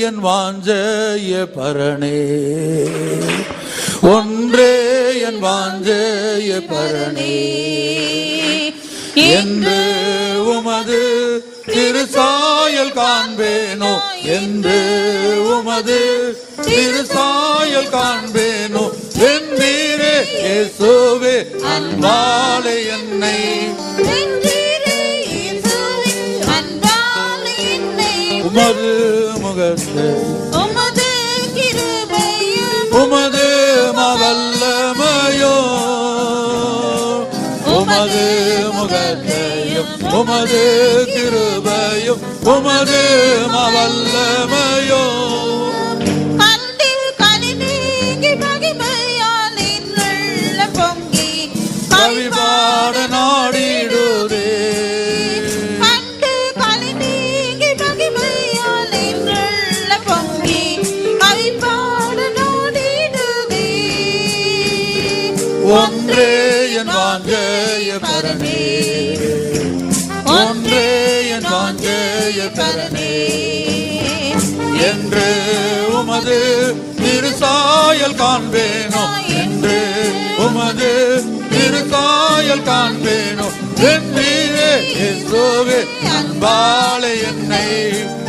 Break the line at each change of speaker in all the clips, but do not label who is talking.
என் வாஞ்சைய பரணே, ஒன்றே என் வாஞ்சைய பரணே, என்று உமது திருசாயல் காண்பேனோ, என்று உமது திருசாயல் காண்பேனோ, வென்றீரே இயேசுவே அன்பாலே என்னை, உமது முகத்தை
உமது கிருபையும்
உமது மவல்லமையோ, உமது முகத்தையும் உமது கிருபையும் உமது மவல்லமையோ,
கண்டு கனி நீங்கி மகிமையால் இன்னுள்ள பொங்கி
கவி பாட நாடிடுதே,
கண்டு கனி நீங்கி மகிமையால் இன்னுள்ள பொங்கி கவி பாட நாடிடுதே,
ஒன்றே என் வாஞ்சைய பரணே, ஒன்றே என் வாஞ்சைய பரணே, என்று உமது திருசாயல் காண்பேனோ, என்று உமது திருசாயல் காண்பேனோ, வென்றீரே இயேசுவே அன்பாலே என்னை,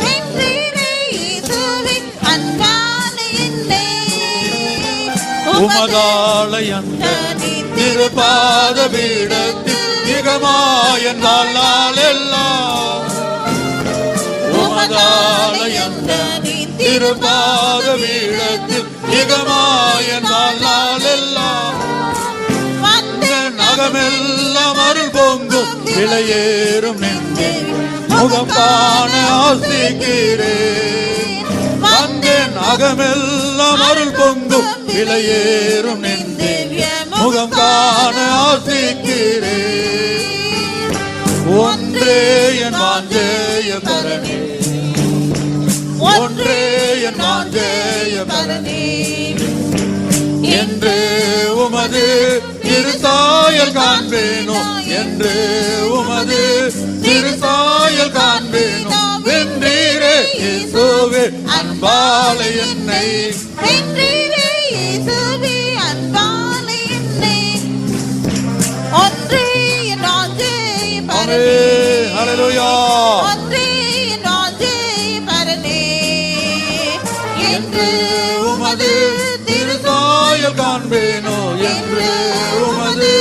வென்றீரே இயேசுவே அன்பாலே என்னை,
உமதாலயந்த திருபாத பீடத்தில் திகமாயன் வாழ்நாளெல்லாம், உமதாலயந்த திருபாத பீடத்தில் திகமாயன் வாழ்நாளெல்லாம்,
வந்த
நகமெல்லாம் அருள் பொங்கும் விலையேறும் நின்று முகம் காண ஆசிக்கிறேன், வந்த நகமெல்லாம் அருள் பொங்கும் விலையேறும் நின்று முகம் காண ஆசிக்கிறேன், ஒன்றே என் வாஞ்சைய பரணே, ஒன்றே என் வாஞ்சைய பரணே, என்று உமது திருசாயல் காண்பேனோ, என்று உமது திருசாயல் காண்பேனோ, வென்றீரே இயேசுவே அன்பாலே என்னை,
வென்றீரே இயேசுவே அன்பாலே என்னை, ஒன்றே என் வாஞ்சைய பரணே,
ஹல்லேலூயா,
ஒன்றே என் வாஞ்சைய பரணே,
என்று உமது திருசாயல் காண்பேனோ, என்று உமது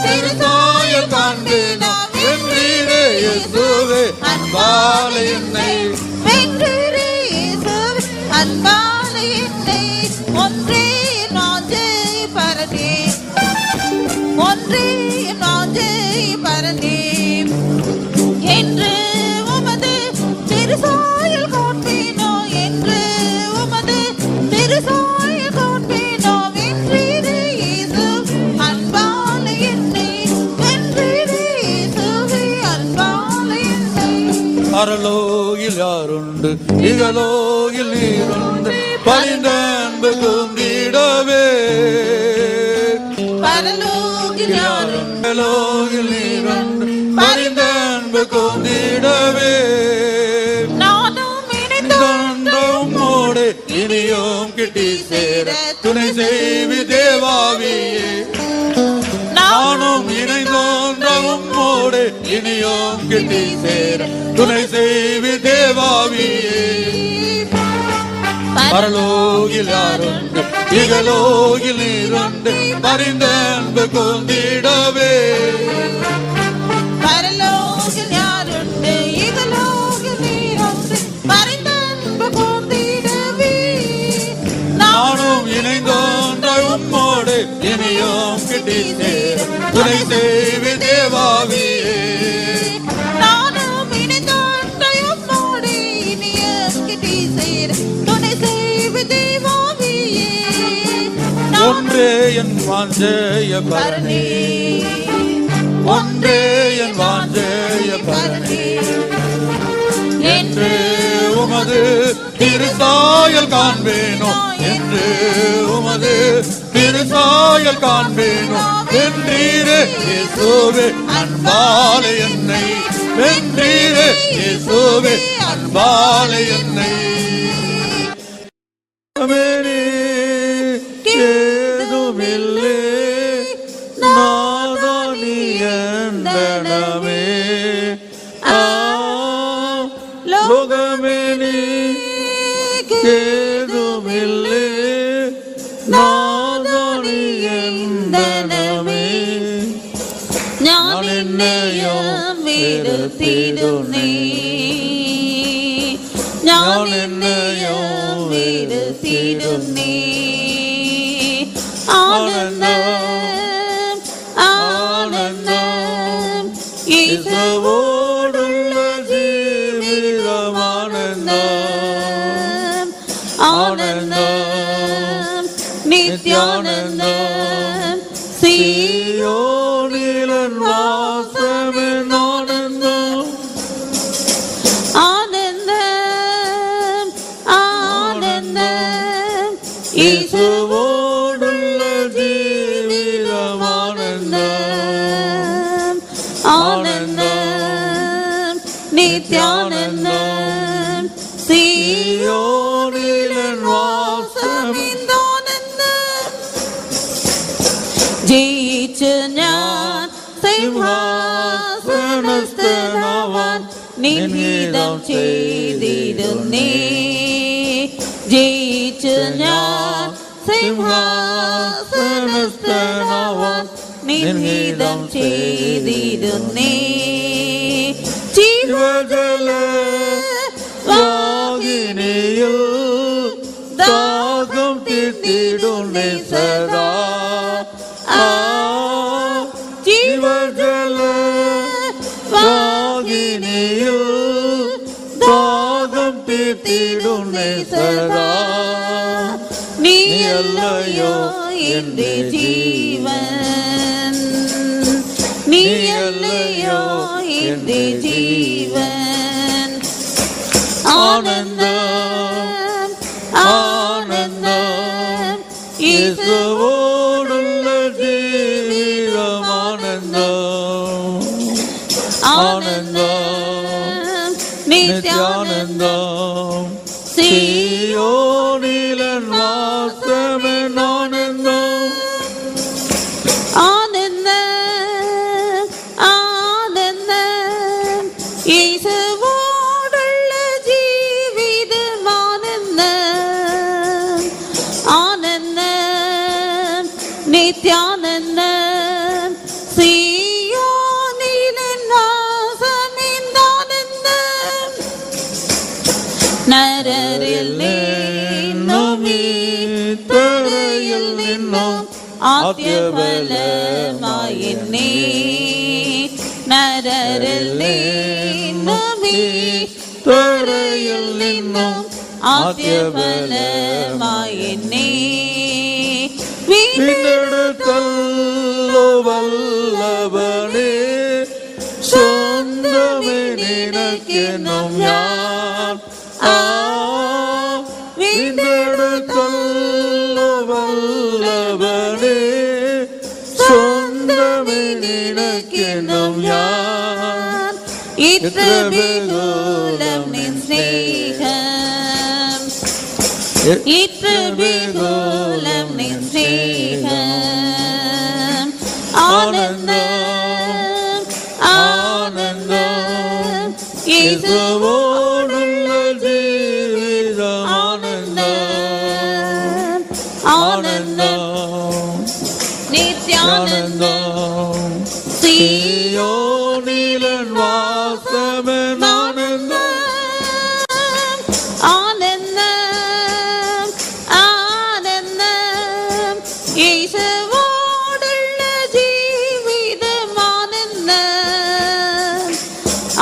திருசாயல் காண்பேனோ, வென்றீரே இயேசுவே அன்பாலே என்னை,
வென்றீரே இயேசுவே அன்பாலே என்னை, ஒன்றே என் வாஞ்சைய பரணே, ஒன்றே என் வாஞ்சைய பரணே, என்று உமது திருசாயல் காண்பேனோ, என்று உமது திருசாயல் காண்பேனோ, வென்றீரே இயேசுவே அன்பாலே என்னை, வென்றீரே இயேசுவே அன்பாலே என்னை,
பரலோகில் யாருண்டு இகலோகில் நீருண்டு பரிந்த அன்பு கூந்திடவே,
பரலோகில் யாரும்
பரலோகில் நீருண்டு பரிந்த அன்பு கூந்திடவே,
நானும் இணைந்தோம்
உம்மோடு இனியும் கிட்டி சேர துணை செய்வி தேவாவியே, நானும் இணைந்தோன்ற உம்மோடு இனியும் கிட்டி சேர துணை செய்வி தேவாவியே, பரலோகில் யாருண்டு இகலோகில் நீருண்டு பரிந்த அன்பு கூந்திடவே,
பரலோகில் யாருண்டு இகலோகில் நீருண்டு பரிந்த அன்பு கூர்ந்திடவே,
நானும் இணைந்தோன்ற உம்மோடு இனியும் கிட்டி சேர துணை செய்வி தேவாவியே,
நானும் இணைந்தோன்ற உம்மோடு இனியும் கிட்டி சேர துணை செய்வி தேவாவியே,
ஒன்றே என் வாஞ்சைய பரணே, ஒன்றே என் வாஞ்சைய பரணே, என்று உமது திருசாயல் காண்பேனோ, என்று உமது திருசாயல் காண்பேனோ, வென்றீரே இயேசுவே அன்பாலே என்னை, வென்றீரே இயேசுவே அன்பாலே என்னை,
വിരസിടുന്നേ ഞാൻ എന്നെയും വിരസിടുന്നേ ആനന്ദം ആനന്ദം യേശുവോടുള്ള ജീവിതമാനന്ദം ആനന്ദം നിത്യാനന്ദം സിയോനിലൻ വാസമെന്നാനന്ദം ആനന്ദം ആനന്ദം യേശുവോടുള്ള ജീവിതമാനന്ദം ആനന്ദം നിത്യാനന്ദം സിയോനിലൻ വാസമെന്നാനന്ദം ജയിച്ചു ഞാൻ സിംഹാസനസ്ഥനാവാൻ നിൻഹിതം ചെയ്തിടുന്നേ ജയിച്ചു ഞാൻ സിംഹാസനസ്ഥനാവാൻ നിൻഹിതം ചെയ്തിടുന്നേ ജീവജല വാഗിനിയിൽ ദാഹം തീർത്തിടുന്നേ സദാ ജീവജല വാഗിനിയിൽ ദാഹം തീർത്തിടുന്നേ സദാ നീയല്ലയോ എൻ്റെ ജീവൻ നീയല്ലയോ എൻ്റെ ജീവൻ ആനന്ദം ആനന്ദം യേശുവോടുള്ള ജീവിതമാനന്ദം ആനന്ദം നിത്യാനന്ദം സിയോനിലൻ വാസമെന്നാനന്ദം ആനന്ദം ആനന്ദം യേശുവോടുള്ള ജീവിതമാനന്ദം ആനന്ദം നിത്യാനന്ദം സിയോനിലൻ വാസമെന്നാനന്ദം നരരിൽ നിന്നും തറയിൽ നിന്നും ആദ്യഫലമായി എന്നെ നരരിൽ നിന്നും തറയിൽ നിന്നും ആദ്യഫലമായി എന്നെ വീണ്ടെടുത്തല്ലോ വല്ലഭനേ സ്വന്തമേ നിനക്കെന്നും ഞാൻ വീണ്ടെടുത്തല്ലോ വല്ലഭനേ സ്വന്തമേ നിനക്കെന്നും ഞാൻ ഇത്ര വിദൂരം നിൻ സ്നേഹം ഇത്ര വിദൂരം നിൻ സ്നേഹം ആനന്ദം ആനന്ദം യേശുവോടുള്ള ജീവിതം ആനന്ദം ആനന്ദം നിത്യാനന്ദം സിയോനിലൻ വാസമെന്നാനന്ദം ആനന്ദം ആനന്ദം യേശുവോടുള്ള ജീവിതമാനന്ദം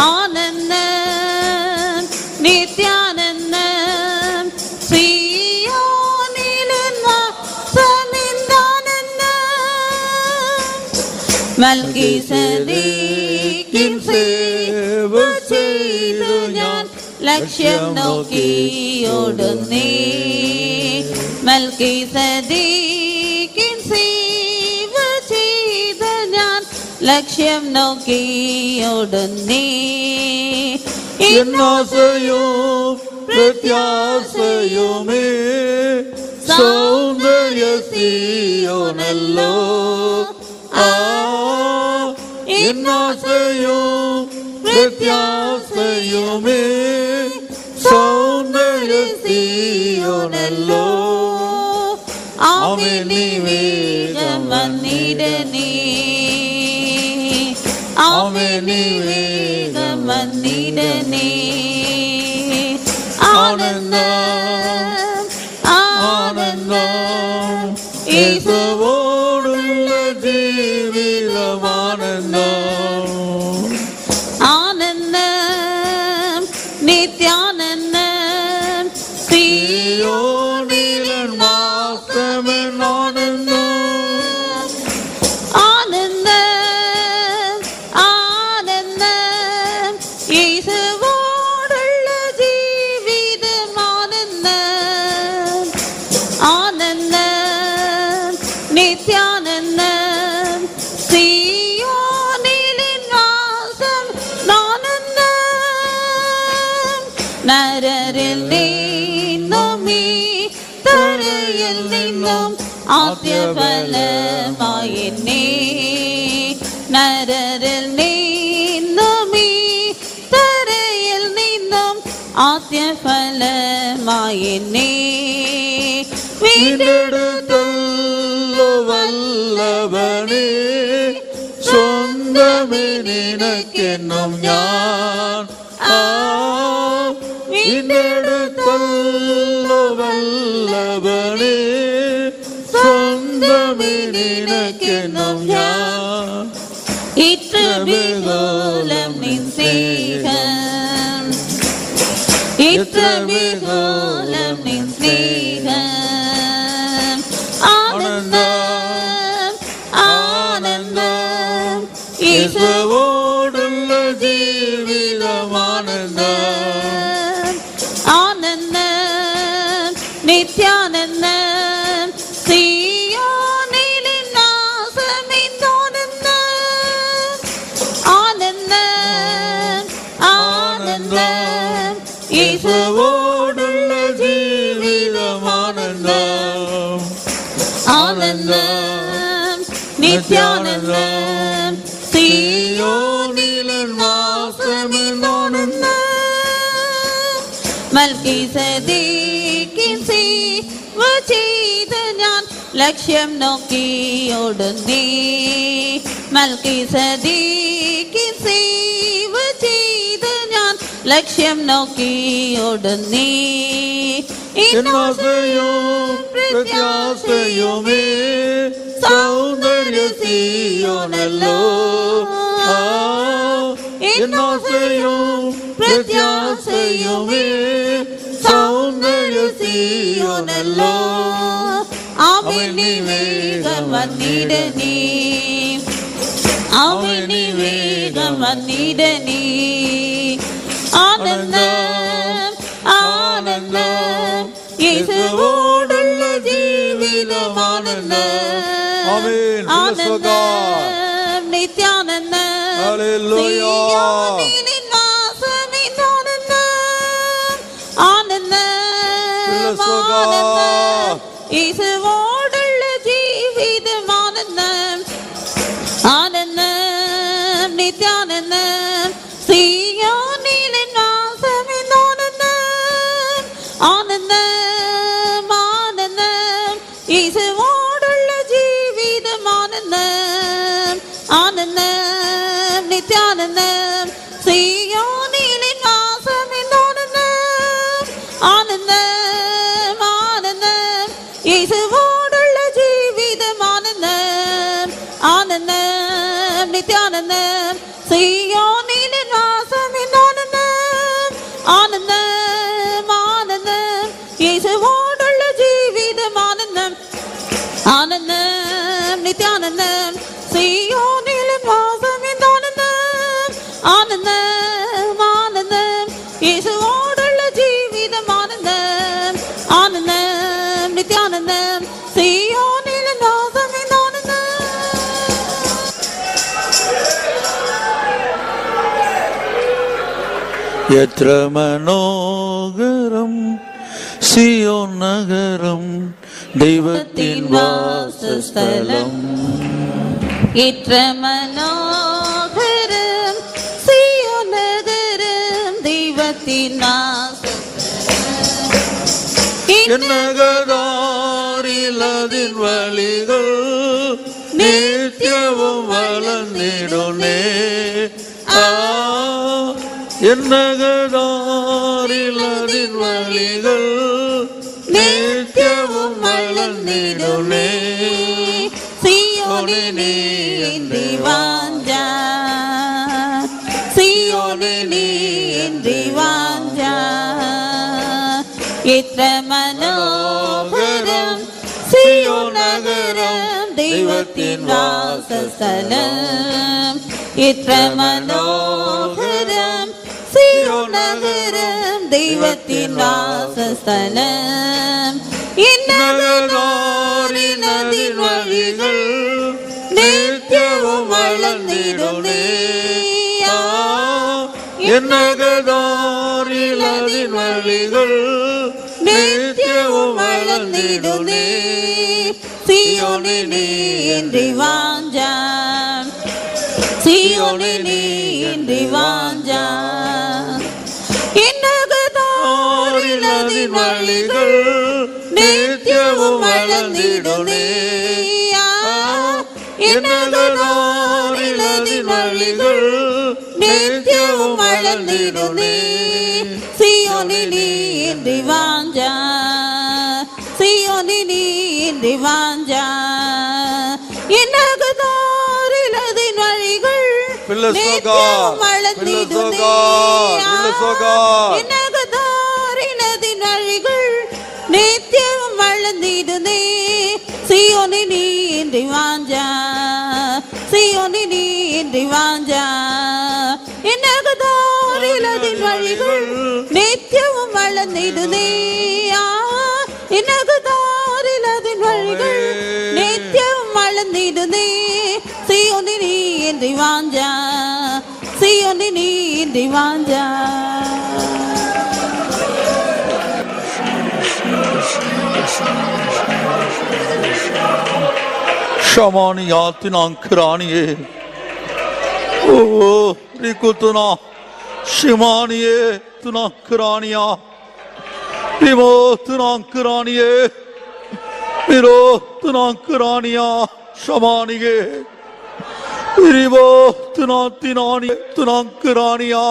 ആനന്ദം നിത്യാനന്ദം സിയോനിലൻ വാസമെന്നാനന്ദം മൽക്കീസേദെക്കിൻ സേവ ചെയ്തു ഞാൻ ലക്ഷ്യം നോക്കിയോടുന്നേ മൽക്കീസേദെക്കിൻ സേവ ചെയ്തു ഞാൻ ലക്ഷ്യം നോക്കിയോടുന്നേ
എന്നാശയും പ്രത്യാശയുമേ സൗന്ദര്യ സിയോനല്ലോ എന്നാശയും പ്രത്യാശയുമേ സൗന്ദര്യ സിയോനല്ലോ
ആമേൻ നീ വേഗം വന്നിടണേ ആമേൻ നീ വേഗം நீடனே ஆனந்தம் ஆனந்தம்
இயேசுவோடுள்ள ஜீவிதம் ஆனந்தம்
ஆனந்தம் நித்யானந்தம்
சீயோனில் வாசமென் ஆனந்தம்
ஆனந்தம் ஆனந்தம் இயேசுவோடுள்ள ஜீவிதம் ஆனந்தம் ஆனந்தம் நித்யானந்தம் சீயோனில் வாசம் ஆனந்தம் நரரில் நீந்துமீ தரையில் நின்னும் ஆத்யபலமாயினே நரரில் நீந்துமீ தரையில் நின்னும் ஆத்யபலமாயினே
வீண்டெடுத்தல்லோ வல்லவனே சொந்தமே நினக்கென்னும் ஞான் வீண்டெடுத்தல்லோ வல்லவனே சொந்தமே நினக்கென்னும் ஞான்
இற்றபிகோலம் நின் ஸ்நேகம் இற்றபிகோலம் நின் ஸ்நேகம் ஆனந்தம் ஆனந்தம்
இயேசுவோடுள்ள ஜீவிதம் ஆனந்தம்
ஆனந்தம் நித்யானந்தம் சீயோனில் நாசமின் ஆனந்தம் ஆனந்தம் ஆனந்தம்
இயேசுவோடுள்ள ஜீவிதம் ஆனந்தம்
ஆனந்தம் நித்யானந்தம்
சீயோனில் வாசமென் ஆனந்தம்
മൽക്കീസേദെക്കിൻ സേവ ചെയ്ത ഞാൻ ലക്ഷ്യം നോക്കിയോടുന്നേ മൽക്കീസേദെക്കിൻ സേവ ചെയ്ത ഞാൻ ലക്ഷ്യം നോക്കിയോടുന്നേ
എന്നാസയും പ്രത്യാശയുമേ സൗന്ദര്യ സീയോനല്ലോ എന്നാസയും പ്രത്യാശയുമേ സൗന്ദര്യ സീയോനല്ലോ
അവനി വേഗം വന്നിടനീ അവനി വേഗം വന്നിടനീ ആനന്ദം ആനന്ദം യേശുവോടുള്ള ജീവിതം ആനന്ദം
ആമേൻ.
ആനന്ദം നിത്യാനന്ദം
ഹല്ലേലൂയ.
സീയോനിൽ വാസമിൻ ആനന്ദം ആനന്ദം ആനന്ദം യേശുവോടുള്ള ജീവിതം ആനന്ദം ആനന്ദം നിത്യാനന്ദം സീയോനിൽ വാസമിൻ ആനന്ദം ആനന്ദം ആനന്ദം യേശുവോടുള്ള ജീവിതം ആനന്ദം ആനന്ദം നിത്യാനന്ദം സീയോനിൽ വാസമിൻ ആനന്ദം ആനന്ദം ആനന്ദം യേശുവോടുള്ള ജീവിതം ആനന്ദം ആനന്ദം നിത്യാനന്ദം സീയോനിൽ വാസമിൻ ആനന്ദം ആനന്ദം ആനന്ദം യേശുവോടുള്ള ജീവിതം ആനന്ദം ആനന്ദം നിത്യാനന്ദം സീയോനിൽ വാസമിൻ ആനന്ദം ആനന്ദം ആനന്ദം യേശുവോടുള്ള ജീവിതം ആനന്ദം ആനന്ദം നിത്യാനന്ദം സീയോനിൽ വാസമിൻ ആനന്ദം
എത്ര മനോഹരം സിയോൻ നഗരം ദൈവത്തിൻ വാസസ്ഥലം
എത്ര മനോഹരം സീയോൻ നഗരം ദൈവത്തിൻ
എന്നകതാരിലതിൻ വഴികൾ നിത്യവും വളർന്നിടുന്നേ என்னகதாரில் அதின் வழிகள் நித்தியமும் வளர்ந்திடுமே.
சீயோனே நீ இன்றி வாஞ்சா, சீயோனே நீ இன்றி வாஞ்சா. எത്ര മനോഹരം സിയോൻ നഗരം ദൈവത്തിൻ വാസസ്ഥലം. എത്ര മനോഹരം സിയോൻ നഗരം ദൈവത്തിൻ വാസസ്ഥലം.
എന്നകതാരിലതിൻ വഴികൾ നിത്യവും വളർന്നിടുന്നേ. എന്നകതാരിലതിൻ വഴികൾ നിത്യവും വളർന്നിടുന്നേ.
സിയോനേ നീ ഇன்றி വാഞ്ചാ, സിയോനേ നീ ഇன்றி വാഞ്ചാ. എന്നകതാരിലതിൻ വഴികൾ നിത്യവും വളർന്നിടുന്നേ. എന്നകതാരിലതിൻ വഴികൾ നിത്യവും വളർന്നിടുന്നേ. സിയോനേ നീ ഇன்றி വാഞ്ചാ, സിയോനേ നീ ഇன்றி വാഞ്ചാ. എന്നകതാരിലതിൻ വഴികൾ നിത്യവും വളർന്നിടുന്നേ. എന്നകതാരിലതിൻ വഴികൾ നിത്യവും വളർന്നിടുന്നേ. സിയോനേ നീ ഇன்றி വാഞ്ചാ, സിയോനേ നീ ഇன்றி വാഞ്ചാ. എന്നകതാരിലതിൻ വഴികൾ നിത്യവും വളർന്നിടുന്നേ. എന്നകതാരിലതിൻ വഴികൾ നിത്യവും വളർന്നിടുന്നേ. സിയോനേ നീ ഇன்றி വാഞ്ചാ, സിയോനേ നീ ഇன்றி വാഞ്ചാ.
ஷமானியாத்தினாங்கிராணியே ஓ ரிகுத்துனா ஷிமானியே துனாங்கிராணியா ரிமோ துனாங்கிராணியே மிரோ துனாங்கிராணியா ஷமானியே ரிவோ துனாத்தினானியே துனாங்கிராணியா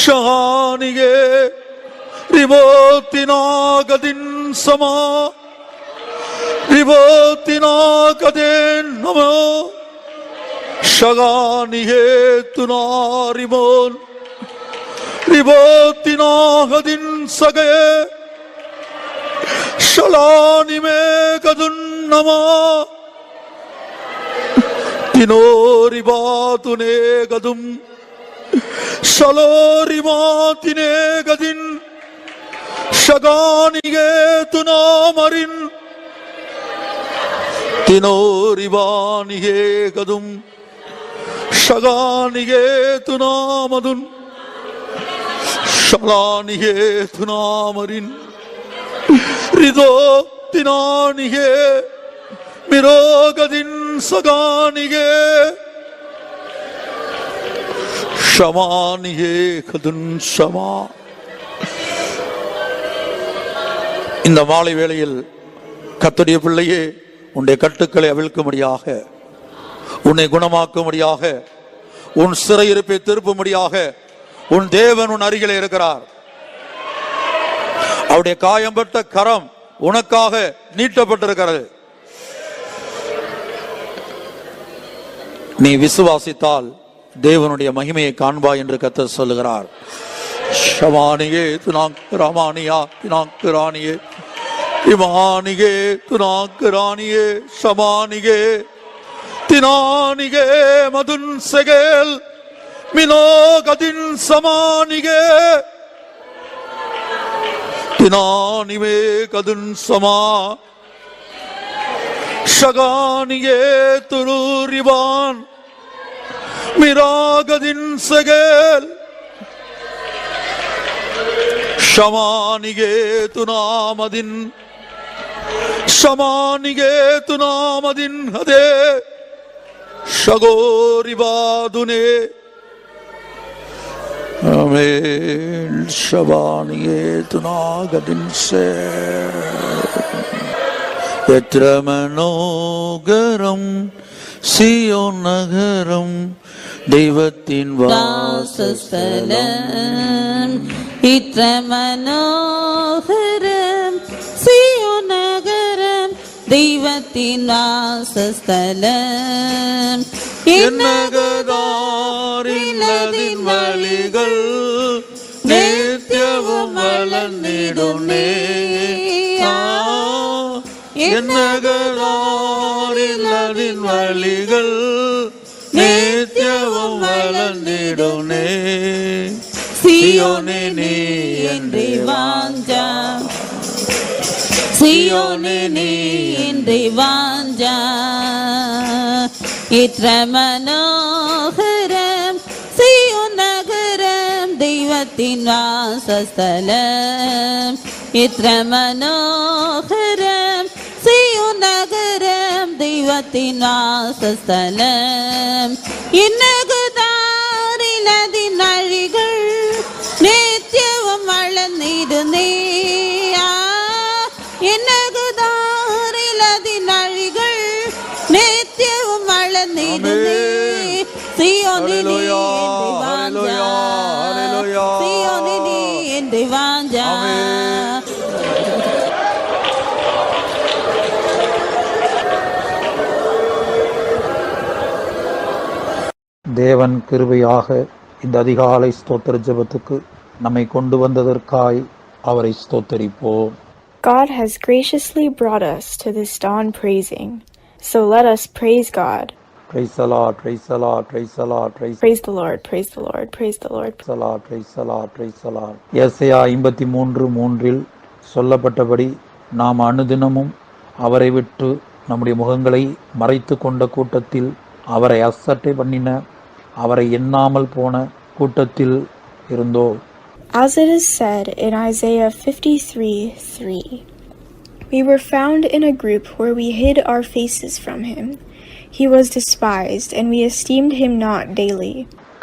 ஷஹானியே ரிவோ தினாகதின் சமா ரிபோத்தினா கதேன் நமோ ஷகானியே துனாரிமோன் ரிபோத்தினா கதின் சகே ஷலானிமே கதுன் நமோ தினோரிபாதுனே கதும் ஷலோரிமாதினே கதின் ஷகானியே துனாமரின் தினோரிவானிகே கதும் ஷகானிகே துனாமதுன் ஷலானிகே துனாமரின் ரிதோ தினானிகே மிரோகதின் சகானிகே ஷமானிகே கதுன் ஷமா. இந்த மாலை வேளையில் கர்த்தருடைய பிள்ளையே, உன்னுடைய கட்டுக்களை அவிழ்க்கும்படியாக, உன்னை குணமாக்கும்படியாக, உன் சிறையிருப்பை திருப்பும்படியாக உன் தேவன் உன் அருகிலே இருக்கிறார். அவருடைய காயம்பட்ட கரம் உனக்காக நீட்டப்பட்டிருக்கிறது. நீ விசுவாசித்தால் தேவனுடைய மகிமையை காண்பாய் என்று கர்த்தர் சொல்லுகிறார். ஷமானியே துனாங்கிராமானியா தினாங்கிரானியே இமானிகே துனாங்கிரானியே ஷமானிகே தினானிகே மதுன் செகேல் மினோகதின் சமானிகே தினானிமே கதுன் சமா ஷகானியே துருரிவான் மிராகதின் செகேல் ஷமானிகே துனாமதின் ஷமானிகே துனாமதின் ஹதே ஷகோரிவாதுனே ஆமென். ஷமானியே துனாகதின் சே எத்ர மனோகரம் சியோன் நகரம் தெய்வத்தின்
வாசஸ்தலம் இത്ര മനോഹരം സിയോൻ നഗരം ദൈവത്തിൻ വാസസ്ഥലം
എന്നകതാരില്ലതിൻ വഴികൾ നിത്യവും വളർന്നിടുന്നേ എന്നകതാരില്ലതിൻ വഴികൾ നിത്യവും വളർന്നിടുന്നേ
സിയോനെ നീ എൻ്റെ വാഞ്ച സിയോനെ നീ എൻ്റെ വാഞ്ച ഇത്ര മനോഹരം സിയോൻ നഗരം ദൈവത്തിൻ വാസസ്ഥലം ഇത്ര മനോഹരം സിയോൻ നഗരം ദൈവത്തിൻ വാസസ്ഥലം ഇന്നകതാരിലതിൻ വഴികൾ നിത്യവും വളർന്നിടുന്നേ എന്നകതാരിലതിൻ വഴികൾ നിത്യവും വളർന്നിടുന്നേ സിയോനിനി എൻ്റെ വാഞ്ച
தேவன் கிருபையாக இந்த அதிகாலை ஸ்தோத்திர ஜெபத்துக்கு நம்மை கொண்டு வந்ததற்காய் அவரை ஸ்தோத்தரிப்போம்.
God has graciously brought us to this dawn praising, so let us praise God.
Praise the Lord, praise the Lord, praise the Lord,
Praise the Lord, praise the Lord, praise the Lord.
the Lord, praise the Lord, praise the Lord. ஏசாயா 53:3 சொல்லப்பட்டபடி நாம் அனுதினமும் அவரை விட்டு நம்முடைய முகங்களை மறைத்து கொண்ட கூட்டத்தில், அவரை அசட்டை பண்ணின, அவரை எண்ணாமல் போன கூட்டத்தில் இருந்தோம்.
As it is said in Isaiah 53:3, we were found in a group where we hid our faces from him. He was despised, and we esteemed him not daily.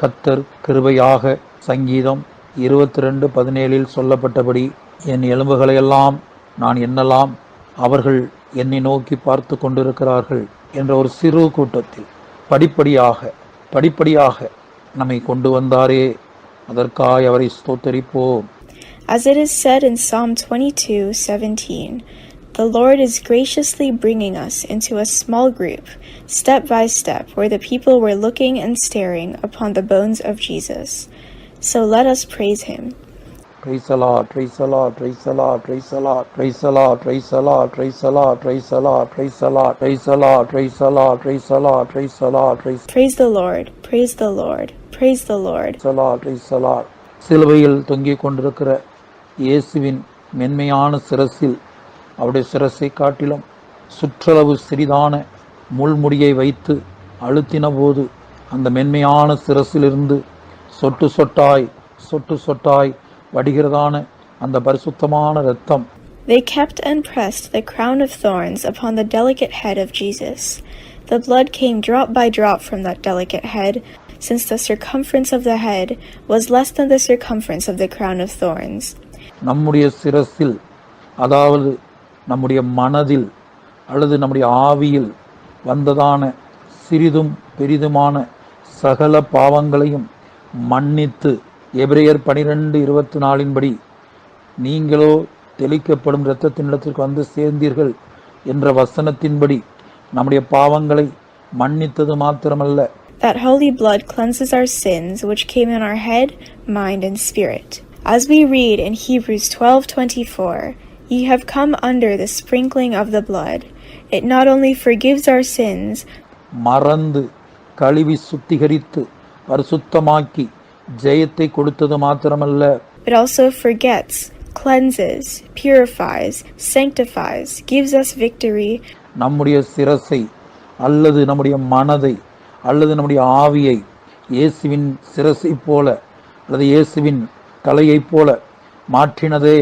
கர்த்தர் கிருபையாக சங்கீதம் 22:17 சொல்லப்பட்டபடி என் எலும்புகளையெல்லாம் நான் எண்ணலாம், அவர்கள் என்னை நோக்கி பார்த்து கொண்டிருக்கிறார்கள் என்ற ஒரு சிறு கூட்டத்தில் படிப்படியாக நம்மை கொண்டு வந்தாரே, அதற்காய் அவரை ஸ்தோத்தரிப்போம்.
As it is said in Psalm 22:17, the Lord is graciously bringing us into a small group, step by step, where the people were looking and staring upon the bones of Jesus. So let us praise him.
Praise the Lord, praise the Lord, praise the Lord, praise the Lord, praise the Lord, praise the Lord, praise the Lord, praise the Lord, praise the Lord, praise the Lord, praise the Lord, praise the Lord, praise the Lord,
Praise the Lord, praise the Lord, praise the Lord.
the Lord, praise the Lord. சிலுவையில் தொங்கிக் கொண்டிருக்கிற இயேசுவின் மென்மையான சிரசில், அவருடைய சிரசை காட்டிலும் சுற்றளவு சிறிதான முள்முடியை வைத்து அழுத்தின போது அந்த மென்மையான சிரசிலிருந்து சொட்டு சொட்டாய் வடிகிறதான அந்த பரிசுத்தமான இரத்தம்.
They kept and pressed the crown of thorns upon the delicate head of Jesus. The blood came drop by drop from that delicate head, since the circumference of the head was less than the circumference of the crown of thorns.
நம்முடைய சிரசில், அதாவது நம்முடைய மனதில் அல்லது நம்முடைய ஆவியில் வந்ததான சிறிதும் பெரிதுமான சகல பாவங்களையும் மன்னித்து, எபிரேயர் 12:24 படி நீங்களோ தெளிக்கப்படும் இரத்தத்தினிடத்திற்கு வந்து சேர்ந்தீர்கள் என்ற வசனத்தின்படி நம்முடைய பாவங்களை மன்னித்தது மாத்திரமல்ல,
That holy blood cleanses our sins which came in our head, mind, and spirit. As we read in Hebrews 12:24, ye have come under the sprinkling of the blood. It not only forgives our sins,
மறந்து கழுவி சுத்திகரித்து பரிசுத்தமாக்கி ஜெயத்தை கொடுத்தது மாத்திரமல்ல,
but also forgets, cleanses, purifies, sanctifies, gives us victory.
நம்முடைய சிரசை அல்லது நம்முடைய மனதை அல்லது நம்முடைய ஆவியை இயேசுவின் சிரசை போல அல்லது இயேசுவின் தலையைப் போல மாற்றினதே,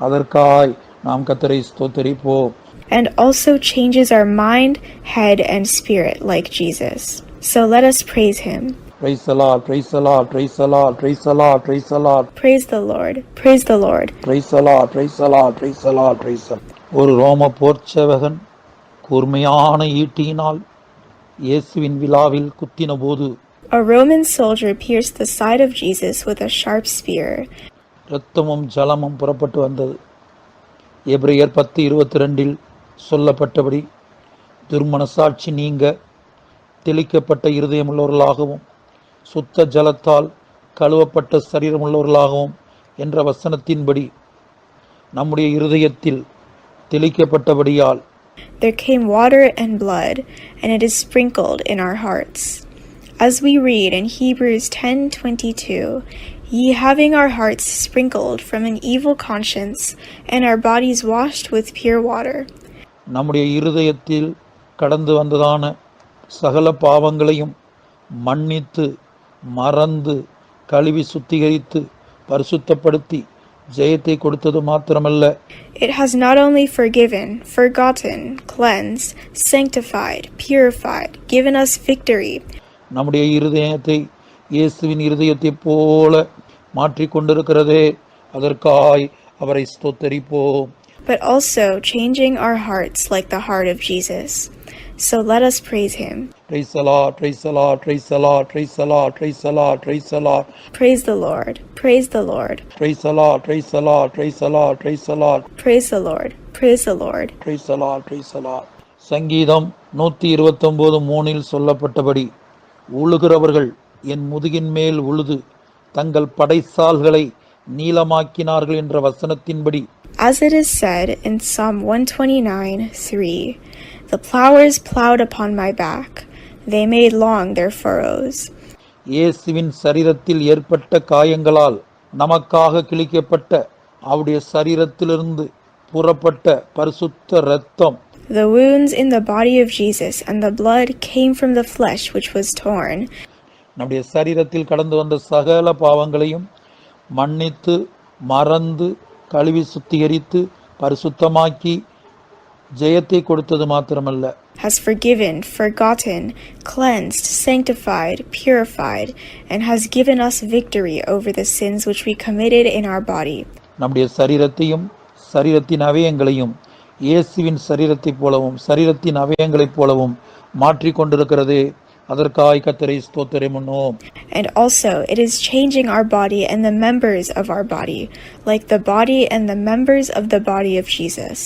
அதற்காய் நாம் கர்த்தரை ஸ்தோத்தரிப்போம்.
And also changes our mind, head, and spirit like Jesus. So let us praise him.
Praise the Lord, praise the Lord, praise the Lord, praise the Lord, praise the Lord.
Praise the Lord, praise the Lord.
Praise the Lord, praise the Lord, praise the Lord, praise the Lord. ஒரு ரோம போர்ச்சேவகன் கூர்மையான ஈட்டியினால் இயேசுவின் விலாவில் குத்தின போது
A Roman soldier pierced the side of Jesus with a sharp spear.
இரத்தமும் ஜலமும் புறப்பட்டு வந்தது. எபிரேயர் 10:22 சொல்லப்பட்டபடி துர்மனசாட்சி நீங்க தெளிக்கப்பட்ட இருதயமுள்ளவர்களாகவும் சுத்த ஜலத்தால் கழுவப்பட்ட சரீரமுள்ளவர்களாகவும் என்ற வசனத்தின்படி நம்முடைய இருதயத்தில் தெளிக்கப்பட்டபடியால்
There came water and blood, and it is sprinkled in our hearts. As we read in Hebrews 10:22, ye having our hearts sprinkled from an evil conscience, and our bodies washed with pure water.
நம்முடைய இருதயத்தில் கடந்து வந்ததான சகல பாவங்களையும் மன்னித்து மறந்து கழுவி சுத்திகரித்து பரிசுத்தப்படுத்தி ஜெயத்தை கொடுத்தது மாத்திரமல்ல,
It has not only forgiven, forgotten, cleansed, sanctified, purified, given us victory.
நம்முடைய இருதயத்தை இயேசுவின் இருதயத்தைப் போல மாற்றிக்கொண்டிருக்கிறதே, அதற்காய் அவரை ஸ்தோத்தரிப்போம்.
But also changing our hearts like the heart of Jesus. So let us praise him.
Praise the Lord, praise the Lord, praise the Lord, praise the Lord, praise the Lord, praise the Lord.
Praise the Lord, praise the Lord.
Praise the Lord, praise the Lord, praise the Lord, praise the Lord.
Praise the Lord, praise the Lord.
Praise the Lord, praise the Lord. சங்கீதம் 129:3 சொல்லப்பட்டபடி உழுகிறவர்கள் என் முதுகின் மேல் உழுது தங்கள் படைசால்களை நீளமாக்கினார்கள் என்ற வசனத்தின்படி
As it is said in Psalm 129:3, the plowers plowed upon my back, they made long their furrows.
இயேசுவின் சரீரத்தில் ஏற்பட்ட காயங்களால் நமக்காக கிழிக்கப்பட்ட அவருடைய சரீரத்திலிருந்து புறப்பட்ட பரிசுத்த இரத்தம்,
The wounds in the body of Jesus and the blood came from the flesh which was torn.
நம்முடைய சரீரத்தில் கடந்து வந்த சகல பாவங்களையும் மன்னித்து மறந்து கழுவி சுத்திகரித்து பரிசுத்தமாக்கி ஜெயத்தை கொடுத்தது மாத்திரமல்ல,
has forgiven, forgotten, cleansed, sanctified, purified, and has given us victory over the sins which we committed in our body.
நம்முடைய சரீரத்தையும் சரீரத்தின் அவயங்களையும் இயேசுவின் சரீரத்தைப் போலவும் சரீரத்தின் அவயங்களைப் போலவும் மாற்றிக் கொண்டிருக்கிறதே, அதற்காய் கர்த்தரை ஸ்தோத்திரமுன்னோம்.
And also it is changing our body and the members of our body, like the body and the members of the body of Jesus.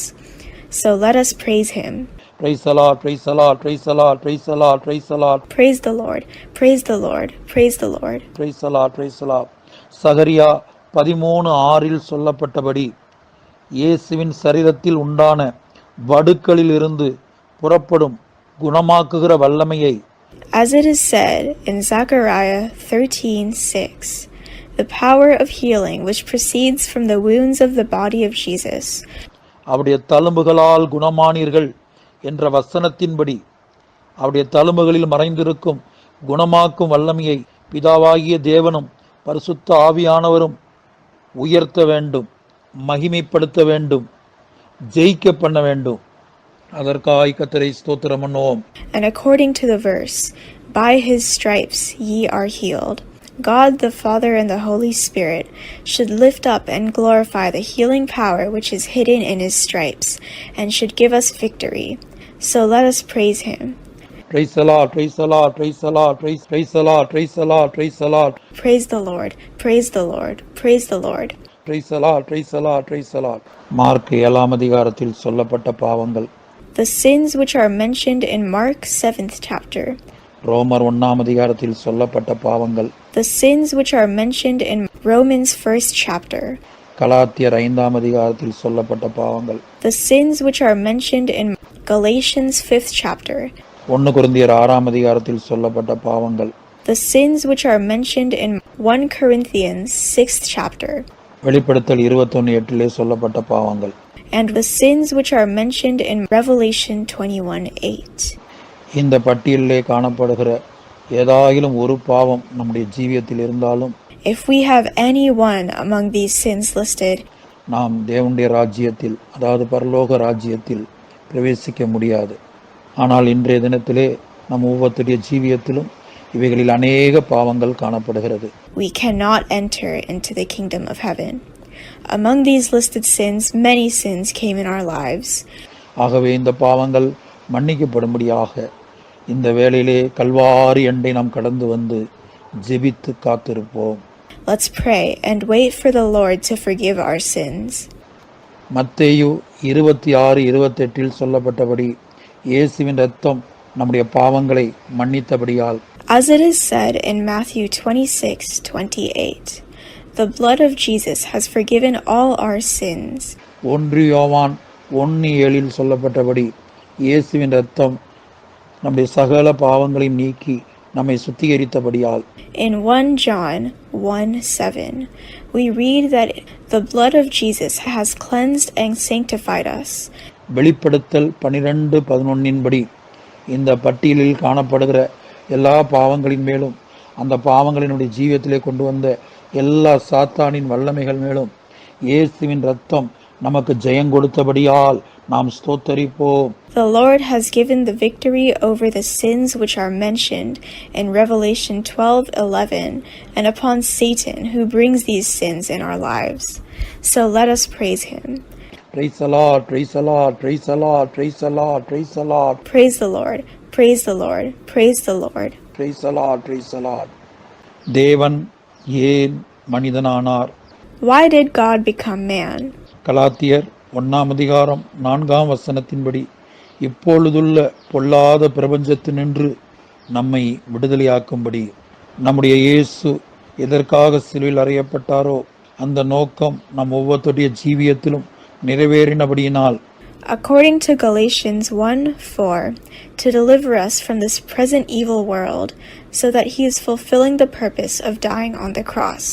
So let us praise him.
Praise the Lord, praise the Lord, praise the Lord, praise the Lord, praise the Lord.
Praise the Lord, praise the Lord, praise the Lord.
Praise the Lord, praise the Lord. சகரியா 13:6 சொல்லப்பட்டபடி இயேசுவின் சரீரத்தில் உண்டான வடுக்களில் இருந்து புறப்படும் குணமாக்குகிற வல்லமையை,
As it is said in Zechariah 13:6, the power of healing which proceeds from the wounds of the body of Jesus.
அவருடைய தழும்புகளால் குணமானீர்கள் என்ற வசனத்தின்படி அவருடைய தழும்புகளில் மறைந்திருக்கும் குணமாக்கும் வல்லமையை பிதாவாகிய தேவனும் பரிசுத்த ஆவியானவரும் உயர்த்த வேண்டும், மகிமைப்படுத்த வேண்டும், ஜெயிக்க பண்ண வேண்டும். அதற்காய் கர்த்தரை ஸ்தோத்திரம் பண்ணுவோம்.
And according to the verse, by his stripes ye are healed. God the Father and the Holy Spirit should lift up and glorify the healing power which is hidden in his stripes, and should give us victory. So let us praise him.
Praise the Lord, praise the Lord, praise the Lord, praise the Lord, praise the Lord, praise the Lord.
Praise the Lord, praise the Lord, praise the Lord.
Praise the Lord, praise the Lord, praise the Lord. Mark 7 அதிகாரத்தில் சொல்லப்பட்ட பாவங்கள்,
The sins which are mentioned in Mark 7th chapter.
ரோமர் 1 அதிகாரத்தில் சொல்லப்பட்ட பாவங்கள்,
The sins which are mentioned in Romans 1st chapter.
கலாத்தியர் 5 அதிகாரத்தில் சொல்லப்பட்ட பாவங்கள்,
The sins which are mentioned in Galatians 5th chapter.
1 கொரிந்தியர் 6 அதிகாரத்தில் சொல்லப்பட்ட பாவங்கள்,
The sins which are mentioned in 1 Corinthians 6th chapter.
வெளிப்படுத்தல் 21:8 சொல்லப்பட்ட பாவங்கள்,
And the sins which are mentioned in Revelation 21:8.
இந்த பட்டியலிலே காணப்படுகிற ஏதாயிலும் ஒரு பாவம் நம்முடைய ஜீவியத்தில் இருந்தாலும்
If we have any one among these sins listed,
நாம் தேவனுடைய ராஜ்யத்தில், அதாவது பரலோக ராஜ்யத்தில் பிரவேசிக்க முடியாது. ஆனால் இன்றைய தினத்திலே நம் ஒவ்வொருத்தருடைய ஜீவியத்திலும் இவைகளில் அநேக பாவங்கள் காணப்படுகிறது.
we cannot enter into the kingdom of heaven. Among these listed sins, many sins came in our lives.
ஆகவே இந்த பாவங்கள் மன்னிக்கப்படும்படியாக இந்த வேளையிலே கல்வாரி அண்டை நாம் கடந்து வந்து ஜெபித்து காத்திருப்போம்.
Let's pray and wait for the Lord to forgive our sins.
மத்தேயு 26:28 சொல்லப்பட்டபடி இயேசுவின் இரத்தம் நம்முடைய பாவங்களை மன்னித்தபடியால்,
As it is said in Matthew 26:28, the blood of Jesus has forgiven all our sins.
1 யோவான் 1:7 சொல்லப்பட்டபடி இயேசுவின் இரத்தம் நம்முடைய சகல பாவங்களையும் நீக்கி நம்மை சுத்திகரித்தபடியால்,
In 1 John 1:7, we read that the blood of Jesus has cleansed and sanctified us.
வெளிப்படுத்தல் 12:11 படி இந்த பட்டியலில் காணப்படுகிற எல்லா பாவங்களின் மேலும் அந்த பாவங்களினுடைய ஜீவியத்திலே கொண்டு வந்த எல்லா சாத்தானின் வல்லமைகள் மேலும் இயேசுவின் இரத்தம் நமக்கு ஜெயம் கொடுத்தபடியால் நாம் ஸ்தோத்தரிப்போம்.
The Lord has given the victory over the sins which are mentioned in Revelation 12:11 and upon Satan who brings these sins in our lives. So let us praise him.
Praise the Lord, praise the Lord, praise the Lord, praise the Lord, praise the Lord.
Praise the Lord, praise the Lord, praise the Lord.
Praise the Lord, praise the Lord. தேவன் ஏன் மனிதனானார்?
Why did God become man?
கலாத்தியர் 1:4 இப்பொழுதுள்ள பொல்லாத பிரபஞ்சத்தினின்று நம்மை விடுதலையாக்கும்படி நம்முடைய இயேசு எதற்காக சிலுவையில் அறையப்பட்டாரோ அந்த நோக்கம் நம் ஒவ்வொருடைய ஜீவியத்திலும் நிறைவேறினபடியினால்,
According to Galatians 1:4, to deliver us from this present evil world, so that he is fulfilling the purpose of dying on the cross.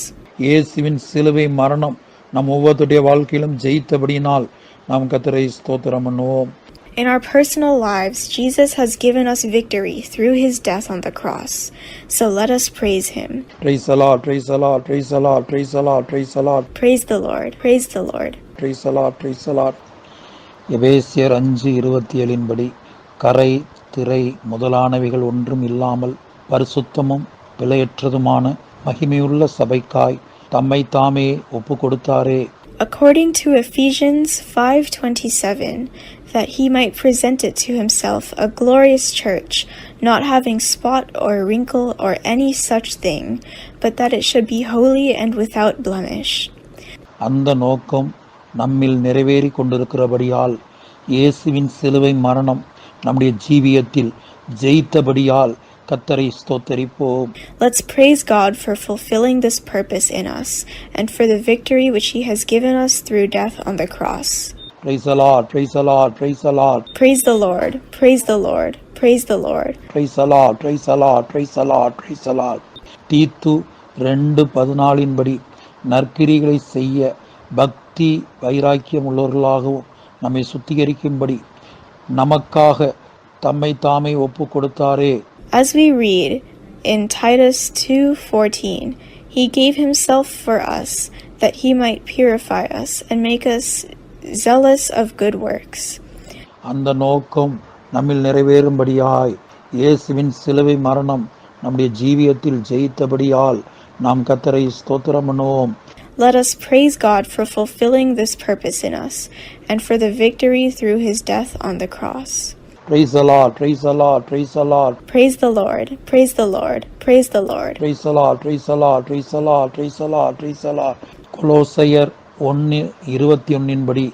இயேசுவின் சிலுவை மரணம் நம் ஒவ்வொருடைய வாழ்க்கையிலும் ஜெயித்தபடியினால் நாம் கர்த்தரை ஸ்தோத்திரம் பண்ணுவோம்.
In our personal lives, Jesus has given us victory through his death on the cross. So let us praise him.
Praise the Lord, praise the Lord, praise the Lord, praise the Lord, praise the Lord.
Praise the Lord, praise the Lord.
Praise the Lord, praise the Lord. எபேசியர் 5:27 படி கரை திரை முதலானவைகள் ஒன்றும் இல்லாமல் பரிசுத்தமும் பிழையற்றதுமான மகிமையுள்ள சபைக்காய் தம்மை தாமே ஒப்பு கொடுத்தாரே.
According to Ephesians 5:27, that he might present it to himself a glorious church, not having spot or wrinkle or any such thing, but that it should be holy and without blemish.
அந்த நோக்கம் நம்மில் நிறைவேறி கொண்டிருக்கிறபடியால், இயேசுவின் சிலுவை மரணம் நம்முடைய ஜீவியத்தில் ஜெயித்தபடியால் கர்த்தரை ஸ்தோத்தரிப்போம்.
Let's praise God for fulfilling this purpose in us and for the victory which he has given us through death on the cross.
Praise the Lord, praise the Lord, praise the Lord.
Praise the Lord, praise the Lord, praise the Lord.
Praise the Lord, praise the Lord, praise the Lord, praise the Lord. தீத்து 2:14 படி நற்கிரிகளை செய்ய பக்தி வைராக்கியம் உள்ளவர்களாகவும் நம்மை சுத்திகரிக்கும்படி நமக்காக தம்மை தாமே ஒப்பு கொடுத்தாரே.
As we read in Titus 2:14, he gave himself for us, that he might purify us and make us zealous of good works.
அந்த நோக்கம் நம்மில் நிறைவேறும்படியாய் இயேசுவின் சிலுவை மரணம் நம்முடைய ஜீவியத்தில் ஜெயித்தபடியால் நாம் கர்த்தரை ஸ்தோத்திரம் பண்ணுவோம்.
Let us praise God for fulfilling this purpose in us and for the victory through his death on the cross.
Praise the Lord, praise the Lord, praise the Lord.
Praise the Lord, praise the Lord, praise the Lord.
Praise the Lord, praise the Lord, praise the Lord, praise the Lord, praise the Lord. கொலோசையர் 1:21 படி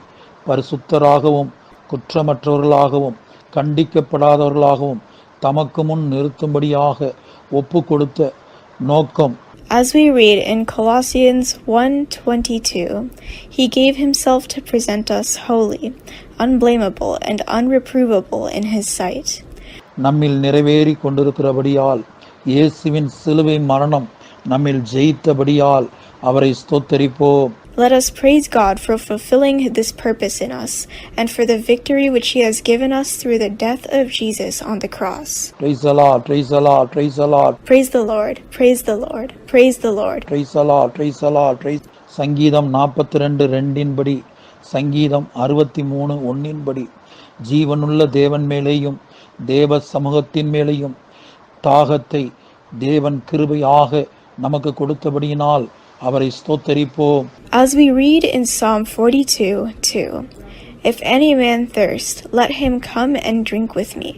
பரிசுத்தராகவும் குற்றமற்றவர்களாகவும் கண்டிக்கப்படாதவர்களாகவும் தமக்கு முன் நிறுத்தும்படியாக ஒப்பு கொடுத்த நோக்கம்,
As we read in Colossians 1:22, he gave himself to present us holy, unblameable, and unreprovable in his sight.
நம்மில் நிறைவேறி கொண்டிருக்கிறபடியால், இயேசுவின் சிலுவை மரணம் நம்மில் ஜெயித்தபடியால் அவரை ஸ்தோத்தரிப்போம்.
Let us praise God for fulfilling this purpose in us and for the victory which he has given us through the death of Jesus on the cross.
Praise the Lord, praise the Lord, praise the Lord.
Praise the Lord, praise the Lord, praise the Lord.
Praise the Lord, praise the Lord, praise. சங்கீதம் 42:2 படி, சங்கீதம் 63:1 படி ஜீவனுள்ள தேவன் மேலேயும் தேவ சமூகத்தின் மேலேயும் தாகத்தை தேவன் கிருபையாக நமக்கு கொடுத்தபடியினால் அவரை ஸ்தோத்தரிப்போம்.
As we read in Psalm 42:2, if any man thirst, let him come and drink with me.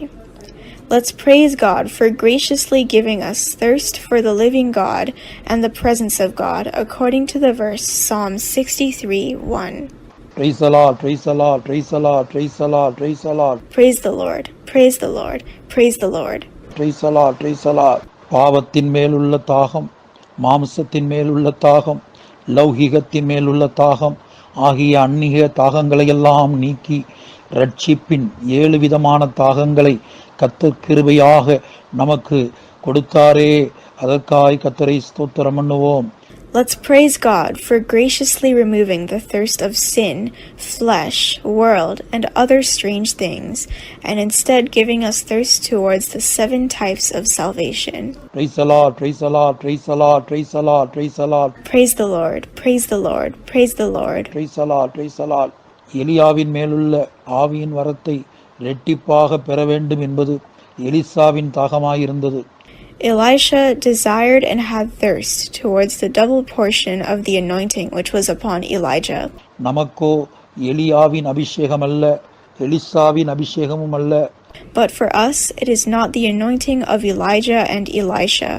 Let's praise God for graciously giving us thirst for the living God and the presence of God, according to the verse Psalm 63:1.
Praise the Lord, praise the Lord, praise the Lord, praise the Lord, praise the Lord,
Praise the Lord, praise the Lord, praise the Lord.
praise the Lord, praise the Lord. பாவத்தின் மேலுள்ள தாகம், மாம்சத்தின் மேலுள்ள தாகம், லௌகிகத்தின் மேலுள்ள தாகம் ஆகிய அந்நிய தாகங்களையெல்லாம் நீக்கி ரட்சிப்பின் 7 விதமான தாகங்களை கர்த்தர் கிருபையாக நமக்கு கொடுத்தாரே, அதற்காய் கர்த்தரை ஸ்தோத்திரம் பண்ணுவோம்.
Let's praise God for graciously removing the thirst of sin, flesh, world, and other strange things, and instead giving us thirst towards the 7 types of salvation.
Praise the Lord, praise the Lord, praise the Lord, praise the Lord, praise the Lord,
Praise the Lord, praise the Lord, praise the Lord.
praise the Lord, praise the Lord. எலியாவின் மேலுள்ள ஆவியின் வரத்தை இரட்டிப்பாக பெற வேண்டும் என்பது எலிசாவின் தாகமாயிருந்தது.
Elisha desired and had thirst towards the double portion of the anointing which was upon Elijah.
நமக்கோ எலியாவின் அபிஷேகம் அல்ல, எலிசாவின் அபிஷேகமும் அல்ல.
But for us it is not the anointing of Elijah and Elisha.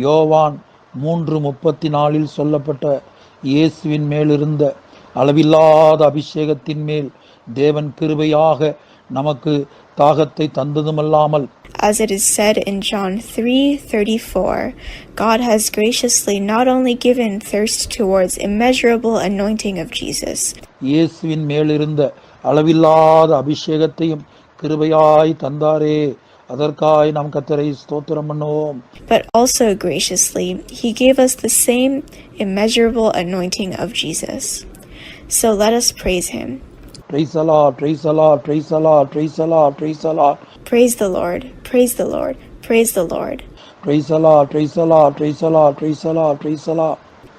யோவான் 3:34 சொல்லப்பட்ட இயேசுவின் மேலிருந்த அளவில்லாத அபிஷேகத்தின் மேல் தேவன் கிருபையாக நமக்கு தாகத்தை தந்ததுமல்லாமல்,
As it is said in John 3:34, God has graciously not only given thirst towards immeasurable anointing of Jesus,
இயேசுவின் மேலிருந்த அளவில்லாத அபிஷேகத்தையும் கிருபையாய் தந்தாரே, அதற்காய் நாம் கர்த்தரை ஸ்தோத்திரம் பண்ணுவோம்.
but also graciously he gave us the same immeasurable anointing of Jesus. So let us praise him.
Praise the Lord, praise the Lord, praise the Lord, praise the Lord, praise the Lord,
Praise the Lord, praise the Lord, praise the Lord.
praise the Lord, praise the Lord, praise the Lord, praise the Lord, praise the Lord.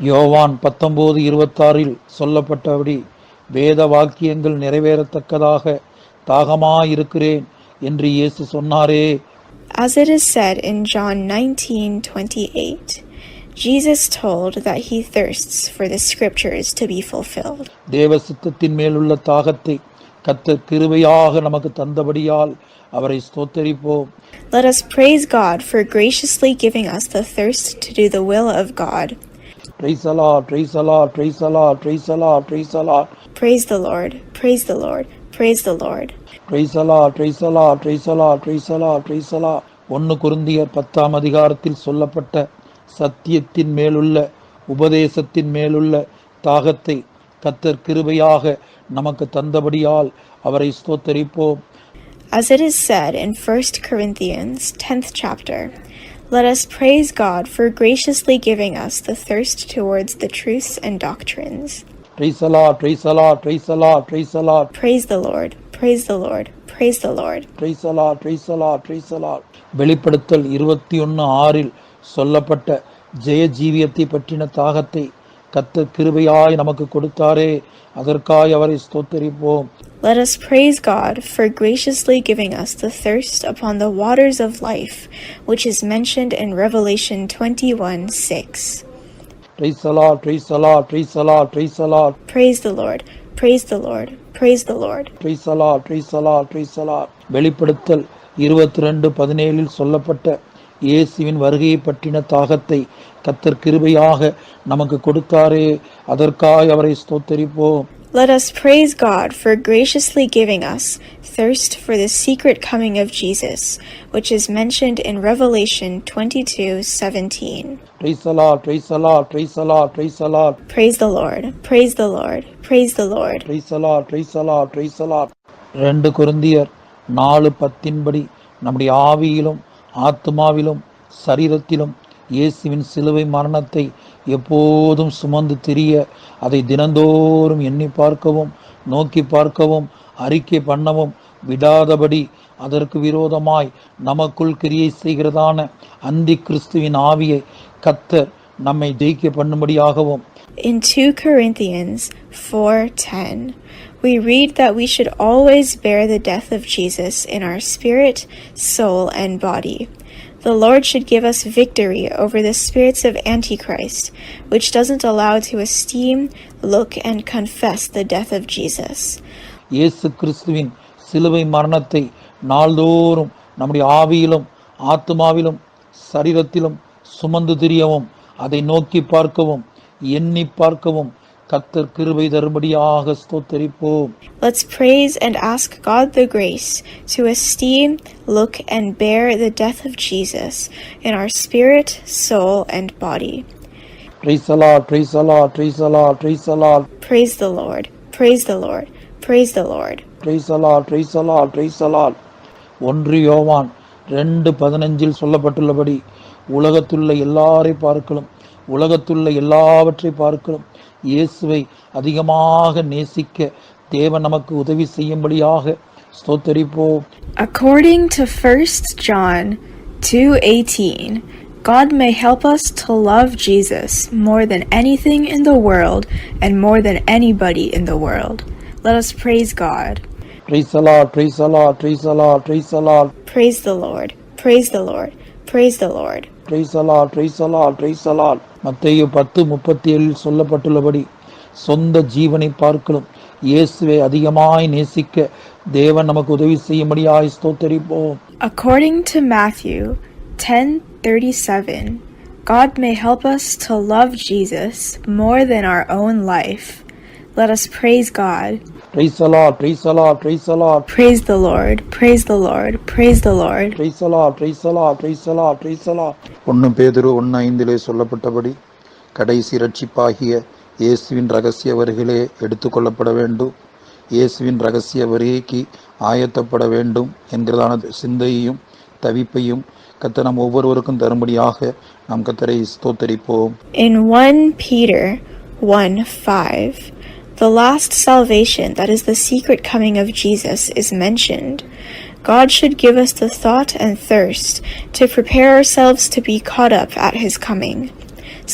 யோவான் 19:26 சொல்லப்பட்டபடி வேத வாக்கியங்கள் நிறைவேறத்தக்கதாக தாகமாயிருக்கிறேன் என்று இயேசு சொன்னாரே.
As it is said in John 19:28, Jesus told that he thirsts for the scriptures to be fulfilled.
தேவ சித்தத்தின் மேலுள்ள தாகத்தை கர்த்தர் கிருபையாக நமக்கு தந்தபடியால் அவரை ஸ்தோத்தரிப்போம்.
Let us praise God for graciously giving us the thirst to do the will of God.
Praise the Lord, praise the Lord, praise the Lord, praise the Lord, praise the Lord,
Praise the Lord, praise the Lord, praise the Lord.
praise the Lord, praise the Lord, praise the Lord, praise the Lord, praise the Lord. 1 கொரிந்தியர் 10 சொல்லப்பட்ட சத்தியத்தின் மேலுள்ள உபதேசத்தின் மேலுள்ள தாகத்தை கர்த்தர் கிருபையாக நமக்கு தந்தபடியால் அவரை ஸ்தோத்தரிப்போம்.
As it is said in 1 Corinthians 10th chapter, let us praise God for graciously giving us the thirst towards the truths and doctrines.
Praise the Lord, praise the Lord, praise the Lord, praise the Lord,
Praise the Lord, praise the Lord, praise the Lord.
praise the Lord, praise the Lord, praise the Lord. வெளிப்படுத்தல் 21:6 சொல்லப்பட்ட ஜெய ஜீவியத்தை பற்றின தாகத்தை கர்த்தர் கிருபையாய் நமக்கு கொடுத்தாரே, அதற்காய் அவரை ஸ்தோத்தரிப்போம்.
Let us praise God for graciously giving us the thirst upon the waters of life, which is mentioned in Revelation 21:6.
Praise the Lord, praise the Lord, praise the Lord, praise the Lord,
Praise the Lord, praise the Lord, praise the Lord.
praise the Lord, praise the Lord, praise the Lord. வெளிப்படுத்தல் 22:17 சொல்லப்பட்ட இயேசுவின் வருகையை பற்றின தாகத்தை கர்த்தர் கிருபையாக நமக்கு கொடுத்தாரே, அதற்காய் அவரை ஸ்தோத்தரிப்போம்.
Let us praise God for graciously giving us thirst for the secret coming of Jesus, which is mentioned in Revelation 22:17.
Praise the Lord, praise the Lord, praise the Lord, praise the Lord,
Praise the Lord, praise the Lord, praise the Lord.
praise the Lord, praise the Lord, praise the Lord. 2 கொரிந்தியர் 4:10 நம்முடைய ஆவியிலும் ஆத்துமாவிலும் சரீரத்திலும் இயேசுவின் சிலுவை மரணத்தை எப்போதும் சுமந்து திரிய, அதை தினந்தோறும் எண்ணி பார்க்கவும் நோக்கி பார்க்கவும் அறிக்கை பண்ணவும் விடாதபடி அதற்கு விரோதமாய் நமக்குள் கிரியை செய்கிறதான அந்தி கிறிஸ்துவின் ஆவியை கர்த்தர் நம்மை ஜெயிக்க பண்ணும்படியாகவும்.
In 2 Corinthians 4:10, we read that we should always bear the death of Jesus in our spirit, soul, and body. The Lord should give us victory over the spirits of Antichrist, which doesn't allow to esteem, look, and confess the death of Jesus.
இயேசு கிறிஸ்துவின் சிலுவை மரணத்தை நாள்தோறும் நம்முடைய ஆவியிலும் ஆத்மாவிலும் சரீரத்திலும் சுமந்து திரியவும் அதை நோக்கி பார்க்கவும் எண்ணி பார்க்கவும் கர்த்தர் கிருபை தரும்படியாக ஸ்தோத்தரிப்போம்.
Let's praise and ask God the grace to esteem, look, and bear the death of Jesus in our spirit, soul, and body.
Praise the Lord, praise the Lord, praise the Lord, praise the Lord.
Praise the Lord, praise the Lord, praise the Lord.
Praise the Lord, praise the Lord, praise the Lord. 1 யோவான் 2:15 சொல்லப்பட்டுள்ளபடி உலகத்துள்ள எல்லாரை பார்க்கலும் உலகத்துள்ள எல்லாவற்றை பார்க்கலும் இயேசுவை அதிகமாக நேசிக்க தேவன் நமக்கு உதவி செய்யும்படியாக ஸ்தோத்தரிப்போம்.
According to 1 John 2:18, God may help us to love Jesus more than anything in the world and more than anybody in the world. Let us praise God.
Praise the Lord, praise the Lord, praise the Lord, praise the Lord.
Praise the Lord, praise the Lord, praise the Lord.
Praise the Lord, praise the Lord, praise the Lord. மத்தேயு 10:37 சொல்லப்பட்டுள்ளபடி சொந்த ஜீவனை பார்க்கலும் இயேசுவை அதிகமாய் நேசிக்க தேவன் நமக்கு உதவி செய்யும்படியாய் ஸ்தோத்தரிப்போம்.
According to Matthew 10:37, God may help us to love Jesus more than our own life. Let us praise God.
Praise the Lord, praise the Lord, praise the Lord.
Praise the Lord, praise the Lord, praise the Lord.
Praise the Lord, praise the Lord, praise the Lord, praise the Lord. 1 பேதுரு 1:5 சொல்லப்பட்டபடி கடைசி ரட்சிப்பாகிய இயேசுவின் ரகசிய வருகையிலே எடுத்துக்கொள்ளப்பட வேண்டும், இயேசுவின் ரகசிய வருகைக்கு ஆயத்தப்பட வேண்டும் என்கிறதான சிந்தையையும் தவிப்பையும் கர்த்தர் நம் ஒவ்வொருவருக்கும் தரும்படியாக நாம் கர்த்தரை ஸ்தோத்தரிப்போம்.
In 1 Peter 1:5, the last salvation, that is the secret coming of Jesus, is mentioned. God should give us the thought and thirst to prepare ourselves to be caught up at his coming.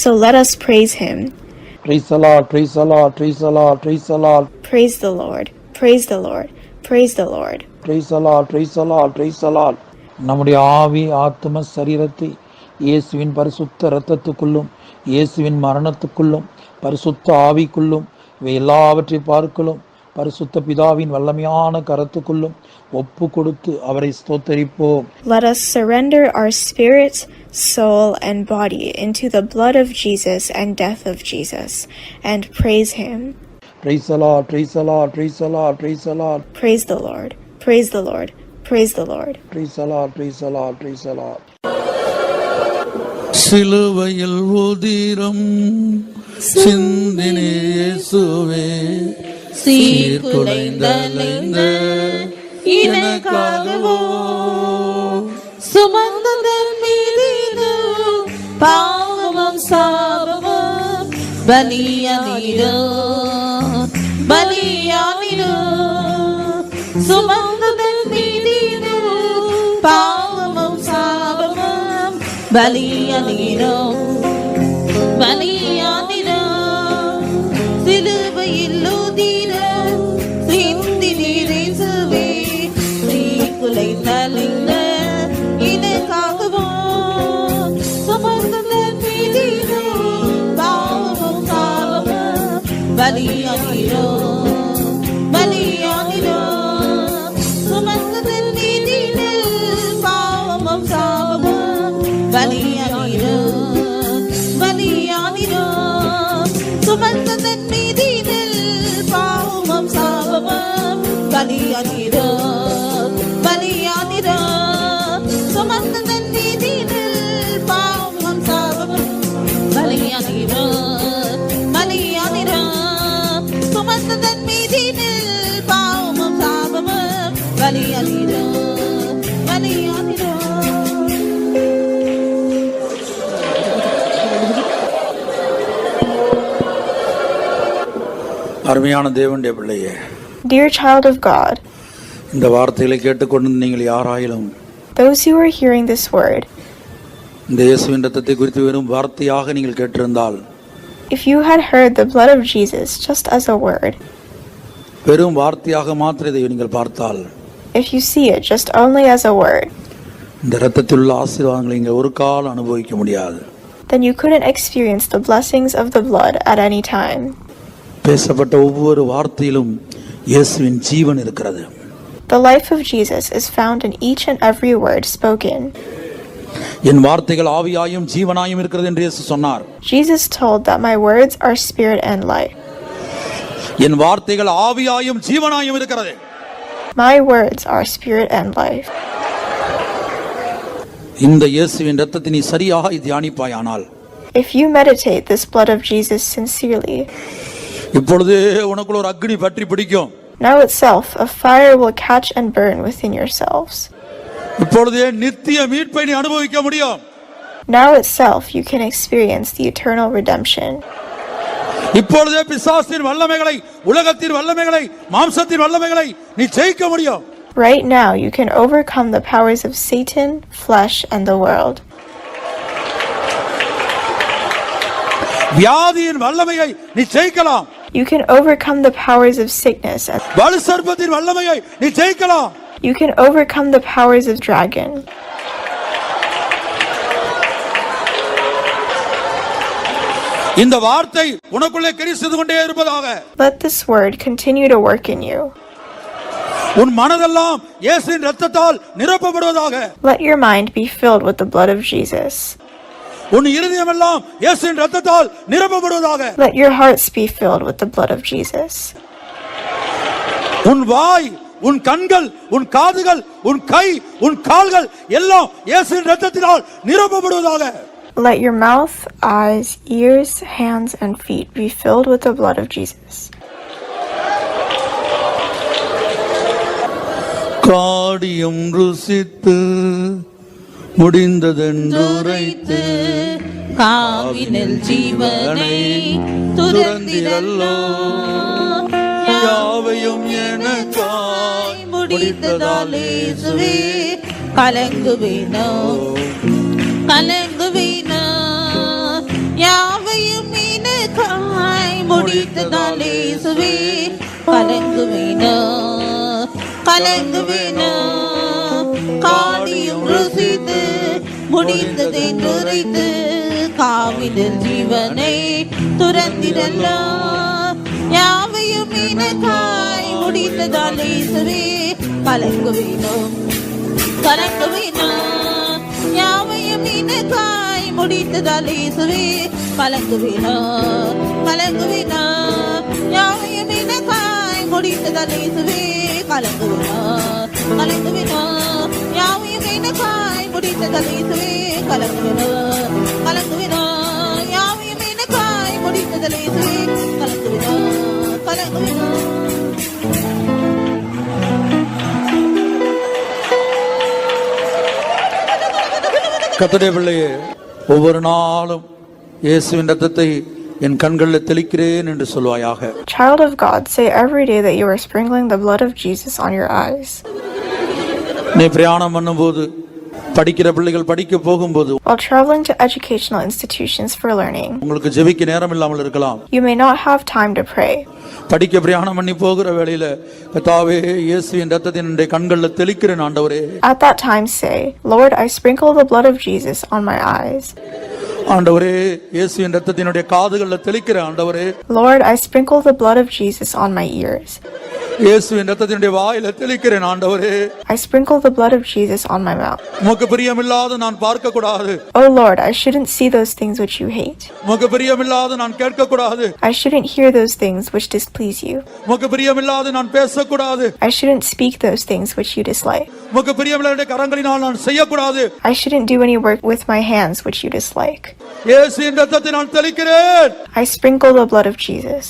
So let us praise him.
Praise the Lord, praise the Lord, praise the Lord, praise the Lord.
Praise the Lord, praise the Lord, praise the Lord.
Praise the Lord, praise the Lord, praise the Lord. நம்முடைய ஆவி ஆத்ம சரீரத்தை இயேசுவின் பரிசுத்த இரத்தத்துக்குள்ளும் இயேசுவின் மரணத்துக்குள்ளும் பரிசுத்த ஆவிக்குள்ளும் இவை எல்லாவற்றை பார்க்கலும் பரிசுத்த பிதாவின் வல்லமையான கரத்துக்குள்ளும் ஒப்பு கொடுத்து அவரை ஸ்தோத்தரிப்போம்.
Let us surrender our spirit, soul, and body into the blood of Jesus and death of Jesus, and praise him.
Praise the Lord, praise the Lord, praise the Lord, praise the Lord.
Praise the Lord, praise the Lord, praise the Lord.
Praise the Lord, praise the Lord, praise the Lord.
சிலுவையில் உதிரம் சிந்தினே இயேசுவே
சீர்குலைந்த எனக்காகவோ சுமந்ததன் மீதினோ பாவமும் சாபமும் பலியானிடோ சுமந்ததன் மீதினோ பாவமும் சாபமும் பலியானிடோ சிலுவையில் ஊதினோ சிந்தி நீரேசுவே சீர்குலைந்த எனக்காகவோ சுமந்ததன் மீதினோ பாவமும் சாபமும் பலியானிடோ சுமந்ததன் மீதினில் பாவமும் சாபமும் பலியானிடோ சுமந்ததன் மீதினில் பாவமும் சாபமும் பலியானிடோ சுமந்ததன் மீதினில் பாவமும் சாபமும் பலியானிடோ சுமந்ததன் மீதினில் பாவமும் சாபமும் பலியானிடோ.
அருமையான தேவனுடைய பிள்ளையே,
Dear child of God,
இந்த வார்த்தைகளை கேட்டுக்கொண்டு நீங்கள் யாராயிலும்
those who are hearing this word,
இந்த இயேசுவின் இரத்தத்தை குறித்து வெறும் வார்த்தையாக நீங்கள் கேட்டிருந்தால்,
if you had heard the blood of Jesus just as a word,
வெறும் வார்த்தையாக மாத்திரம் இதை நீங்கள் பார்த்தால்,
if you see it just only as a word,
இந்த இரத்தத்தில் உள்ள ஆசீர்வாதங்களை நீங்கள் ஒரு காலம் அனுபவிக்க முடியாது.
then you couldn't experience the blessings of the blood at any time.
பேசப்பட்ட ஒவ்வொரு வார்த்தையிலும் இயேசுவின் ஜீவன் இருக்கிறது.
The life of Jesus is found in each and every word spoken.
என் வார்த்தைகள் ஆவியாயும் ஜீவனாயும் இருக்கிறது என்று இயேசு சொன்னார்.
Jesus told that my words are spirit and life.
என் வார்த்தைகள் ஆவியாயும் ஜீவனாயும் இருக்கிறது.
My words are spirit and life.
இந்த இயேசுவின் இரத்தத்தை நீ சரியாக தியானிப்பாயானால்,
If you meditate this blood of Jesus sincerely,
இப்பொழுது உனக்குள்ள ஒரு அக்னி பற்றி பிடிக்கும்.
now itself a fire will catch and burn within yourselves.
இப்பொழுதே நித்திய மீட்பை நீ அனுபவிக்க முடியும்.
Now itself you can experience the eternal redemption.
இப்பொழுதே பிசாசின் வல்லமைகளை, உலகத்தின் வல்லமைகளை, மாம்சத்தின் வல்லமைகளை நீ ஜெயிக்க முடியும்.
Right now you can overcome the powers of Satan, flesh, and the world.
வியாதியின் வல்லமையை நீ ஜெயிக்கலாம்.
You can overcome the powers of sickness and
வலு சர்ப்பத்தின் வல்லமையை நீ ஜெயிக்கலாம்.
you can overcome the powers of dragon.
இந்த வார்த்தை உனக்குள்ளே கிரியை செய்து கொண்டே இருப்பதாக.
Let this word continue to work in you.
உன் மனதெல்லாம் இயேசுவின் இரத்தத்தால் நிரப்பப்படுவதாக.
Let your mind be filled with the blood of Jesus.
உன் இருதயமெல்லாம் இயேசுவின் இரத்தத்தால் நிரப்பப்படுவதாக.
Let your hearts be filled with the blood of Jesus.
உன் வாய், உன் கண்கள், உன் காதுகள், உன் கை, உன் கால்கள் எல்லாம் இயேசுவின் இரத்தத்தினால் நிரப்பப்படுவதாக.
Let your mouth, eyes, ears, hands, and feet be filled with the blood of Jesus.
காடியம் ருசித்து முடிந்ததென்றுரைத்து
காவினில் ஜீவனை துறந்திரல்லோ
யாவையும் எனக்காய்
முடித்ததாலே இயேசுவே கலங்குவேனோ கலங்குவேனோ யாவையும் எனக்காய் முடித்ததாலே இயேசுவே கலங்குவேனோ கலங்குவேனோ காடியும் ருசித்து முடிந்ததென்றுரைத்து காவினில் ஜீவனை துறந்திரல்லோ யாவையும் எனக்காய் முடித்ததாலே இயேசுவே கலங்குவேனோ கலங்குவேனோ யாவையும் எனக்காய் முடித்ததாலே இயேசுவே கலங்குவேனோ கலங்குவேனோ யாவையும் எனக்காய் முடித்ததாலே இயேசுவே கலங்குவேனோ கலங்குவேனோ யாவையும் எனக்காய் முடித்ததாலே இயேசுவே கலங்குவேனோ கலங்குவேனோ யாவையும் எனக்காய் முடித்ததாலே இயேசுவே கலங்குவேனோ கலங்குவேனோ.
கர்த்தருடைய பிள்ளையே, ஒவ்வொரு நாளும் இயேசுவின் இரத்தத்தை என் கண்களில் தெளிக்கிறேன் என்று சொல்வாயாக.
Child of God, say every day that you are sprinkling the blood of Jesus on your eyes.
நீ பிரயாணம் பண்ணும்போது, படிக்கிற பிள்ளைகள் படிக்க போகும்போது,
While traveling to educational institutions for learning,
உங்களுக்கு ஜெபிக்க நேரம் இல்லாமல் இருக்கலாம்.
you may not have time to pray.
படிக்க பிரயாணம் பண்ணி போகிற வேளையில, கர்த்தாவே இயேசுவின் இரத்தத்தை என்னுடைய கண்களில் தெளிக்கிறேன் ஆண்டவரே.
At that time say, Lord, I sprinkle the blood of Jesus on my eyes.
ஆண்டவரே இயேசுவின் இரத்தத்தினுடைய காதுகளில் தெளிக்கிறேன் ஆண்டவரே.
Lord, I sprinkle the blood of Jesus on my ears.
இயேசுவின் இரத்தத்தினுடைய வாயில தெளிக்கிறேன் ஆண்டவரே.
I sprinkle the blood of Jesus on my mouth.
உமக்கு பிரியமில்லாத நான் பார்க்க கூடாது.
Oh Lord, I shouldn't see those things which you hate.
உமக்கு பிரியமில்லாத நான் கேட்க கூடாது.
I shouldn't hear those things which displease you.
உமக்கு பிரியமில்லாத நான் பேச கூடாது.
I shouldn't speak those things which you dislike.
உமக்கு பிரியமில்லாத கரங்களினால் நான் செய்ய கூடாது.
I shouldn't do any work with my hands which you dislike.
இயேசுவின் இரத்தத்தை நான் தெளிக்கிறேன்.
I sprinkle the blood of Jesus.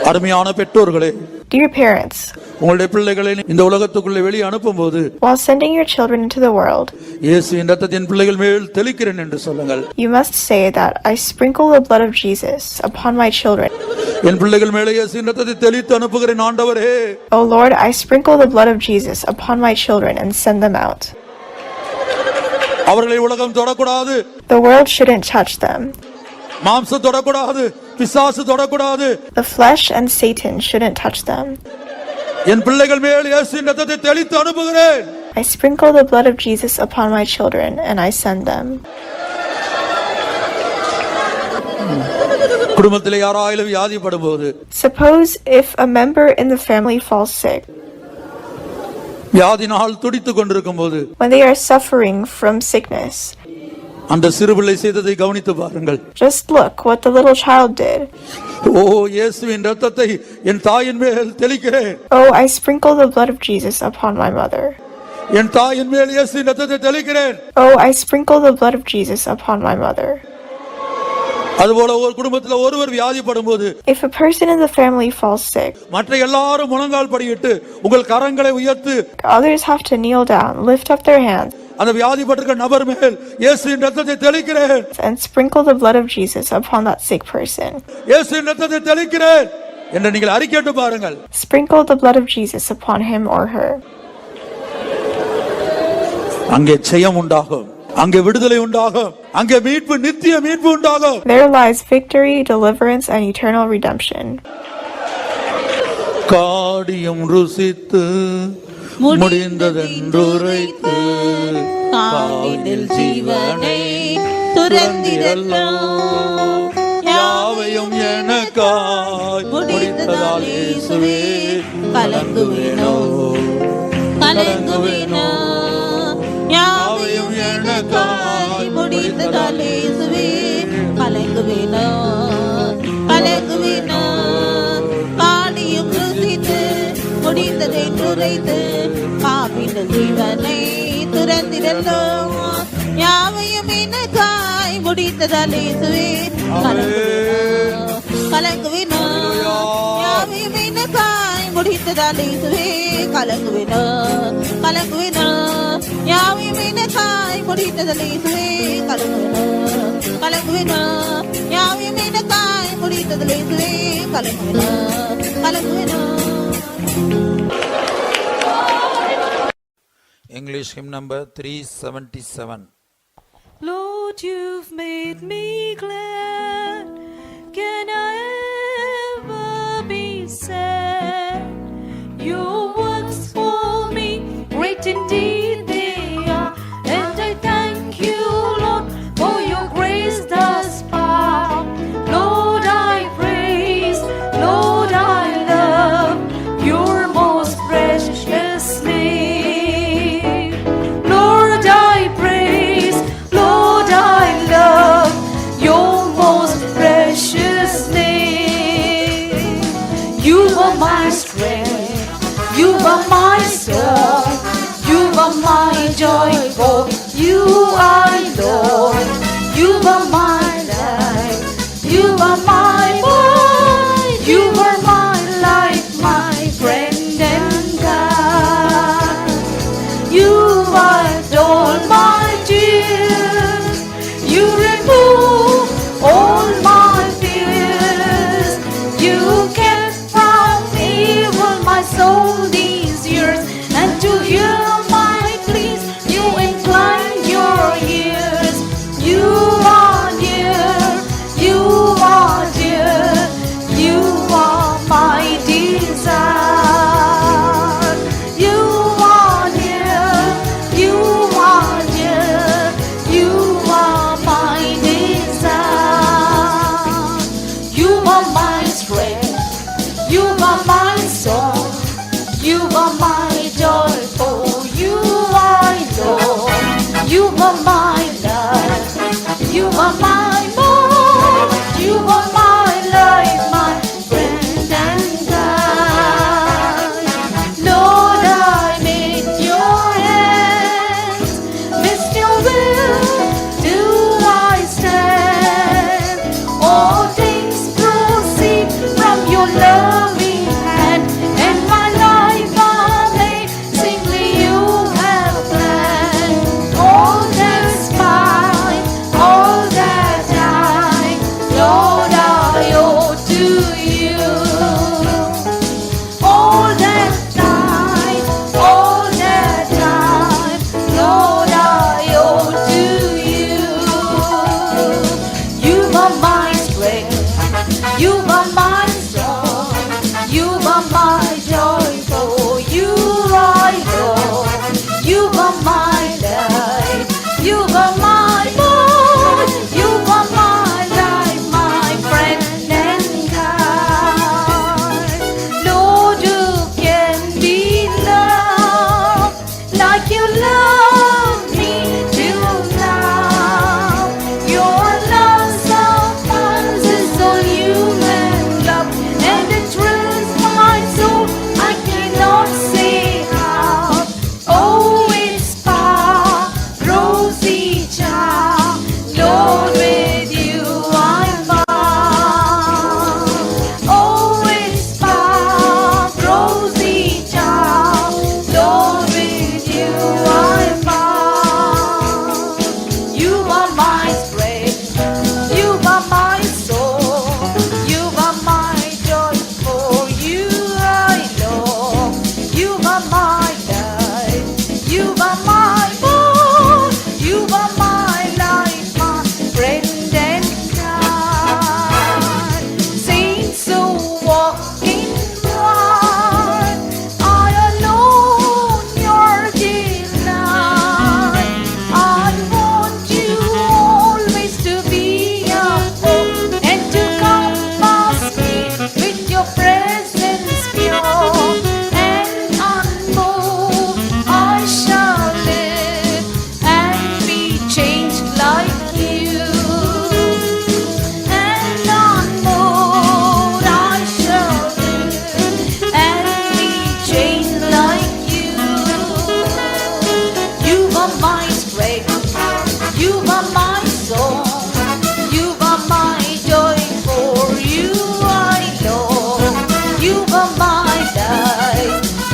அருமையான பெற்றோர்களே,
Dear parents,
உங்களுடைய பிள்ளைகளை இந்த உலகத்துக்குள்ளே வெளியே அனுப்பும்போது,
while sending your children into the world,
இயேசுவின் இரத்தத்தின் பிள்ளைகள் மேல் தெளிக்கிறேன் என்று சொல்லுங்கள்.
you must say that I sprinkle the blood of Jesus upon my children.
என் பிள்ளைகள் மேலே இயேசுவின் இரத்தத்தை தெளித்து அனுப்புகிறேன் ஆண்டவரே.
Oh Lord, I sprinkle the blood of Jesus upon my children and send them out.
அவர்களை உலகம் தொடக்கூடாது.
The world shouldn't touch them.
மாம்சம் தொடக்கூடாது. பிசாசு தொடக்கூடாது.
The flesh and Satan shouldn't touch them.
என் பிள்ளைகள் மேல் இயேசுவின் இரத்தத்தை தெளித்து அனுப்புகிறேன்.
I sprinkle the blood of Jesus upon my children and I send them.
குடும்பத்திலே யாராயிலும் வியாதிப்படும் போது,
Suppose if a member in the family falls sick,
வியாதினால் துடித்துக் கொண்டிருக்கும் போது,
when they are suffering from sickness,
அந்த சிறுபிள்ளை செய்ததை கவனித்து பாருங்கள்.
just look what the little child did.
ஓ, இயேசுவின் இரத்தத்தை என் தாயின் மேல் தெளிக்கிறேன்.
Oh, I sprinkle the blood of Jesus upon my mother.
என் தாயின் மேல் இயேசுவின் இரத்தத்தை தெளிக்கிறேன்.
Oh, I sprinkle the blood of Jesus upon my mother.
அதுபோல ஒரு குடும்பத்துல ஒருவர் வியாதிப்படும் போது,
If a person in the family falls sick,
மற்ற எல்லாரும் முழங்கால் படியிட்டு உங்கள் கரங்களை உயர்த்து
others have to kneel down, lift up their hands,
அந்த வியாதிப்பட்டிருக்கிற நபர் மேல் இயேசுவின் இரத்தத்தை தெளிக்கிறேன்.
and sprinkle the blood of Jesus upon that sick person.
இயேசுவின் இரத்தத்தை தெளிக்கிறேன் என்று நீங்கள் அறிக்கையிட்டு பாருங்கள்.
Sprinkle the blood of Jesus upon him or her.
அங்கே ஜெயம் உண்டாகும், அங்கே விடுதலை உண்டாகும், அங்கே மீட்பு, நித்திய மீட்பு உண்டாகும்.
There lies victory, deliverance, and eternal redemption.
காடியம் ருசித்து முடிந்ததென்றுரைத்து
காவினில் ஜீவனை துறந்திடலாம்.
யாவையும் எனக்காய் முடித்ததால் இயேசுவே
கலங்குவேனோ கலங்குவேனோ, யாவையும் எனக்காய் முடித்ததால் இயேசுவே கலங்குவேனோ கலங்குவேனோ. காடியும் ருசித்து முடிந்ததென்றுரைத்து காவினில் ஜீவனை துறந்திடலாம். யாவையும் எனக்காய் முடித்ததால் இயேசுவே கலங்குவேனோ யாவையும் எனக்காய் முடித்ததால் இயேசுவே கலங்குவேனோ கலங்குவேனோ, யாவையும் எனக்காய் முடித்ததால் இயேசுவே கலங்குவேனோ கலங்குவேனோ, யாவையும் எனக்காய் முடித்ததால் இயேசுவே கலங்குவேனோ கலங்குவேனோ.
English hymn number 377.
Lord, you've made me glad. Can I ever be sad? Your works for me, great indeed they are, and I thank you, Lord, for your grace thus far. Lord, I praise, Lord, I love your most precious name. Lord, I praise, Lord, I love your most precious name. You are my strength, you are my song, you are my joy, for you are Lord. You are my life, you are my boy, you are my life, my friend and God. You wiped all my tears, you remove all my fears. You kept from evil my soul these years, and to hear my pleas you inclined your ears. You are dear, you are dear, you are my desire. You are dear, you are dear, you are my desire. You are my strength, you are my song, die.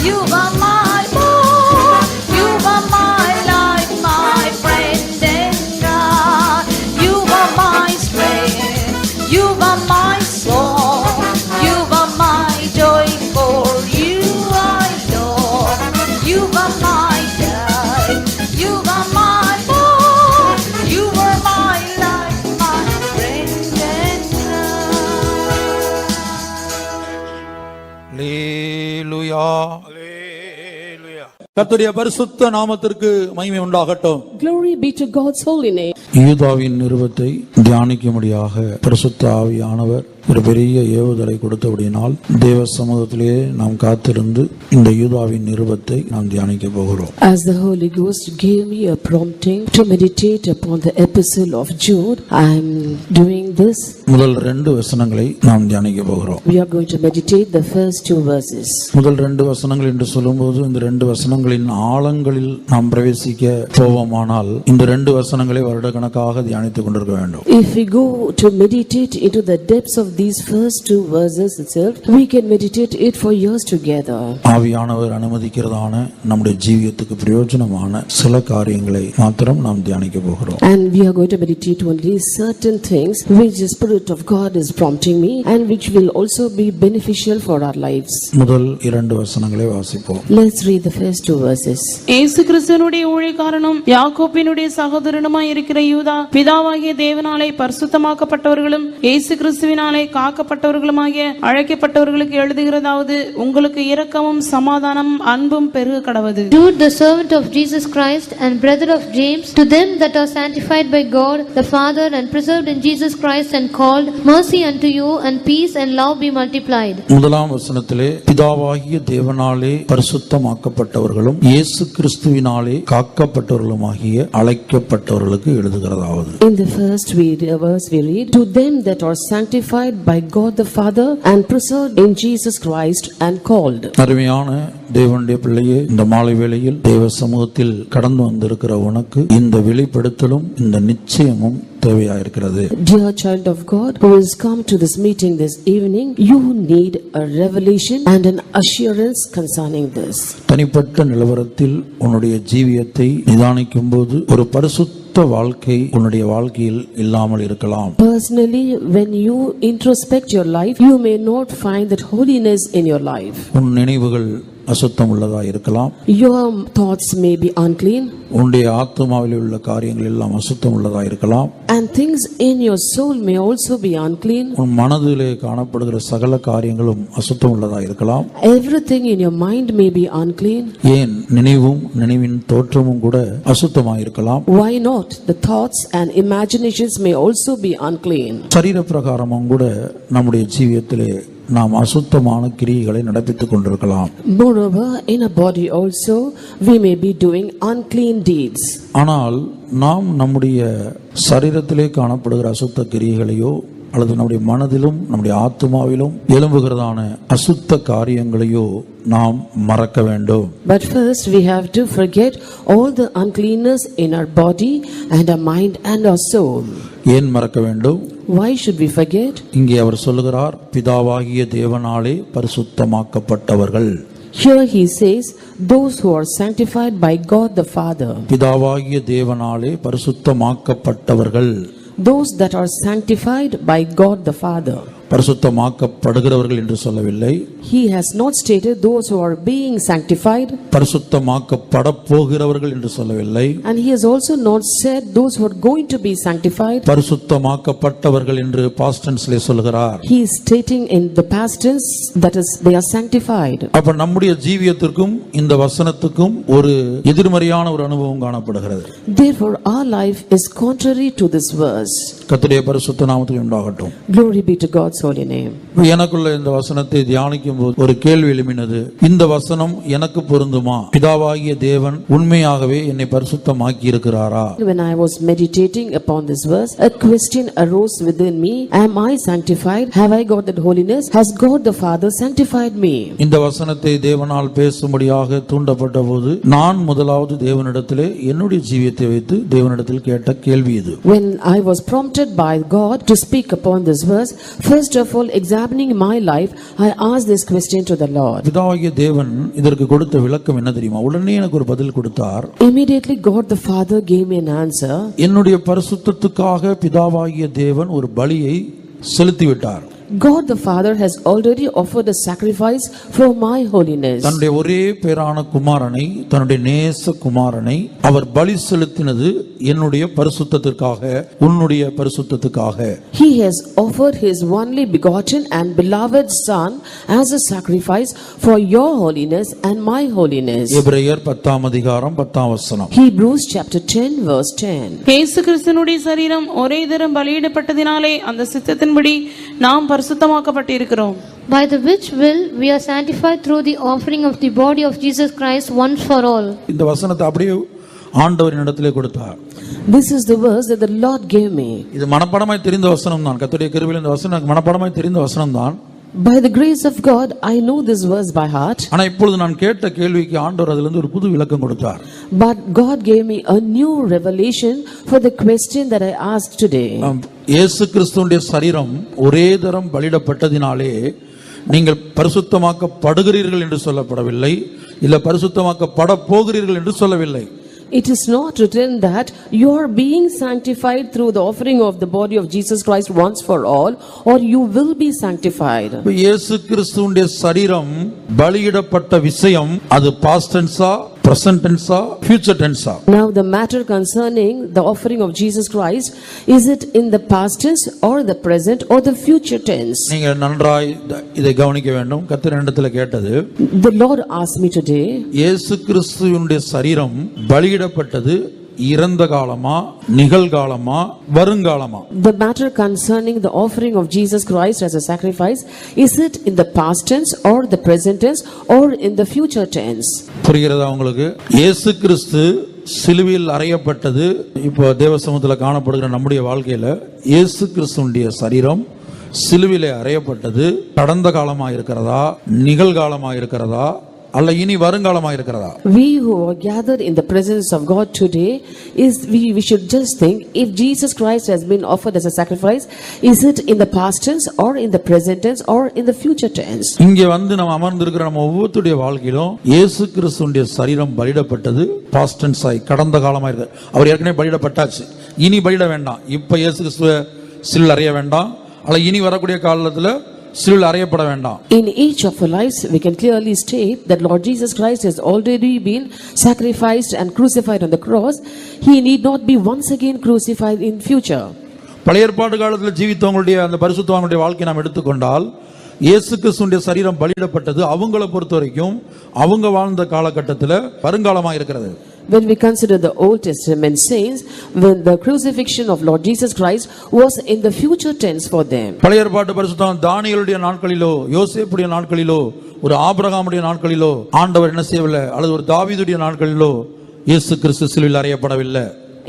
You are my more, you are my life, my friend and God. You are my strength, you are my song, you are my joy, for you I love. You are my life, you are my more, you are my life, my friend and God.
அல்லேலூயா. கர்த்தருடைய பரிசுத்த நாமத்திற்கு மகிமை உண்டாகட்டும்.
Glory be to God's holy name.
யூதாவின் நிருபத்தை தியானிக்கும்படியாக பரிசுத்த ஆவியானவர் ஒரு பெரிய ஏவுதலை கொடுத்தபடியினால் தேவ சமூகத்திலே நாம் காத்திருந்து இந்த யூதாவின் நிருபத்தை நாம் தியானிக்க போகிறோம்.
As the Holy Ghost gave me a prompting to meditate upon the epistle of Jude, I am doing this.
முதல் 2 வசனங்களை நாம் தியானிக்க போகிறோம்.
We are going to meditate the first 2 verses.
முதல் 2 வசனங்கள் என்று சொல்லும்போது இந்த 2 வசனங்களின் ஆழங்களில் நாம் பிரவேசிக்க போவோமானால் இந்த 2 வசனங்களை வருடக்கணக்காக தியானித்துக் கொண்டிருக்க வேண்டும்.
If we go to meditate into the depths of these first 2 verses itself, we can meditate it for years together.
ஆவியானவர் அனுமதிக்கிறதான நம்முடைய ஜீவியத்துக்கு பிரயோஜனமான சில காரியங்களை மாத்திரம் நாம் தியானிக்க போகிறோம்.
And we are going to meditate only certain things which the Spirit of God is prompting me and which will also be beneficial for our lives.
முதல் 2 வசனங்களை வாசிப்போம்.
Let's read the first 2 verses.
இயேசு கிறிஸ்துவினுடைய ஊழியக்காரனும் யாக்கோபினுடைய சகோதரனுமாய் இருக்கிற யூதா, பிதாவாகிய தேவனாலே பரிசுத்தமாக்கப்பட்டவர்களும் இயேசு கிறிஸ்துவினாலே காக்கப்பட்டவர்களுமாகிய அழைக்கப்பட்டவர்களுக்கு எழுதுகிறதாவது, உங்களுக்கு இரக்கமும் சமாதானமும் அன்பும் பெருக கடவது.
Jude, the servant of Jesus Christ and brother of James, to them that are sanctified by God the Father and preserved in Jesus Christ and called, mercy unto you and peace and love be multiplied.
முதலாம் வசனத்திலே பிதாவாகிய தேவனாலே பரிசுத்தமாக்கப்பட்டவர்களும் இயேசு கிறிஸ்துவினாலே காக்கப்பட்டவர்களுமாகிய அழைக்கப்பட்டவர்களுக்கு எழுதுகிறதாவது.
In the first verse we read, to them that are sanctified by God the Father and preserved in Jesus Christ and called.
அருமையான தேவனுடைய பிள்ளையே, இந்த மாலை வேளையில் தேவ சமூகத்தில் கடந்து வந்திருக்கிற உனக்கு இந்த வெளிப்படுத்தலும் இந்த நிச்சயமும் தேவையாயிருக்கிறது.
Dear child of God who has come to this meeting this evening, you need a revelation and an assurance concerning this.
தனிப்பட்ட நிலவரத்தில் உன்னுடைய ஜீவியத்தை நிதானிக்கும் போது ஒரு பரிசுத்த வாழ்க்கை உன்னுடைய வாழ்க்கையில் இல்லாமல் இருக்கலாம்.
Personally, when you introspect your life, you may not find that holiness in your life.
உன் நினைவுகள் அசுத்தம் உள்ளதா இருக்கலாம்.
Your thoughts may be unclean.
உன்னுடைய ஆத்மாவில் உள்ள காரியங்கள் எல்லாம் அசுத்தம் உள்ளதா இருக்கலாம்.
And things in your soul may also be unclean.
உன் மனதிலே காணப்படுகிற சகல காரியங்களும் அசுத்தம் உள்ளதா இருக்கலாம்.
Everything in your mind may be unclean.
ஏன் நினைவும் நினைவின் தோற்றமும் கூட அசுத்தமாக இருக்கலாம்.
Why not? The thoughts and imaginations may also be unclean.
சரீர பிரகாரமும் கூட நம்முடைய ஜீவியத்திலே நாம் அசுத்தமான கிரியைகளை நடப்பித்துக் கொண்டிருக்கலாம்.
Moreover, in a body also we may be doing unclean deeds.
ஆனால் நாம் நம்முடைய சரீரத்திலே காணப்படுகிற அசுத்த கிரியைகளையோ அல்லது நம்முடைய மனதிலும் நம்முடைய ஆத்மாவிலும் எழும்புகிறதான அசுத்த காரியங்களையோ நாம் மறக்க வேண்டும்.
But first we have to forget all the uncleanness in our body and our mind and our soul.
ஏன் மறக்க வேண்டும்?
Why should we forget?
இங்கே அவர் சொல்லுகிறார், பிதாவாகிய தேவனாலே பரிசுத்தமாக்கப்பட்டவர்கள்.
Here he says, those who are sanctified by God the Father.
பிதாவாகிய தேவனாலே பரிசுத்தமாக்கப்பட்டவர்கள்.
Those that are sanctified by God the Father.
பரிசுத்தமாக்கப்படுகிறவர்கள் என்று சொல்லவில்லை.
He has not stated those who are being sanctified.
பரிசுத்தமாக்கப்பட போகிறவர்கள் என்று சொல்லவில்லை.
And he has also not said those who are going to be sanctified.
பரிசுத்தமாக்கப்பட்டவர்கள் என்று past tense-லே சொல்கிறார்.
He is stating in the past tense, that is, they are sanctified.
அப்ப நம்முடைய ஜீவியத்திற்கும் இந்த வசனத்துக்கும் ஒரு எதிர்மறையான ஒரு அனுபவம் காணப்படுகிறது.
Therefore our life is contrary to this verse.
கர்த்தருடைய பரிசுத்த நாமத்துக்கு உண்டாகட்டும்.
Glory be to God's holy name.
எனக்குள்ள இந்த வசனத்தை தியானிக்கும் போது ஒரு கேள்வி எழும்பினது. இந்த வசனம் எனக்கு பொருந்துமா? பிதாவாகிய தேவன் உண்மையாகவே என்னை பரிசுத்தமாக்கி இருக்கிறாரா?
When I was meditating upon this verse, a question arose within me. Am I sanctified? Have I got that holiness? Has God the Father sanctified me?
இந்த வசனத்தை தேவனால் பேசும்படியாக தூண்டப்பட்ட போது நான் முதலாவது தேவனிடத்திலே என்னுடைய ஜீவியத்தை வைத்து தேவனிடத்தில் கேட்ட கேள்வி இது.
When I was prompted by God to speak upon this verse, first first of all, examining my life, I asked this question to the Lord.
பிதாவாகிய தேவன் இதற்கு கொடுத்த விளக்கம் என்ன தெரியுமா? உடனே எனக்கு ஒரு பதில் கொடுத்தார்.
Immediately God the Father gave me an answer.
என்னுடைய பரிசுத்தத்துக்காக பிதாவாகிய தேவன் ஒரு பலியை செலுத்தி விட்டார்.
God the Father has already offered a sacrifice for my holiness.
தன்னுடைய ஒரே பேரான குமாரனை, தன்னுடைய நேச குமாரனை அவர் பலி செலுத்தினது என்னுடைய பரிசுத்தத்திற்காக, உன்னுடைய பரிசுத்தத்துக்காக.
He has offered his only begotten and beloved Son as a sacrifice for your holiness and my holiness.
எபிரேயர் 10 அதிகாரம் 10 வசனம்.
Hebrews chapter 10 verse 10.
இயேசு கிறிஸ்துவினுடைய சரீரம் ஒரே தரம் பலியிடப்பட்டதினாலே அந்த சித்தத்தின்படி நாம் பரிசுத்தமாக்கப்பட்டிருக்கிறோம்.
By the which will we are sanctified through the offering of the body of Jesus Christ once for all.
இந்த வசனத்தை அப்படியே ஆண்டவரின் இடத்திலே கொடுத்தார்.
This is the verse that the Lord gave me.
இது மனப்பாடமாய் தெரிந்த வசனம் தான். கர்த்தருடைய கிருபையினால் இந்த வசனம் மனப்பாடமாய் தெரிந்த வசனம் தான்.
By the grace of God, I know this verse by heart.
ஆனா இப்பொழுது நான் கேட்ட கேள்விக்கு ஆண்டவர் அதிலிருந்து ஒரு புது விளக்கம் கொடுத்தார்.
But God gave me a new revelation for the question that I asked today.
இயேசு கிறிஸ்துவினுடைய சரீரம் ஒரே தரம் பலியிடப்பட்டதினாலே நீங்கள் பரிசுத்தமாக்கப்படுகிறீர்கள் என்று சொல்லப்படவில்லை, இல்ல பரிசுத்தமாக்கப்பட போகிறீர்கள் என்று சொல்லவில்லை.
It is not written that you are being sanctified through the offering of the body of Jesus Christ once for all, or you will be sanctified.
இயேசு கிறிஸ்துவினுடைய சரீரம் பலியிடப்பட்ட விஷயம் அது past டென்ஸா, present tense, future tense.
Now the matter concerning the offering of Jesus Christ, is it in the past tense or the present or the future tense?
நீங்க நன்றாய் இதை கவனிக்க வேண்டும். கர்த்தர் என்னிடத்தில் கேட்டது,
The Lord asked me today,
இயேசு கிறிஸ்துவினுடைய சரீரம் பலியிடப்பட்டது இறந்த காலமா, நிகழ்காலமா, வருங்காலமா?
the matter concerning the offering of Jesus Christ as a sacrifice, is it in the past tense or the present tense or in the future tense?
புரிகிறதா உங்களுக்கு? இயேசு கிறிஸ்து சிலுவையில் அறையப்பட்டது இப்போ தேவசமூகத்தில் காணப்படுகிற நம்முடைய வாழ்க்கையில இயேசு கிறிஸ்துவினுடைய சரீரம் சிலுவையிலே அறையப்பட்டது கடந்த காலமா இருக்கிறதா, நிகழ்காலமா இருக்கிறதா, அல்ல இனி வருங்காலமா இருக்கிறதா?
We who are gathered in the presence of God today, we should just think, if Jesus Christ has been offered as a sacrifice, is it in the past tense or in the present tense or in the future tense?
இங்கே வந்து நம்ம அமர்ந்திருக்கிற நம்ம ஒவ்வொருடைய வாழ்க்கையிலும் இயேசு கிறிஸ்துவினுடைய சரீரம் பலியிடப்பட்டது பாஸ்ட் டென்ஸ் ஆய் கடந்த காலமா இருக்கு. அவர் ஏற்கனவே பலியிடப்பட்டாச்சு, இனி பலியிட வேண்டாம். இப்ப இயேசு கிறிஸ்துவ சிலுவையில் அறைய வேண்டாம், அல்ல இனி வரக்கூடிய காலத்துல சிலுவையில் அறையப்பட வேண்டாம்.
In each of our lives we can clearly state that Lord Jesus Christ has already been sacrificed and crucified on the cross. He need not be once again crucified in future.
பழைய ஏற்பாடு காலத்தில் ஜீவித்தவங்களுடைய அந்த பரிசுத்தவான்களுடைய வாழ்க்கையை நாம் எடுத்துக்கொண்டால் இயேசு கிறிஸ்துவினுடைய சரீரம் பலியிடப்பட்டது அவங்களை பொறுத்த வரைக்கும் அவங்க வாழ்ந்த காலகட்டத்தில் வருங்காலமா இருக்கிறது.
When we consider the Old Testament saints, when the crucifixion of Lord Jesus Christ was in the future tense for them.
பழைய ஏற்பாட்டு பரிசுத்தவான் தானியேலுடைய நாட்களிலோ, யோசேப்புடைய நாட்களிலோ, ஒரு ஆபிரகாமுடைய நாட்களிலோ ஆண்டவர் என்ன செய்யவில்லை, அல்லது ஒரு தாவீதுடைய நாட்களிலோ இயேசு கிறிஸ்து சிலுவையில் அறையப்படவில்லை.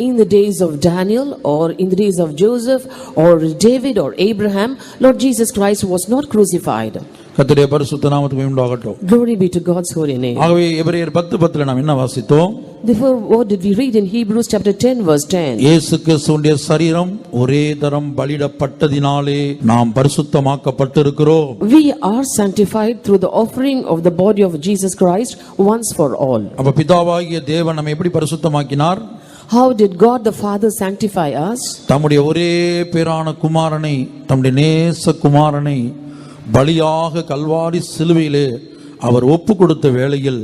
In the days of Daniel or in the days of Joseph or David or Abraham, Lord Jesus Christ was not crucified.
கர்த்தருடைய பரிசுத்த நாமத்துக்கு மகிமை உண்டாகட்டும்.
Glory be to God's holy name.
ஆகவே எபிரேயர் 10:10 நாம் என்ன வாசித்தோம்?
Therefore, what did we read in Hebrews chapter 10 verse 10?
இயேசு கிறிஸ்துவினுடைய சரீரம் ஒரே தரம் பலியிடப்பட்டதினாலே நாம் பரிசுத்தமாக்கப்பட்டிருக்கிறோம்.
We are sanctified through the offering of the body of Jesus Christ once for all.
அப்ப பிதாவாகிய தேவன் நம்மை எப்படி பரிசுத்தமாக்கினார்?
How did God the Father sanctify us?
தம்முடைய ஒரே பேரான குமாரனை, தம்முடைய நேச குமாரனை பலியாக கல்வாரி சிலுவையிலே அவர் ஒப்பு கொடுத்த வேளையில்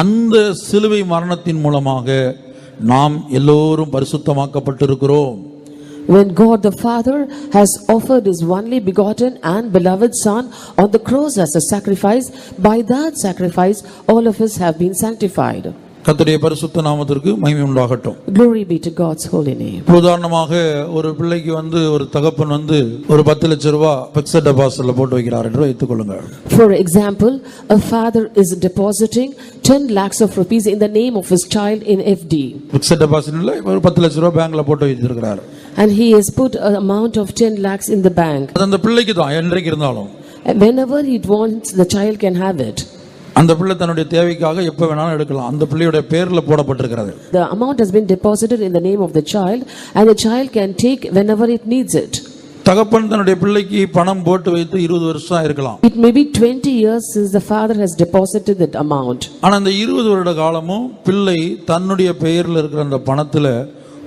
அந்த சிலுவை மரணத்தின் மூலமாக நாம் எல்லோரும் பரிசுத்தமாக்கப்பட்டிருக்கிறோம்.
When God the Father has offered his only begotten and beloved Son on the cross as a sacrifice, by that sacrifice all of us have been sanctified.
கர்த்தருடைய பரிசுத்த நாமத்திற்கு மகிமை உண்டாகட்டும்.
Glory be to God's holy name.
உதாரணமாக ஒரு பிள்ளைக்கு ஒரு தகப்பன் ஒரு 10 லட்சம் ரூபாய் பிக்ஸட் டெபாசிட்ல போட்டு வைக்கிறார் என்று வைத்துக் கொள்ளுங்கள்.
For example, a father is depositing 10 lakhs of rupees in the name of his child in FD.
Fixed டெபாசிட்ல ஒரு 10 லட்சம் ரூபாய் பேங்க்ல போட்டு வைத்திருக்கிறார்.
And he has put an amount of 10 lakhs in the bank.
அது அந்த பிள்ளைக்கு தான் என்றைக்கு இருந்தாலும்.
Whenever he wants, the child can have it.
அந்த பிள்ளை தன்னுடைய தேவைக்காக எப்ப வேணாலும் எடுக்கலாம். அந்த பிள்ளையோட பேர்ல போடப்பட்டிருக்கிறது.
The amount has been deposited in the name of the child and the child can take whenever it needs it.
தகப்பன் தன்னுடைய பிள்ளைக்கு பணம் போட்டு வைத்து 20 வருஷம் இருக்கலாம்.
It may be 20 years since the father has deposited that amount.
ஆனா அந்த 20 வருட காலமும் பிள்ளை தன்னுடைய பெயர்ல இருக்கிற அந்த பணத்துல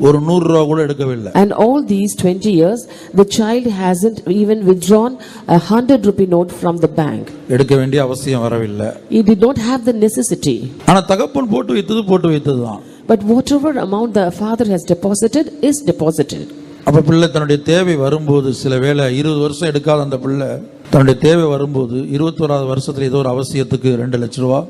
ஒரு 100 ரூபாய் கூட எடுக்கவில்லை.
And all these 20 years the child hasn't even withdrawn a 100 rupee note from the bank.
எடுக்க வேண்டிய அவசியம் வரவில்லை.
He did not have the necessity.
ஆனா தகப்பன் போட்டு வைத்ததுதான்.
But whatever amount the father has deposited is deposited.
அப்ப பிள்ளை தன்னுடைய தேவை வரும்போது சில வேளை 20 வருஷம் எடுக்காத அந்த பிள்ளை தன்னுடைய தேவை வரும்போது 21வது வருஷத்துல ஏதோ ஒரு அவசியத்துக்கு 2 லட்சம் ரூபாய்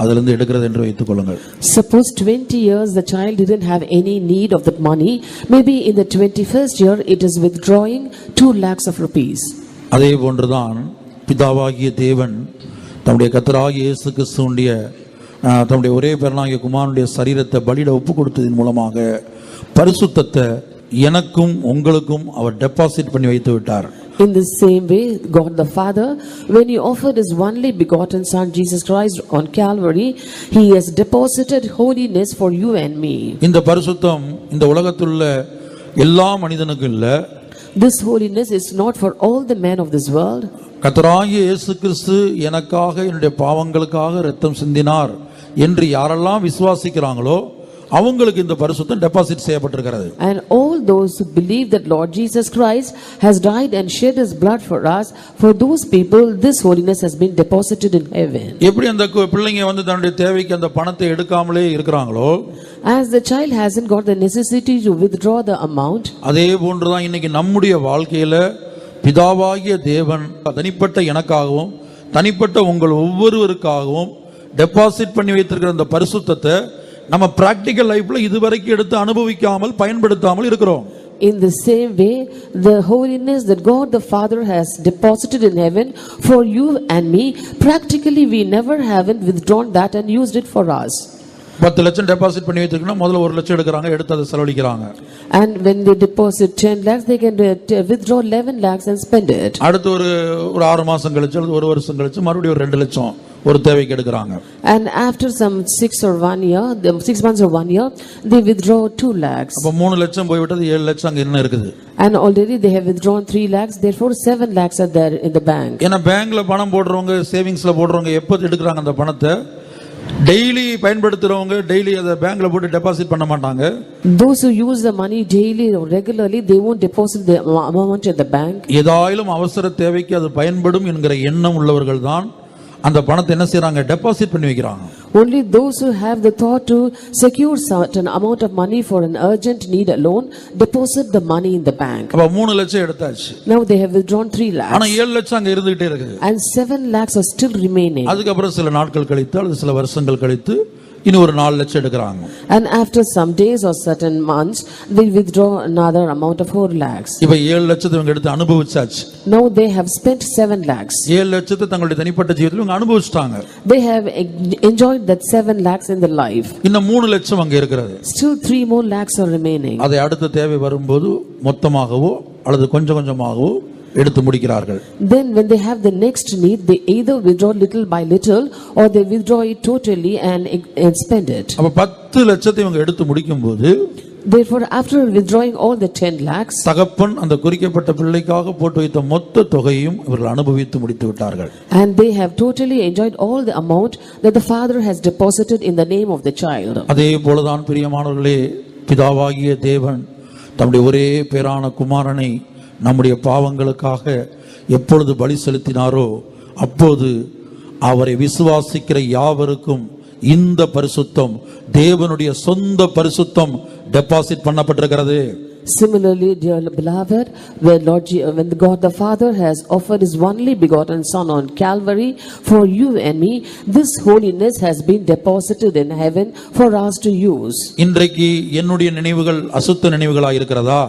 அதிலிருந்து எடுக்கிறது என்று வைத்துக் கொள்ளுங்கள்.
Suppose 20 years the child didn't have any need of that money. Maybe in the 21st year it is withdrawing 2 lakhs of rupees.
அதே போன்றுதான் பிதாவாகிய தேவன் தம்முடைய கர்த்தராகிய இயேசு கிறிஸ்துவுடைய தம்முடைய ஒரே பேரனாகிய குமாரனுடைய சரீரத்தை பலியிட ஒப்பு கொடுத்ததின் மூலமாக பரிசுத்தத்தை எனக்கும் உங்களுக்கும் அவர் டெபாசிட் பண்ணி வைத்து விட்டார்.
In the same way, God the Father, when He offered His only begotten Son Jesus Christ on Calvary, He has deposited holiness for you and me.
இந்த பரிசுத்தம் இந்த உலகத்துள்ள எல்லா மனிதனுக்கும் இல்ல.
This holiness is not for all the men of this world.
கர்த்தராகிய இயேசு கிறிஸ்து எனக்காக என்னுடைய பாவங்களுக்காக இரத்தம் சிந்தினார் என்று யாரெல்லாம் விசுவாசிக்கிறாங்களோ அவங்களுக்கு இந்த பரிசுத்தம் டெபாசிட் செய்யப்பட்டிருக்கிறது.
And all those who believe that Lord Jesus Christ has died and shed His blood for us, for those people this holiness has been deposited in heaven.
எப்படி அந்த பிள்ளைங்க தன்னுடைய தேவைக்கு அந்த பணத்தை எடுக்காமலே இருக்கறாங்களோ,
as the child hasn't got the necessity to withdraw the amount,
அதே போன்றுதான் இன்னைக்கு நம்முடைய வாழ்க்கையில பிதாவாகிய தேவன் தனிப்பட்ட எனக்காகவும் தனிப்பட்ட உங்கள் ஒவ்வொருவருக்காகவும் டெபாசிட் பண்ணி வைத்திருக்கிற அந்த பரிசுத்தத்தை நம்ம பிராக்டிகல் லைஃப்ல இதுவரைக்கும் எடுத்து அனுபவிக்காமல் பயன்படுத்தாமல் இருக்கிறோம்.
In the same way, the holiness that God the Father has deposited in heaven for you and me, practically we never haven't withdrawn that and used it for us.
10 லட்சம் டெபாசிட் பண்ணி வைத்திருக்கணும், முதல்ல 1 லட்சம் எடுக்கறாங்க, எடுத்து அதை செலவழிக்கிறாங்க.
And when they deposit 10 lakhs, they can withdraw 11 lakhs and spend it.
அடுத்து ஒரு 6 மாசம் கழிச்சு அல்லது 1 வருஷம் கழிச்சு மறுபடியும் ஒரு 2 லட்சம் ஒரு தேவைக்கு எடுக்கறாங்க.
And after some 6 or 1 year, 6 months or 1 year, they withdraw 2 lakhs.
அப்ப 3 லட்சம் போய் விட்டது, 7 லட்சம் அங்க என்ன இருக்குது?
And already they have withdrawn 3 lakhs, therefore 7 lakhs are there in the bank.
ஏன்னா பேங்க்ல பணம் போடுறவங்க, சேவிங்ஸ்ல போடுறவங்க எப்ப எடுக்கறாங்க அந்த பணத்தை? டெய்லி பயன்படுத்துறவங்க டெய்லி அதை பேங்க்ல போட்டு டெபாசிட் பண்ண மாட்டாங்க.
Those who use the money daily or regularly, they won't deposit the amount in the bank.
ஏதாயிலும் அவசர தேவைக்கு அது பயன்படும் என்கிற எண்ணம் உள்ளவர்கள் தான் அந்த பணத்தை என்ன செய்றாங்க? டெபாசிட் பண்ணி வைக்கிறாங்க.
Only those who have the thought to secure certain amount of money for an urgent need alone deposit the money in the bank.
அப்ப 3 லட்சம் எடுத்தாச்சு.
Now they have withdrawn 3 lakhs.
ஆனா 7 லட்சம் அங்க இருந்துட்டே இருக்குது.
And 7 lakhs are still remaining.
அதுக்கு அப்புறம் சில நாட்கள் கழித்து அல்லது சில வருஷங்கள் கழித்து இன்னும் ஒரு 4 லட்சம் எடுக்கறாங்க.
And after some days or certain months, they withdraw another amount of 4 lakhs.
இப்ப 7 லட்சத்தை இவங்க எடுத்து அனுபவிச்சாச்சு.
Now they have spent 7 lakhs.
7 லட்சத்தை தங்களுடைய தனிப்பட்ட ஜீவிதத்தில் இவங்க அனுபவிச்சிட்டாங்க.
They have enjoyed that 7 lakhs in their life.
இன்னும் 3 லட்சம் அங்க இருக்கிறது.
Still 3 more lakhs are remaining.
அதை அடுத்த தேவை வரும்போது மொத்தமாகவோ அல்லது கொஞ்சம் கொஞ்சமாகவோ எடுத்து முடிக்கிறார்கள்.
Then when they have the next need, they either withdraw little by little or they withdraw it totally and spend it.
அப்ப 10 லட்சத்தை இவங்க எடுத்து முடிக்கும்போது,
Therefore after withdrawing all the 10 lakhs,
தகப்பன் அந்த குறிக்கப்பட்ட பிள்ளைக்காக போட்டு வைத்த மொத்த தொகையும் இவர்கள் அனுபவித்து முடித்து விட்டார்கள்.
and they have totally enjoyed all the amount that the father has deposited in the name of the child.
அதே போலதான் பிரியமானவர்களே, பிதாவாகிய தேவன் தம்முடைய ஒரே பேரான குமாரனை நம்முடைய பாவங்களுக்காக எப்பொழுது பலி செலுத்தினாரோ அப்போது அவரை விசுவாசிக்கிற யாவருக்கும் இந்த பரிசுத்தம், தேவனுடைய சொந்த பரிசுத்தம் deposit பண்ணப்பட்டிருக்கிறது.
Similarly, dear beloved, when God the Father has offered His only begotten Son on Calvary for you and me, this holiness has been deposited in heaven for us to use.
இன்றைக்கு என்னுடைய நினைவுகள் அசுத்த நினைவுகளாக இருக்கிறதா?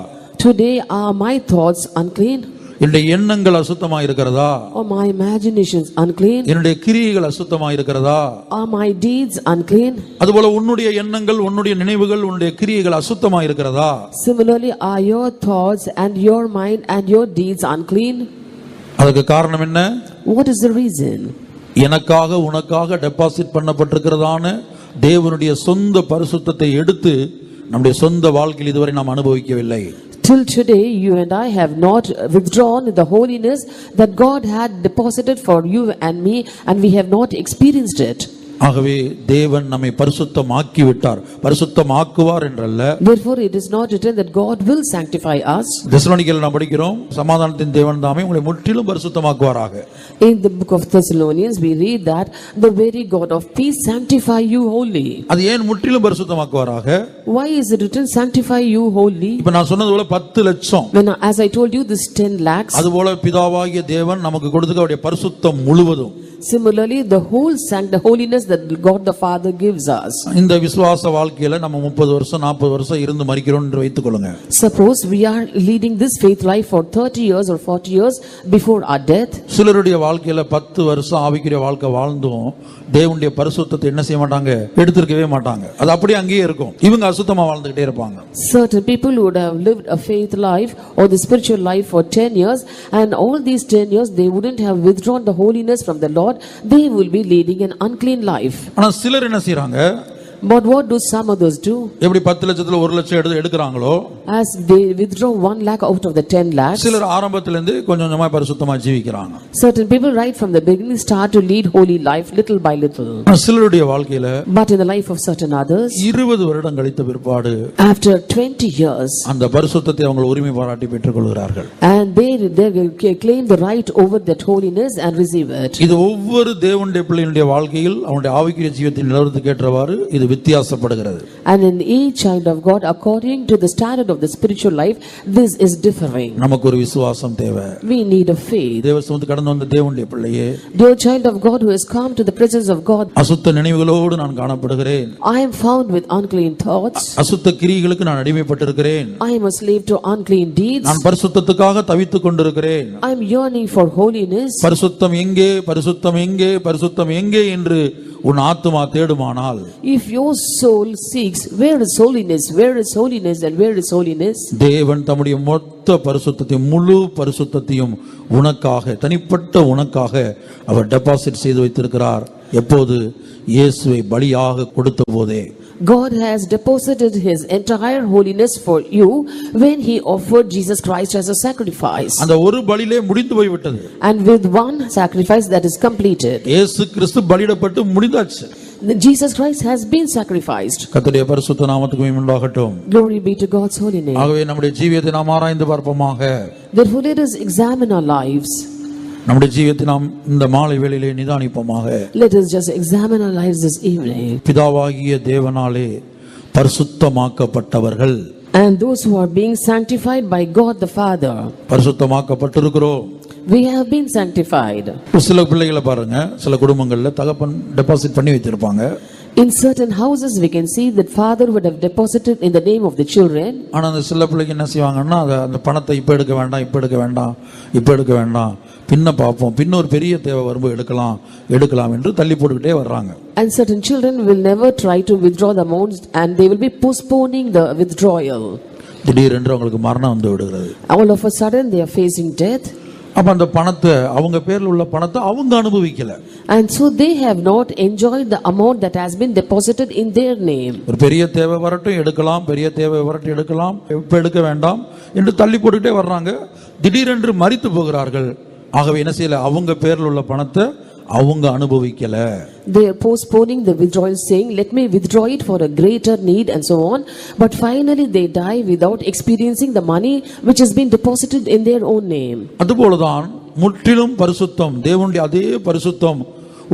Today are my thoughts unclean?
என்னுடைய எண்ணங்கள் அசுத்தமா இருக்கிறதா?
Are my imaginations unclean?
என்னுடைய கிரியைகள் அசுத்தமா இருக்கிறதா?
Are my deeds unclean?
அதுபோல உன்னுடைய எண்ணங்கள், உன்னுடைய நினைவுகள், உன்னுடைய கிரியைகள் அசுத்தமா இருக்கிறதா?
Similarly, are your thoughts and your mind and your deeds unclean?
அதுக்கு காரணம் என்ன?
What is the reason?
எனக்காக உனக்காக டெபாசிட் பண்ணப்பட்டிருக்கிறதான தேவனுடைய சொந்த பரிசுத்தத்தை எடுத்து நம்முடைய சொந்த வாழ்க்கையில் இதுவரை நாம் அனுபவிக்கவில்லை.
Till today, you and I have not withdrawn the holiness that God had deposited for you and me, and we have not experienced it.
ஆகவே தேவன் நம்மை பரிசுத்தமாக்கி விட்டார், பரிசுத்தமாக்குவார் என்றல்ல.
Therefore it is not written that God will sanctify us.
தெசலோனிக்கேயர் நாம் படிக்கிறோம், சமாதானத்தின் தேவன் தாமே உங்களை முற்றிலும் பரிசுத்தமாக்குவாராக.
In the book of Thessalonians we read that the very God of peace sanctify you wholly.
அது ஏன் முற்றிலும் பரிசுத்தமாக்குவாராக?
Why is it written sanctify you wholly?
இப்ப நான் சொன்னது போல 10 லட்சம்,
When as I told you this 10 lakhs,
அதுபோல பிதாவாகிய தேவன் நமக்கு கொடுத்த அவருடைய பரிசுத்தம் முழுவதும்,
similarly the whole the holiness that God the Father gives us.
இந்த விசுவாச வாழ்க்கையில நம்ம 30 வருஷம் 40 வருஷம் இருந்து மரிக்கிறோம் என்று வைத்துக் கொள்ளுங்க.
Suppose we are leading this faith life for 30 years or 40 years before our death.
சிலருடைய வாழ்க்கையில 10 வருஷம் ஆவிக்குரிய வாழ்க்கை வாழ்ந்தும் தேவனுடைய பரிசுத்தத்தை என்ன செய்ய மாட்டாங்க, எடுத்துக்கவே மாட்டாங்க. அது அப்படியே அங்கேயே இருக்கும். இவங்க அசுத்தமா வாழ்ந்துகிட்டே இருப்பாங்க.
Certain people would have lived a faith life or the spiritual life for 10 years, and all these 10 years they wouldn't have withdrawn the holiness from the Lord. They will be leading an unclean life.
ஆனா சிலர் என்ன செய்றாங்க?
But what do some others do?
எப்படி 10 லட்சத்துல 1 லட்சம் எடுக்கறாங்களோ,
As they withdraw 1 lakh out of the 10 lakhs,
சிலர் ஆரம்பத்துல இருந்து கொஞ்சம் கொஞ்சமா பரிசுத்தமா ஜீவிக்கறாங்க.
certain people right from the beginning start to lead holy life little by little.
சிலருடைய வாழ்க்கையில
But in the life of certain others,
20 வருடம் கழித்த பிற்பாடு
after 20 years,
அந்த பரிசுத்தத்தை அவங்க உரிமை பாராட்டி பெற்றுக்கொள்கிறார்கள்.
and they claim the right over that holiness and receive it.
இது ஒவ்வொரு தேவனுடைய பிள்ளைகளுடைய வாழ்க்கையில் அவனுடைய ஆவிக்குரிய ஜீவியத்தின் நிலவரத்துக்கு ஏற்றவாறு இது வித்தியாசப்படுகிறது.
And in each child of God, according to the standard of the spiritual life, this is differing.
நமக்கு ஒரு விசுவாசம் தேவை.
We need a faith.
தேவசமூகத்துக்கு கடந்து வந்த தேவனுடைய பிள்ளையே,
Dear child of God who has come to the presence of God,
அசுத்த நினைவுகளோடு நான் காணப்படுகிறேன்.
I am found with unclean thoughts.
அசுத்த கிரியைகளுக்கு நான் அடிமைப்பட்டிருக்கிறேன்.
I am a slave to unclean deeds.
நான் பரிசுத்தத்துக்காக தவித்துக் கொண்டிருக்கிறேன்.
I am yearning for holiness.
பரிசுத்தம் எங்கே, பரிசுத்தம் எங்கே, பரிசுத்தம் எங்கே என்று உன் ஆத்துமா தேடுமானால்,
If your soul seeks, where is holiness, where is holiness, and where is holiness?
தேவன் தம்முடைய மொத்த பரிசுத்தத்தையும் முழு பரிசுத்தத்தையும் உனக்காக, தனிப்பட்ட உனக்காக அவர் டெபாசிட் செய்து வைத்திருக்கிறார். எப்போது? இயேசுவை பலியாக கொடுத்த போதே.
God has deposited his entire holiness for you when he offered Jesus Christ as a sacrifice.
அந்த ஒரு பலியிலே முடிந்து போய்விட்டது.
And with one sacrifice that is completed,
இயேசு கிறிஸ்து பலியிடப்பட்டு முடிந்தாச்சு.
Jesus Christ has been sacrificed.
கர்த்தருடைய பரிசுத்த நாமத்துக்கு மகிமை உண்டாகட்டும்.
Glory be to God's holy name.
ஆகவே நம்முடைய ஜீவியத்தை நாம் ஆராய்ந்து பார்ப்போமாக.
Therefore let us examine our lives.
நம்முடைய ஜீவியத்தை நாம் இந்த மாலை வேளையிலே நிதானிப்போமாக.
Let us just examine our lives this evening.
பிதாவாகிய தேவனாலே பரிசுத்தமாக்கப்பட்டவர்கள்,
And those who are being sanctified by God the Father,
பரிசுத்தமாக்கப்பட்டிருக்கிறோம்.
we have been sanctified.
சில பிள்ளைகளை பாருங்க, சில குடும்பங்கள்ல தகப்பன் டெபாசிட் பண்ணி வைத்திருப்பாங்க.
In certain houses we can see that father would have deposited in the name of the children.
ஆனா அந்த சில பிள்ளைங்க என்ன செய்வாங்கன்னா, அந்த பணத்தை இப்ப எடுக்க வேண்டாம், இப்ப எடுக்க வேண்டாம், இப்ப எடுக்க வேண்டாம், பின்ன பார்ப்போம், பின்ன ஒரு பெரிய தேவை வரும்போது எடுக்கலாம் என்று தள்ளி போட்டுக்கிட்டே வர்றாங்க.
And certain children will never try to withdraw the amounts, and they will be postponing the withdrawal.
திடீரென்று அவங்களுக்கு மரணம் வந்து விடுகிறது.
All of a sudden they are facing death.
அப்ப அந்த பணத்தை, அவங்க பேர்ல உள்ள பணத்தை அவங்க அனுபவிக்கல.
And so they have not enjoyed the amount that has been deposited in their name.
ஒரு பெரிய தேவை வரட்டும் எடுக்கலாம், பெரிய தேவை வரட்டும் எடுக்கலாம், இப்ப எடுக்க வேண்டாம் என்று தள்ளி போட்டுக்கிட்டே வர்றாங்க. திடீரென்று மரித்து போகிறார்கள். ஆகவே என்ன செய்யல, அவங்க பேர்ல உள்ள பணத்தை அவங்க அனுபவிக்கல.
They are postponing the withdrawal, saying let me withdraw it for a greater need and so on, but finally they die without experiencing the money which has been deposited in their own name.
அதுபோலதான் முற்றிலும் பரிசுத்தம், தேவனுடைய அதே பரிசுத்தம்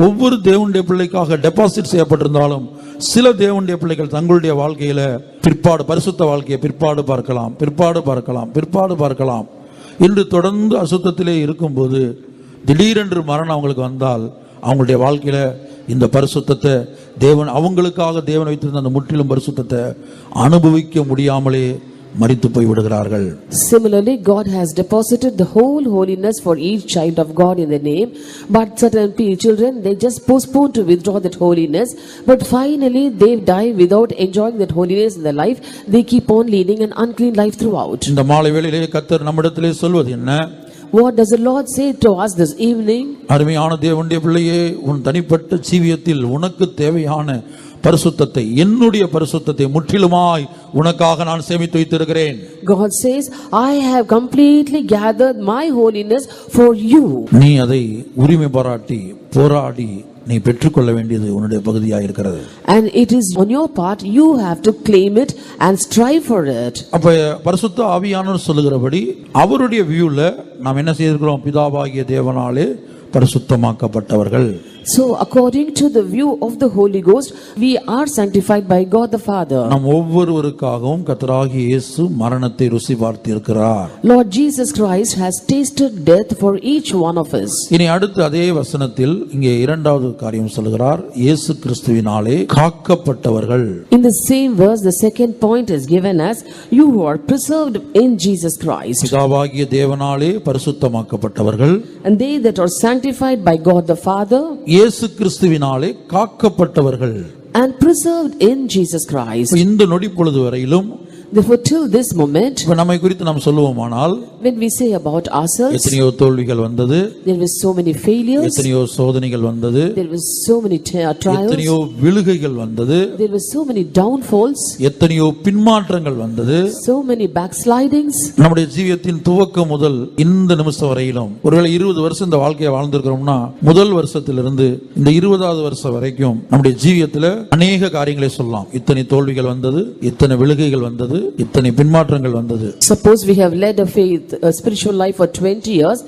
ஒவ்வொரு தேவனுடைய பிள்ளைக்காக deposit செய்யப்பட்டிருந்தாலும், சில தேவனுடைய பிள்ளைகள் தங்களுடைய வாழ்க்கையில பிற்பாடு பரிசுத்த வாழ்க்கையை பிற்பாடு பார்க்கலாம் என்று தொடர்ந்து அசுத்தத்திலே இருக்கும்போது திடீரென்று மரணம் அவங்களுக்கு வந்தால், அவங்களுடைய வாழ்க்கையில இந்த பரிசுத்தத்தை தேவன் அவங்களுக்காக தேவன் வைத்திருந்த அந்த முற்றிலும் பரிசுத்தத்தை அனுபவிக்க முடியாமலே மரித்து போய் விடுகிறார்கள்.
Similarly, God has deposited the whole holiness for each child of God in the name, but certain children, they just postpone to withdraw that holiness, but finally they die without enjoying that holiness in their life. They keep on leading an unclean life throughout.
இந்த மாலை வேளையிலே கர்த்தர் நம்மிடத்திலே சொல்வது என்ன?
What does the Lord say to us this evening?
அருமையான தேவனுடைய பிள்ளையே, உன் தனிப்பட்ட ஜீவியத்தில் உனக்கு தேவையான பரிசுத்தத்தை, என்னுடைய பரிசுத்தத்தை முற்றிலுமாய் உனக்காக நான் சேமித்து வைத்திருக்கிறேன்.
God says, I have completely gathered my holiness for you.
நீ அதை உரிமை பாராட்டி போராடி நீ பெற்றுக்கொள்ள வேண்டியது உன்னுடைய பகுதியாக இருக்கிறது.
And it is on your part, you have to claim it and strive for it.
அப்ப பரிசுத்த ஆவியானவர் சொல்லுகிறபடி அவருடைய வியூல நாம் என்ன செய்திருக்கிறோம்? பிதாவாகிய தேவனாலே பரிசுத்தமாக்கப்பட்டவர்கள்.
So according to the view of the Holy Ghost, we are sanctified by God the Father.
நாம் ஒவ்வொருவருக்காகவும் கர்த்தராகிய இயேசு மரணத்தை ருசி பார்த்திருக்கிறார்.
Lord Jesus Christ has tasted death for each one of us.
இனி அடுத்து அதே வசனத்தில் இங்கே இரண்டாவது காரியம் சொல்கிறார், இயேசு கிறிஸ்துவினாலே காக்கப்பட்டவர்கள்.
In the same verse, the second point is given as, you who are preserved in Jesus Christ.
பிதாவாகிய தேவனாலே பரிசுத்தமாக்கப்பட்டவர்கள்.
And they that are sanctified by God the Father,
இயேசு கிறிஸ்துவினாலே காக்கப்பட்டவர்கள்.
and preserved in Jesus Christ.
இந்த நொடி பொழுது வரையிலும்,
Therefore, till this moment,
இப்ப நம்மை குறித்து நாம் சொல்லுவோமானால்,
when we say about ourselves,
எத்தனையோ தோல்விகள் வந்தது,
there were so many failures,
எத்தனையோ சோதனைகள் வந்தது,
there were so many trials,
எத்தனையோ விழுகைகள் வந்தது,
there were so many downfalls,
எத்தனையோ பின்மாற்றங்கள் வந்தது.
so many backslidings.
நம்முடைய ஜீவியத்தின் துவக்கம் முதல் இந்த நிமிஷம் வரையிலும், ஒருவேளை 20 வருஷம் இந்த வாழ்க்கையை வாழ்ந்திருக்கிறோம்னா, முதல் வருஷத்திலிருந்து இந்த 20வது வருஷம் வரைக்கும் நம்முடைய ஜீவியத்துல அநேக காரியங்களை சொல்லலாம். இத்தனை தோல்விகள் வந்தது, இத்தனை விழுகைகள் வந்தது, இத்தனை பின்மாற்றங்கள் வந்தது.
Suppose we have led a spiritual life for 20 years,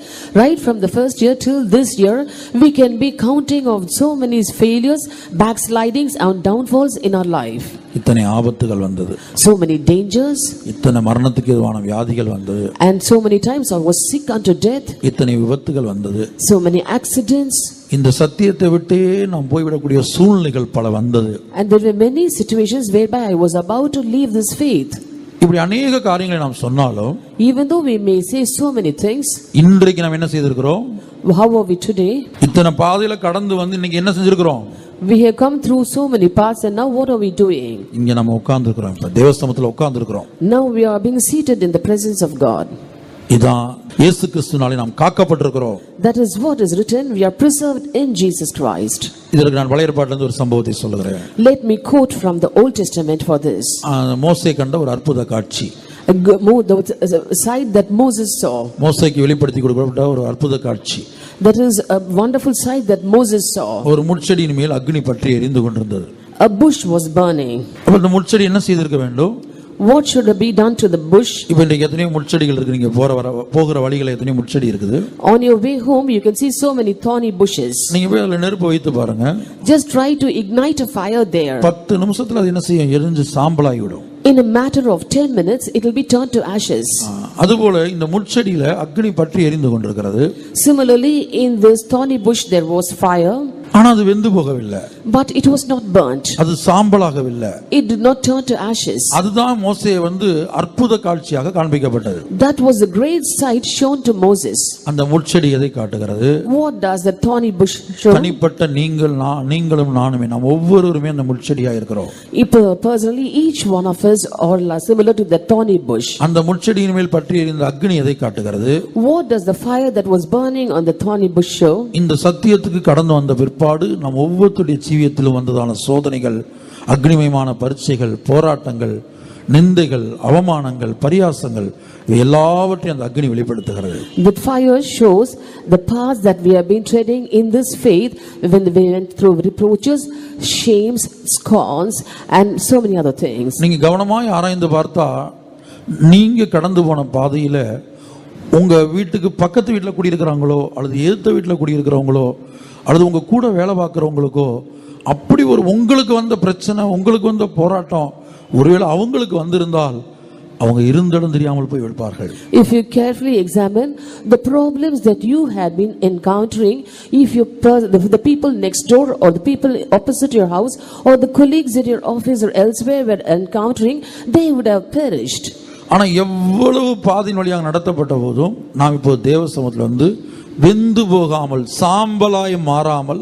right from the first year till this year, we can be counting of so many failures, backslidings and downfalls in our life.
இத்தனை ஆபத்துகள் வந்தது,
So many dangers,
இத்தனை மரணத்துக்கு எதுவான வியாதிகள் வந்தது,
and so many times I was sick unto death,
இத்தனை விபத்துகள் வந்தது.
so many accidents,
இந்த சத்தியத்தை விட்டே நாம் போய்விடக்கூடிய சூழ்நிலைகள் பல வந்தது.
and there were many situations whereby I was about to leave this faith.
இப்படி அநேக காரியங்களை நாம் சொன்னாலும்,
Even though we may say so many things,
இன்றைக்கு நாம் என்ன செய்திருக்கிறோம்?
how are we today?
இத்தனை பாதையில கடந்து வந்து இன்னைக்கு என்ன செஞ்சிருக்கிறோம்?
We have come through so many paths, and now what are we doing?
இங்க நம்ம உட்கார்ந்து இருக்கிறோம். இப்ப தேவஸ்தமத்துல உட்கார்ந்து இருக்கிறோம்.
Now we are being seated in the presence of God.
இதான் இயேசு கிறிஸ்துவினாலே நாம் காக்கப்பட்டிருக்கிறோம்.
That is what is written, we are preserved in Jesus Christ.
இதற்கு நான் பழைய ஏற்பாட்டிலிருந்து ஒரு சம்பவத்தை சொல்லுகிறேன்.
Let me quote from the Old Testament for this.
மோசே கண்ட ஒரு அற்புத காட்சி.
The sight that Moses saw.
மோசேக்கு வெளிப்படுத்தி கொடுக்கப்பட்ட ஒரு அற்புத காட்சி.
That is a wonderful sight that Moses saw.
ஒரு முட்செடியின் மேல் அக்னி பற்றி எரிந்து கொண்டிருந்தது.
A bush was burning.
அப்ப அந்த முட்செடி என்ன செய்திருக்க வேண்டும்?
What should be done to the bush?
இப்போ இன்றைக்கு எத்தனையோ முட்செடிகள் இருக்கு. நீங்க போகிற வழிகளை எத்தனையோ முட்செடி இருக்குது.
On your way home you can see so many thorny bushes.
நீங்க போய் அதுல நெருப்பு வைத்து பாருங்க.
Just try to ignite a fire there.
10 நிமிஷத்துல அது என்ன செய்யும்? எரிஞ்சு சாம்பலாகி விடும்.
In a matter of 10 minutes it will be turned to ashes.
அதுபோல இந்த முட்செடியில அக்னி பற்றி எரிந்து கொண்டிருக்கிறது.
Similarly, in this thorny bush there was fire,
ஆனா அது வெந்து போகவில்லை.
but it was not burnt.
அது சாம்பலாகவில்லை.
It did not turn to ashes.
அதுதான் மோசே அற்புத காட்சியாக காண்பிக்கப்பட்டது.
That was a great sight shown to Moses.
அந்த முட்செடி எதை காட்டுகிறது?
What does the thorny bush show?
தனிப்பட்ட நீங்களும் நானுமே, நாம் ஒவ்வொருவருமே அந்த முட்செடியா இருக்கிறோம்.
Personally, each one of us are similar to the thorny bush.
அந்த முட்செடியின் மேல் பற்றி எரிந்த அக்னி எதை காட்டுகிறது?
What does the fire that was burning on the thorny bush show?
இந்த சத்தியத்துக்கு கடந்து வந்த பிற்பாடு நம் ஒவ்வொருடைய ஜீவியத்திலும் வந்ததான சோதனைகள், அக்னிமயமான பரீட்சைகள், போராட்டங்கள், நிந்தைகள், அவமானங்கள், பரியாசங்கள், எல்லாவற்றையும் அந்த அக்னி வெளிப்படுத்துகிறது.
The fire shows the paths that we have been treading in this faith when we went through reproaches, shames, scorns and so many other things.
நீங்க கவனமாய் ஆராய்ந்து பார்த்தா, நீங்க கடந்து போன பாதையில உங்க வீட்டுக்கு பக்கத்து வீட்டில் குடியிருக்கிறாங்களோ அல்லது எதிர்த்த வீட்டில் குடியிருக்கிறவங்களோ அல்லது உங்க கூட வேலை பார்க்குறவங்களுக்கோ அப்படி ஒரு உங்களுக்கு வந்த பிரச்சனை, உங்களுக்கு வந்த போராட்டம் ஒருவேளை அவங்களுக்கு வந்திருந்தால் அவங்க இருந்திடம் தெரியாமல் போய் விடுப்பார்கள்.
If you carefully examine the problems that you had been encountering, if the people next door or the people opposite your house or the colleagues at your office or elsewhere were encountering, they would have perished.
ஆனா எவ்வளவு பாதையின் வழியாக நடத்தப்பட்ட போதும் நாம் இப்போ தேவ சமூகத்தில் வெந்து போகாமல், சாம்பலாய் மாறாமல்,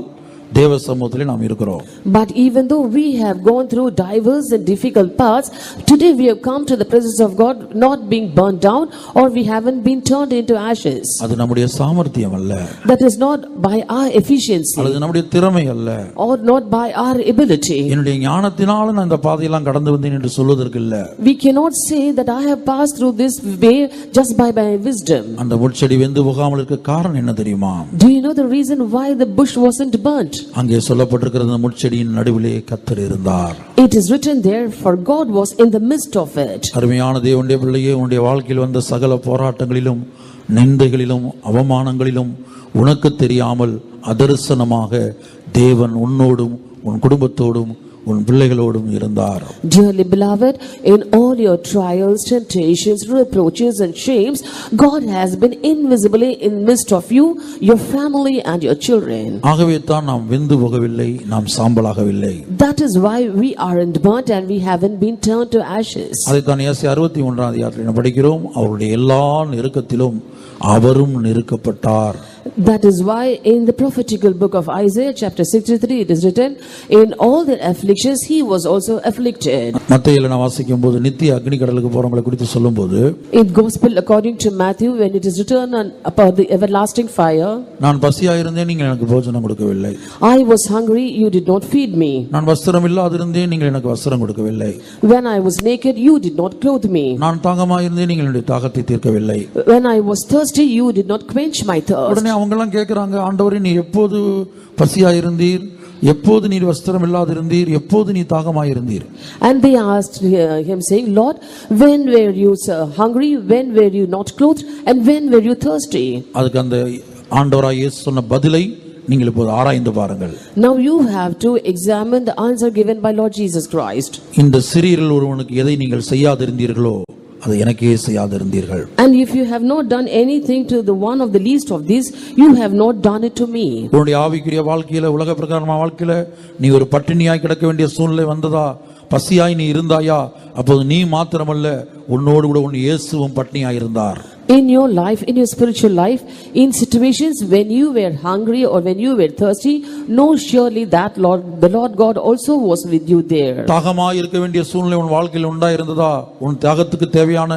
தேவ சமூகத்திலே நாம் இருக்கிறோம்.
But even though we have gone through diverse and difficult paths, today we have come to the presence of God, not being burned down, or we haven't been turned into ashes.
அது நம்முடைய சாமர்த்தியம் அல்ல,
That is not by our efficiency
அது நம்முடைய திறமை அல்ல,
or not by our ability.
என்னுடைய ஞானத்தினால நான் இந்த பாதையெல்லாம் கடந்து வந்தேன் என்று சொல்வதற்கு இல்ல.
We cannot say that I have passed through this way just by my wisdom.
அந்த முட்செடி வெந்து போகாமல் இருக்க காரணம் என்ன தெரியுமா?
Do you know the reason why the bush wasn't burnt?
அங்கே சொல்லப்பட்டிருக்கிற அந்த முட்செடியின் நடுவிலே கர்த்தர் இருந்தார்.
It is written there, for God was in the midst of it.
அருமையான தேவனுடைய பிள்ளையே, உன்னுடைய வாழ்க்கையில் வந்த சகல போராட்டங்களிலும் நிந்தைகளிலும் அவமானங்களிலும் உனக்கு தெரியாமல் அதர்சனமாக தேவன் உன்னோடும் உன் குடும்பத்தோடும் உன் பிள்ளைகளோடும் இருந்தார்.
Dearly beloved, in all your trials, temptations, reproaches and shames, God has been invisibly in midst of you, your family and your children.
ஆகவே தான் நாம் வெந்து போகவில்லை, நாம் சாம்பலாகவில்லை.
That is why we aren't burnt and we haven't been turned to ashes.
அதைத்தான் ஏசாயா 61 அதிகாரத்தில் படிக்கிறோம். அவருடைய எல்லா நெருக்கத்திலும் அவரும் நெருக்கப்பட்டார்.
That is why in the prophetical book of Isaiah chapter 63 it is written, in all their afflictions he was also afflicted.
மத்தேயுல நான் வாசிக்கும்போது நித்திய அக்னி கடலுக்கு போறவங்களை குறித்து சொல்லும்போது,
In gospel according to Matthew, when it is written about the everlasting fire,
நான் பசியா இருந்தேன், நீங்கள் எனக்கு போஜனம் கொடுக்கவில்லை.
I was hungry, you did not feed me.
நான் வஸ்திரம் இல்லாதிருந்தேன், நீங்கள் எனக்கு வஸ்திரம் கொடுக்கவில்லை.
When I was naked, you did not clothe me.
நான் தாகமாக இருந்தேன், நீங்கள் என்னுடைய தாகத்தை தீர்க்கவில்லை.
When I was thirsty, you did not quench my thirst.
உடனே அவங்க எல்லாம் கேக்குறாங்க, ஆண்டவரே நீ எப்போது பசியா இருந்தீர், எப்போது நீர் வஸ்திரம் இல்லாதிருந்தீர், எப்போது நீ தாகமாக இருந்தீர்?
And they asked him saying, Lord, when were you hungry, when were you not clothed, and when were you thirsty?
அதுக்கு அந்த ஆண்டவராய் இயேசு சொன்ன பதிலை நீங்கள் இப்போது ஆராய்ந்து பாருங்கள்.
Now you have to examine the answer given by Lord Jesus Christ.
இந்த சிறியரில் ஒருவனுக்கு எதை நீங்கள் செய்யாதிருந்தீர்களோ அதை எனக்கே செய்யாதிருந்தீர்கள்.
And if you have not done anything to the one of the least of these, you have not done it to me.
உன்னுடைய ஆவிக்குரிய வாழ்க்கையில, உலக பிரகாரமான வாழ்க்கையில நீ ஒரு பட்டினியாய் கிடக்க வேண்டிய சூழ்நிலை வந்ததா, பசியாய் நீ இருந்தாயா, அப்போது நீ மாத்திரமல்ல உன்னோடு கூட உன் இயேசுவும் பட்டினியாய் இருந்தார்.
In your life, in your spiritual life, in situations when you were hungry or when you were thirsty, know surely that the Lord God also was with you there.
தாகமாய் இருக்க வேண்டிய சூழ்நிலை உன் வாழ்க்கையில் உண்டாயிருந்ததா, உன் தாகத்துக்கு தேவையான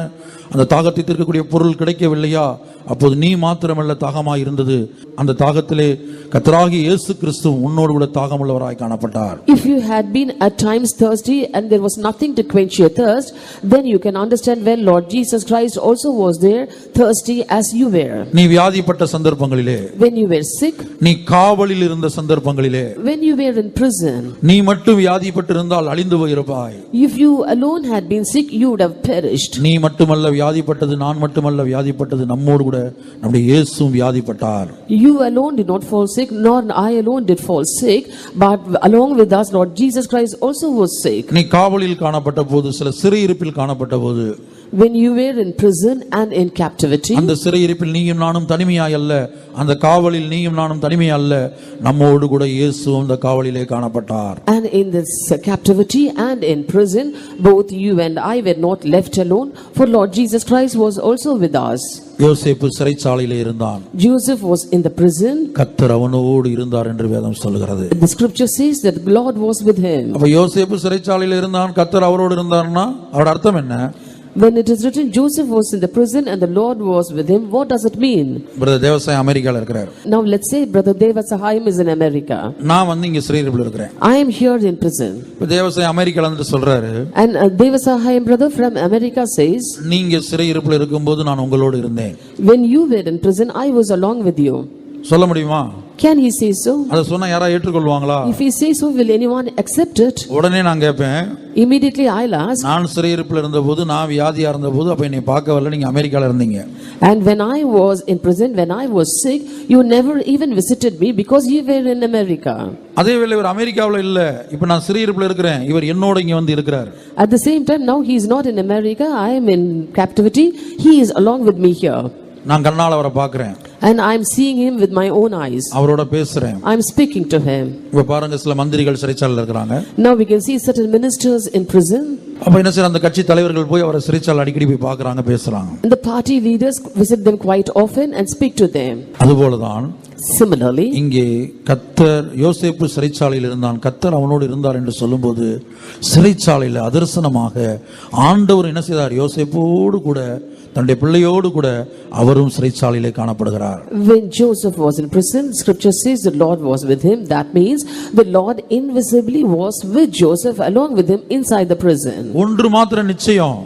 அந்த தாகத்தை தீர்க்கக்கூடிய பொருள் கிடைக்கவில்லையா, அப்போது நீ மாத்திரமல்ல தாகமாய் இருந்தது, அந்த தாகத்திலே கர்த்தராகிய இயேசு கிறிஸ்து உன்னோடு கூட தாகமுள்ளவராய் காணப்பட்டார்.
If you had been at times thirsty and there was nothing to quench your thirst, then you can understand when Lord Jesus Christ also was there, thirsty as you were.
நீ வியாதிப்பட்ட சந்தர்ப்பங்களிலே,
When you were sick,
நீ காவலில் இருந்த சந்தர்ப்பங்களிலே,
when you were in prison,
நீ மட்டும் வியாதிப்பட்டு இருந்தால் அழிந்து போயிருப்பாய்.
if you alone had been sick, you would have perished.
நீ மட்டுமல்ல வியாதிப்பட்டது, நான் மட்டுமல்ல வியாதிப்பட்டது, நம்மோடு கூட நம்முடைய இயேசுவும் வியாதிப்பட்டார்.
You alone did not fall sick, nor I alone did fall sick, but along with us Lord Jesus Christ also was sick.
நீ காவலில் காணப்பட்ட போது, சில சிறையிருப்பில் காணப்பட்ட போது,
When you were in prison and in captivity,
அந்த சிறையிருப்பில் நீயும் நானும் தனிமையாய் அல்ல, அந்த காவலில் நீயும் நானும் தனிமையாய் அல்ல, நம்மோடு கூட இயேசுவும் அந்த காவலிலே காணப்பட்டார்.
and in this captivity and in prison, both you and I were not left alone, for Lord Jesus Christ was also with us.
யோசேப்பு சிறைச்சாலையிலே இருந்தான்,
Joseph was in the prison.
கர்த்தர் அவனோடு இருந்தார் என்று வேதம் சொல்லுகிறது.
The scripture says that Lord was with him.
அப்ப யோசேப்பு சிறைச்சாலையில இருந்தான், கர்த்தர் அவரோடு இருந்தார்னா அதோட அர்த்தம் என்ன?
When it is written Joseph was in the prison and the Lord was with him, what does it mean?
Brother Devasai அமெரிக்கால இருக்கிறார்.
Now let's say brother Deva Sahayam is in America.
நான் இங்க சிறையிருப்பில் இருக்கிறேன்.
I am here in prison.
இப்ப தேவசாய் அமெரிக்கால வந்து சொல்றாரு,
And Deva Sahayam brother from America says,
நீங்க சிறையிருப்பில் இருக்கும்போது நான் உங்களோடு இருந்தேன்.
when you were in prison, I was along with you.
சொல்ல முடியுமா?
Can he say so?
அத சொன்னா யாரா ஏற்றுக்கொள்வாங்களா?
If he says so, will anyone accept it?
உடனே நான் கேட்பேன்,
Immediately I'll ask,
நான் சிறையிருப்பில் இருந்தபோது, நான் வியாதியா இருந்தபோது, அப்ப என்னை பார்க்க வரல, நீங்க அமெரிக்கால இருந்தீங்க.
and when I was in prison, when I was sick, you never even visited me because you were in America.
அதே வேளை இவர் அமெரிக்காவுல இல்ல, இப்ப நான் சிறையிருப்பில் இருக்கிறேன், இவர் என்னோட இங்க வந்து இருக்கிறார்.
At the same time, now he is not in America, I am in captivity, he is along with me here.
நான் கண்ணால அவரை பார்க்கிறேன்,
and I am seeing him with my own eyes.
அவரோட பேசுறேன்.
I am speaking to him.
இப்ப பாருங்க, சில மந்திரிகள் சிறைச்சாலையில இருக்காங்க.
Now we can see certain ministers in prison.
அப்ப என்ன செய்யறாங்க, அந்த கட்சி தலைவர்கள் போய் அவரை சிறைச்சாலை அடிக்கடி போய் பார்க்கறாங்க, பேசுறாங்க.
And the party leaders visit them quite often and speak to them.
அதுபோலதான்
Similarly,
இங்கே கர்த்தர் யோசேப்பு சிறைச்சாலையில் இருந்தான், கர்த்தர் அவனோடு இருந்தார் என்று சொல்லும்போது சிறைச்சாலையில் அதர்சனமாக ஆண்டவர் என்ன செய்தார்? யோசேப்போடு கூட தன்னுடைய பிள்ளையோடு கூட அவரும் சிறைச்சாலையிலே காணப்படுகிறார்.
when Joseph was in prison, scripture says the Lord was with him. That means the Lord invisibly was with Joseph along with him inside the prison.
ஒன்று மாத்திரம் நிச்சயம்,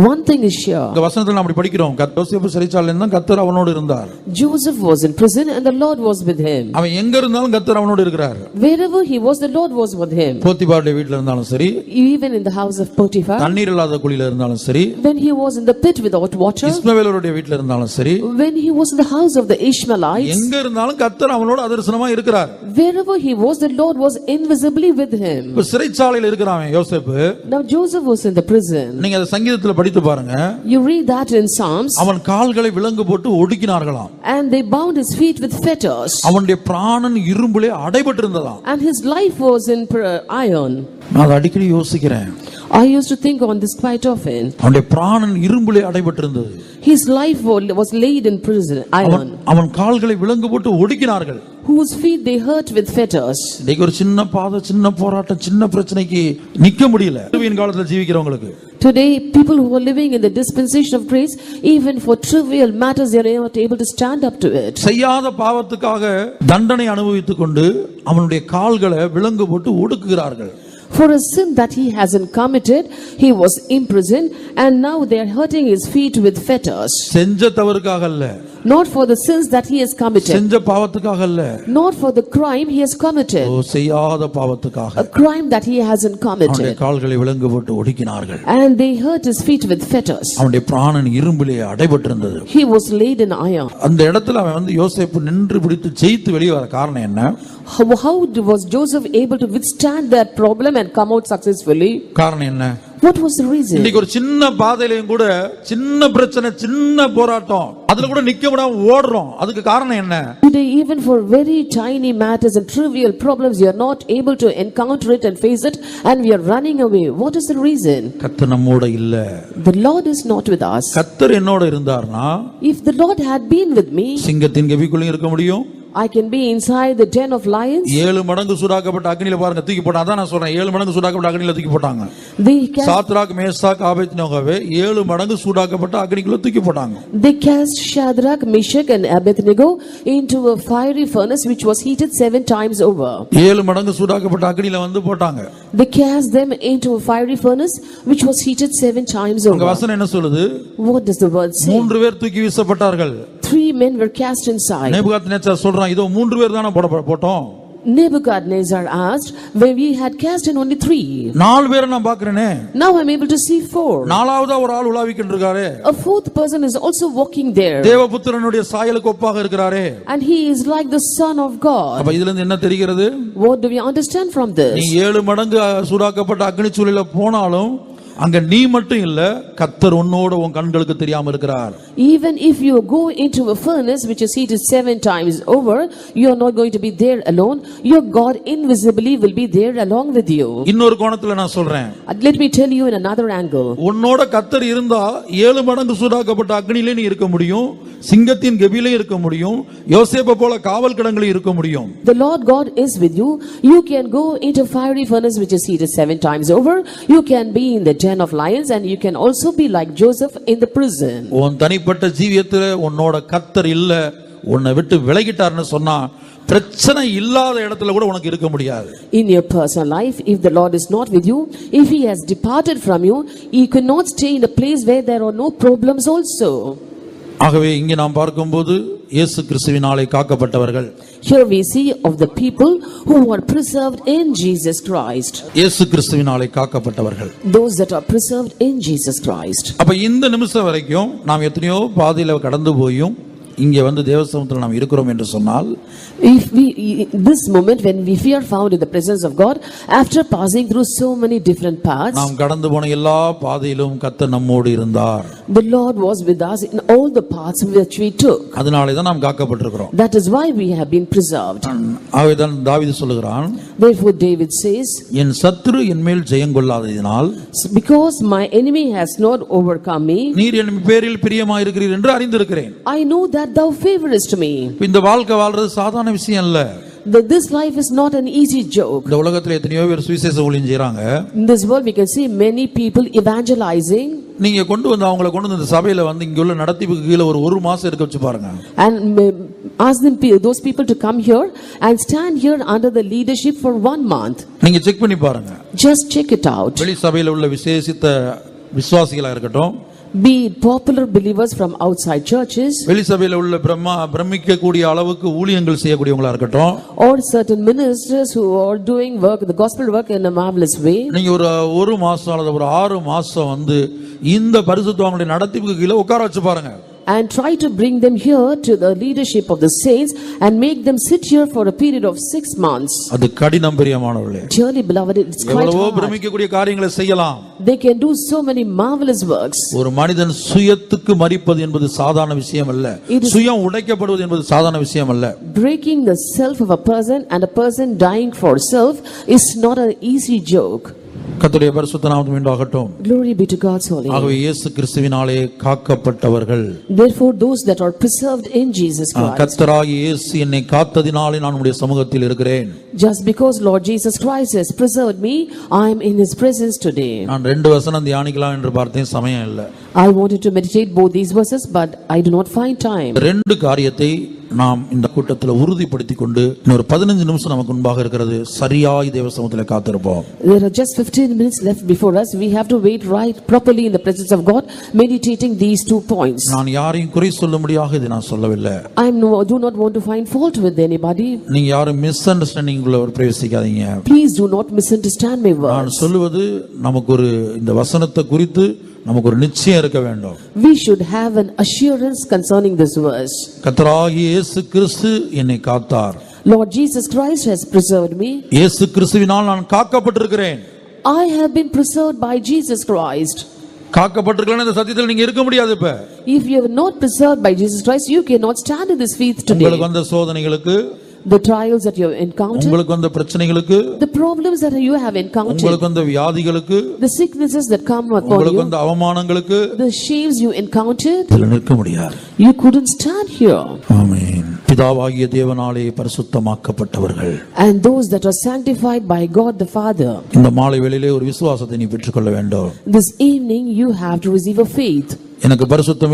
One thing is sure.
இந்த வசனத்தில் நாம் அப்படி படிக்கிறோம், யோசேப்பு சிறைச்சாலையில் இருந்தான், கர்த்தர் அவனோடு இருந்தார்.
Joseph was in prison and the Lord was with him.
அவன் எங்க இருந்தாலும் கர்த்தர் அவனோடு இருக்கிறார்.
Wherever he was, the Lord was with him.
போத்திபாருடைய வீட்டில் இருந்தாலும் சரி,
Even in the house of Potiphar,
தண்ணீர் இல்லாத குழியில இருந்தாலும் சரி,
when he was in the pit without water,
இஸ்மவேலருடைய வீட்டில் இருந்தாலும் சரி,
when he was in the house of the Ishmaelites,
எங்க இருந்தாலும் கர்த்தர் அவனோடு அதர்சனமா இருக்கிறார்.
wherever he was, the Lord was invisibly with him.
இப்ப சிறைச்சாலையில் இருக்கிறான் யோசேப்பு.
Now Joseph was in the prison.
நீங்க அதை சங்கீதத்துல படித்து பாருங்க.
You read that in Psalms.
அவன் கால்களை விலங்கு போட்டு ஒடுக்கினார்களாம்.
And they bound his feet with fetters.
அவனுடைய பிராணன் இரும்பிலே அடைபட்டிருந்ததாம்.
And his life was in iron.
நான் அடிக்கடி யோசிக்கிறேன்.
I used to think on this quite often.
அவனுடைய பிராணன் இரும்பிலே அடைபட்டிருந்தது.
His life was laid in prison, iron.
அவன் கால்களை விலங்கு போட்டு ஒடுக்கினார்கள்.
Whose feet they hurt with fetters.
இன்னைக்கு ஒரு சின்ன பாதை, சின்ன போராட்டம், சின்ன பிரச்சனைக்கு நிக்க முடியல. கிருபையின் காலத்துல ஜீவிக்கிறவங்களுக்கு
Today, people who are living in the dispensation of grace, even for trivial matters, they are not able to stand up to it.
செய்யாத பாவத்துக்காக தண்டனை அனுபவித்துக் கொண்டு அவனுடைய கால்களை விலங்கு போட்டு ஒடுக்குகிறார்கள்.
For a sin that he hasn't committed, he was imprisoned, and now they are hurting his feet with fetters.
செஞ்ச தவறுக்காக அல்ல,
Not for the sins that he has committed,
செஞ்ச பாவத்துக்காக அல்ல,
not for the crime he has committed,
செய்யாத பாவத்துக்காக
a crime that he hasn't
அவனுடைய
committed.
கால்களை விலங்கு போட்டு ஒடுக்கினார்கள்.
And they hurt his feet with fetters.
அவனுடைய பிராணன் இரும்பிலே அடைபட்டிருந்தது.
He was laid in iron.
அந்த இடத்துல அவன் யோசேப்பு நின்று பிடித்து ஜெயித்து வெளியே வர காரணம் என்ன?
How was Joseph able to withstand that problem and come out successfully?
காரணம் என்ன?
What was the reason?
இன்னைக்கு ஒரு சின்ன பாதையிலையும் கூட சின்ன பிரச்சனை, சின்ன போராட்டம், அதுல கூட நிக்க முடியாம ஓடுறோம். அதுக்கு காரணம் என்ன?
Today, even for very tiny matters and trivial problems, you are not able to encounter it and face it, and we are running away. What is the reason?
கர்த்தர் நம்மோட இல்ல.
The Lord is not with us.
கர்த்தர் என்னோட இருந்தார்னா,
If the Lord had been with me,
சிங்கத்தின் கெபிக்குள்ளே இருக்க முடியும்.
I can be inside the den of lions.
7 மடங்கு சூடாக்கப்பட்ட அக்னியில பாருங்க தூக்கி போட்டாங்க. அதான் நான் சொல்றேன், 7 மடங்கு சூடாக்கப்பட்ட அக்னியில தூக்கி போட்டாங்க. சாத்ராக், மேஷாக், ஆபேத்நேகோவை 7 மடங்கு சூடாக்கப்பட்ட அக்னிக்குள்ள தூக்கி போட்டாங்க.
They cast Shadrach, Meshach and Abednego into a fiery furnace which was heated 7 times over.
7 மடங்கு சூடாக்கப்பட்ட அக்னியில வந்து போட்டாங்க.
They cast them into a fiery furnace which was heated 7 times
அங்க
over.
வசனம் என்ன சொல்லுது?
What does the word say?
3 பேர் தூக்கி வீசப்பட்டார்கள்.
3 men were cast inside.
Nebuchadnezzar சொல்றான், இதோ 3 பேர் தான போட்டோம்.
Nebuchadnezzar asked, when we had cast in only 3.
4 பேரை நான் பார்க்கிறேனே.
Now I'm able to see 4.
நாலாவதா ஒரு ஆள் உலாவிக்கிட்டு இருக்காரே.
A 4th person is also walking there.
தேவபுத்திரனுடைய சாயலுக்கு ஒப்பாக இருக்கிறாரே.
And he is like the son of God.
அப்ப இதுல இருந்து என்ன தெரிகிறது?
What do we understand from this?
நீ 7 மடங்கு சூடாக்கப்பட்ட அக்னி சூளையில போனாலும் அங்க நீ மட்டும் இல்ல, கர்த்தர் உன்னோட உன் கண்களுக்கு தெரியாம இருக்கிறார்.
Even if you go into a furnace which is heated 7 times over, you are not going to be there alone. Your God invisibly will be there along with you.
இன்னொரு கோணத்துல நான் சொல்றேன்,
Let me tell you in another angle.
உன்னோட கர்த்தர் இருந்தா 7 மடங்கு சூடாக்கப்பட்ட அக்னியிலே நீ இருக்க முடியும், சிங்கத்தின் கெபியிலே இருக்க முடியும், யோசேப்பை போல காவல் கிடங்கிலே இருக்க முடியும்.
The Lord God is with you. You can go into fiery furnace which is heated 7 times over. You can be in the den of lions, and you can also be like Joseph in the prison.
உன் தனிப்பட்ட ஜீவியத்துல உன்னோட கர்த்தர் இல்ல, உன்னை விட்டு விலகிட்டார்னு சொன்னா பிரச்சனை இல்லாத இடத்துல கூட உனக்கு இருக்க முடியாது.
In your personal life, if the Lord is not with you, if he has departed from you, you cannot stay in a place where there are no problems also.
ஆகவே இங்கே நாம் பார்க்கும்போது இயேசு கிறிஸ்துவினாலே காக்கப்பட்டவர்கள்.
Here we see of the people who are preserved in Jesus Christ.
இயேசு கிறிஸ்துவினாலே காக்கப்பட்டவர்கள்.
Those that are preserved in Jesus Christ.
அப்ப இந்த நிமிஷம் வரைக்கும் நாம் எத்தனையோ பாதையில கடந்து போயும் இங்கே வந்து தேவசமூகத்தில் நாம் இருக்கிறோம் என்று சொன்னால்,
if we this moment when we are found in the presence of God after passing through so many different paths,
நாம் கடந்து போன எல்லா பாதையிலும் கர்த்தர் நம்மோடு இருந்தார்.
the Lord was with us in all the paths which we took.
அதனாலே தான் நாம் காக்கப்பட்டிருக்கிறோம்.
That is why we have been preserved.
ஆகவே தான் தாவீது சொல்லுகிறான்,
Therefore David says,
என் சத்துரு என் மேல் ஜெயம் கொள்ளாததினால்,
because my enemy has not overcome me,
நீர் என் பேரில் பிரியமாயிருக்கிறீர் என்று அறிந்திருக்கிறேன்.
I know that that thou favorest me.
இந்த வாழ்க்கை வாழ்றது சாதாரண விஷயம் இல்ல.
This life is not an easy joke.
இந்த உலகத்துல எத்தனையோ பேர் சுவிசேஷ ஊழியம் செய்றாங்க.
In this world we can see many people evangelizing.
நீங்க கொண்டு வந்து அவங்களை கொண்டு வந்து இந்த சபையில வந்து இங்க உள்ள நடத்திப்புக்கு கீழ ஒரு மாசம் இருக்க வச்சு பாருங்க.
And ask them, those people to come here and stand here under the leadership for 1 month.
நீங்க செக் பண்ணி பாருங்க.
Just check it out.
வெளி சபையில உள்ள விசேஷித்த விசுவாசிகளா இருக்கட்டும்,
be it popular believers from outside churches,
வெளி சபையில உள்ள பிரமிக்க கூடிய அளவுக்கு ஊழியங்கள் செய்யக்கூடியவங்களா இருக்கட்டும்,
or certain ministers who are doing work, the gospel work in a marvelous way.
நீங்க ஒரு மாசம் அல்லது ஒரு 6 மாசம் வந்து இந்த பரிசுத்தவான்களுடைய நடத்திப்புக்கு கீழ உட்கார வச்சு பாருங்க.
And try to bring them here to the leadership of the saints and make them sit here for a period of 6 months.
அது கடினம் பிரியமானவர்களே.
Dearly beloved, it's quite
எவ்வளவோ
hard.
பிரமிக்கக்கூடிய காரியங்களை செய்யலாம்.
They can do so many marvelous works.
ஒரு மனிதன் சுயத்துக்கு மரிப்பது என்பது சாதாரண விஷயம் அல்ல. சுயம் உடைக்கப்படுவது என்பது சாதாரண விஷயம் அல்ல.
Breaking the self of a person and a person dying for self is not an easy joke.
கர்த்தருடைய பரிசுத்த நாமம் உண்டாகட்டும்.
Glory be to God's holy name.
ஆகவே இயேசு கிறிஸ்துவினாலே காக்கப்பட்டவர்கள்,
Therefore those that are preserved in Jesus Christ.
கர்த்தராகிய இயேசு என்னை காத்ததினாலே நான் உம்முடைய சமூகத்தில் இருக்கிறேன்.
Just because Lord Jesus Christ has preserved me, I am in his presence today.
நான் 2 வசனம் தியானிக்கலாம் என்று பார்த்தேன், சமயம் இல்ல.
I wanted to meditate both these verses, but I do not find time.
2 காரியத்தை நாம் இந்த கூட்டத்தில் உறுதிப்படுத்திக் கொண்டு இன்னொரு 15 நிமிஷம் நமக்கு முன்பாக இருக்கிறது. சரியாய் தேவ சமூகத்தில் காத்திருப்போம்.
There are just 15 minutes left before us. We have to wait right properly in the presence of God, meditating these 2 points.
நான் யாரையும் குறை சொல்லும்படியாக இதை நான் சொல்லவில்லை.
do not want to find fault with anybody.
நீங்க யாரும் மிஸ் அண்டர்ஸ்டாண்டிங் உள்ள பிரவேசிக்காதீங்க.
Please do not misunderstand my words.
நான் சொல்லுவது நமக்கு ஒரு இந்த வசனத்தை குறித்து நமக்கு ஒரு நிச்சயம் இருக்க வேண்டும்.
We should have an assurance concerning this verse.
கர்த்தராகிய இயேசு கிறிஸ்து என்னை காத்தார்.
Lord Jesus Christ has preserved me.
இயேசு கிறிஸ்துவினால் நான் காக்கப்பட்டிருக்கிறேன்.
I have been preserved by Jesus Christ.
காக்கப்பட்டிருக்கலன்னா இந்த சத்தியத்தில் நீங்க இருக்க முடியாது. இப்ப
if you are not preserved by Jesus Christ, you cannot stand in this faith today.
உங்களுக்கு வந்த சோதனைகளுக்கு,
the trials that you have encountered,
உங்களுக்கு வந்த பிரச்சனைகளுக்கு,
the problems that you have encountered,
உங்களுக்கு வந்த வியாதிகளுக்கு,
the sicknesses that come upon
உங்களுக்கு
you,
வந்த அவமானங்களுக்கு,
the shames you encountered,
இதுல நிற்க முடியாது.
you couldn't stand here.
ஆமென். பிதாவாகிய தேவனாலே பரிசுத்தமாக்கப்பட்டவர்கள்,
and those that are sanctified by God the Father.
இந்த மாலை வேளையிலே ஒரு விசுவாசத்தை நீ பெற்றுக்கொள்ள வேண்டும்.
This evening you have to receive a faith.
எனக்கு பரிசுத்தம்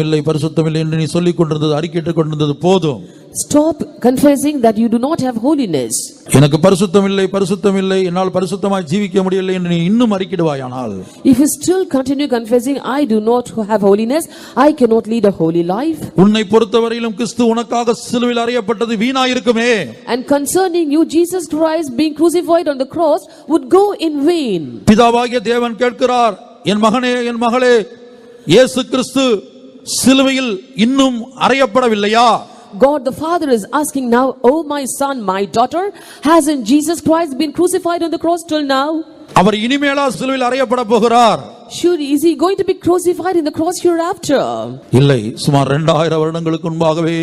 இல்லை என்று நீ சொல்லிக் கொண்டிருந்தது, அறிக்கையிட்டுக் கொண்டிருந்தது போதும்.
Stop confessing that you do not have holiness.
எனக்கு பரிசுத்தம் இல்லை என்னால் பரிசுத்தமாய் ஜீவிக்க முடியவில்லை என்று நீ இன்னும் அறிக்கையிடுவாயானால்,
if you still continue confessing I do not have holiness, I cannot lead a holy life,
உன்னை பொறுத்தவரையிலும் கிறிஸ்து உனக்காக சிலுவையில் அறையப்பட்டது வீணாயிருக்குமே.
and concerning you Jesus Christ being crucified on the cross would go in vain.
பிதாவாகிய தேவன் கேட்கிறார், என் மகனே என் மகளே, இயேசு கிறிஸ்து சிலுவையில் இன்னும் அறையப்படவில்லையா?
God the Father is asking now, oh my son, my daughter, hasn't Jesus Christ been crucified on the cross till now?
அவர் இனிமேலா சிலுவையில் அறையப்பட போகிறார்?
Is he going to be crucified in the cross hereafter?
இல்லை, சுமார் 2000 வருடங்களுக்கு முன்பாகவே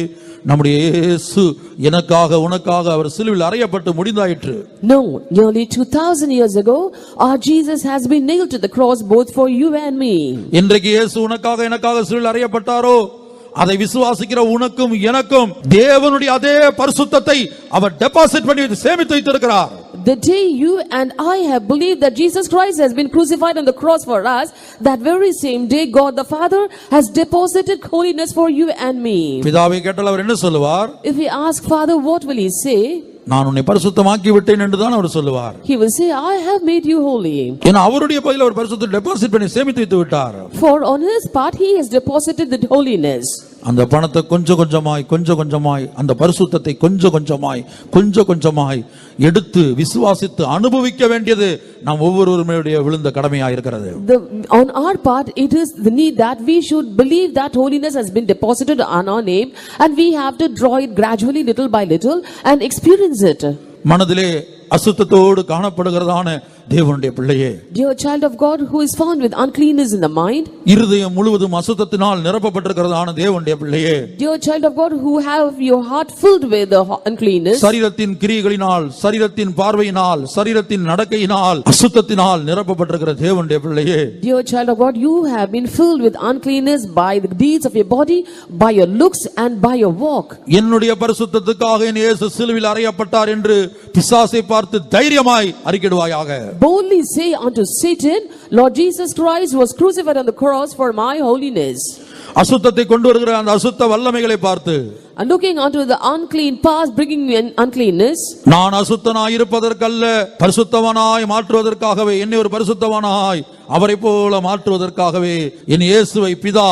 நம்முடைய இயேசு எனக்காக உனக்காக அவர் சிலுவையில் அறையப்பட்டு முடிந்தாயிற்று.
No, nearly 2000 years ago our Jesus has been nailed to the cross both for you and me.
இன்றைக்கு இயேசு உனக்காக எனக்காக சிலுவையில் அறையப்பட்டாரோ, அதை விசுவாசிக்கிற உனக்கும் எனக்கும் தேவனுடைய அதே பரிசுத்தத்தை அவர் டெபாசிட் பண்ணி சேமித்து வைத்திருக்கிறார்.
The day you and I have believed that Jesus Christ has been crucified on the cross for us, that very same day God the Father has deposited holiness for you and me.
பிதாவை கேட்டால் அவர் என்ன சொல்லுவார்?
If we ask Father, what will he say?
நான் உன்னை பரிசுத்தமாக்கி விட்டேன் என்று தான் அவர் சொல்லுவார்.
He will say, I have made you holy.
ஏன்னா அவருடைய பையில அவர் பரிசுத்தத்தை டெபாசிட் பண்ணி சேமித்து வைத்து விட்டார்.
For on his part he has deposited the holiness.
அந்த பணத்தை கொஞ்சம் கொஞ்சமாய் அந்த பரிசுத்தத்தை கொஞ்சம் கொஞ்சமாய் எடுத்து விசுவாசித்து அனுபவிக்க வேண்டியது நாம் ஒவ்வொருவருடைய விழுந்த கடமையாக இருக்கிறது.
On our part it is the need that we should believe that holiness has been deposited on our name, and we have to draw it gradually little by little and experience it.
மனதிலே அசுத்தத்தோடு காணப்படுகிறதான தேவனுடைய பிள்ளையே,
Dear child of God who is found with uncleanness in the mind,
இருதயம் முழுவதும் அசுத்தத்தினால் நிரப்பப்பட்டிருக்கிறதான தேவனுடைய பிள்ளையே,
dear child of God who have your heart filled with the uncleanness,
சரீரத்தின் கிரியைகளினால், சரீரத்தின் பார்வையினால், சரீரத்தின் நடக்கையினால், அசுத்தத்தினால் நிரப்பப்பட்டிருக்கிற தேவனுடைய பிள்ளையே,
dear child of God, you have been filled with uncleanness by the deeds of your body, by your looks and by your walk.
என்னுடைய பரிசுத்தத்துக்காக என் இயேசு சிலுவையில் அறையப்பட்டார் என்று பிசாசை பார்த்து தைரியமாய் அறிக்கையிடுவாயாக.
Boldly say unto Satan, Lord Jesus Christ was crucified on the cross for my holiness.
அசுத்தத்தை கொண்டு வருகிற அந்த அசுத்த வல்லமைகளை பார்த்து,
And looking unto the unclean past, bringing in uncleanness,
நான் அசுத்தனாய் இருப்பதற்கல்ல, பரிசுத்தவனாய் மாற்றுவதற்காகவே, என்னை ஒரு பரிசுத்தவனாய் அவரை போல மாற்றுவதற்காகவே என் இயேசுவை பிதா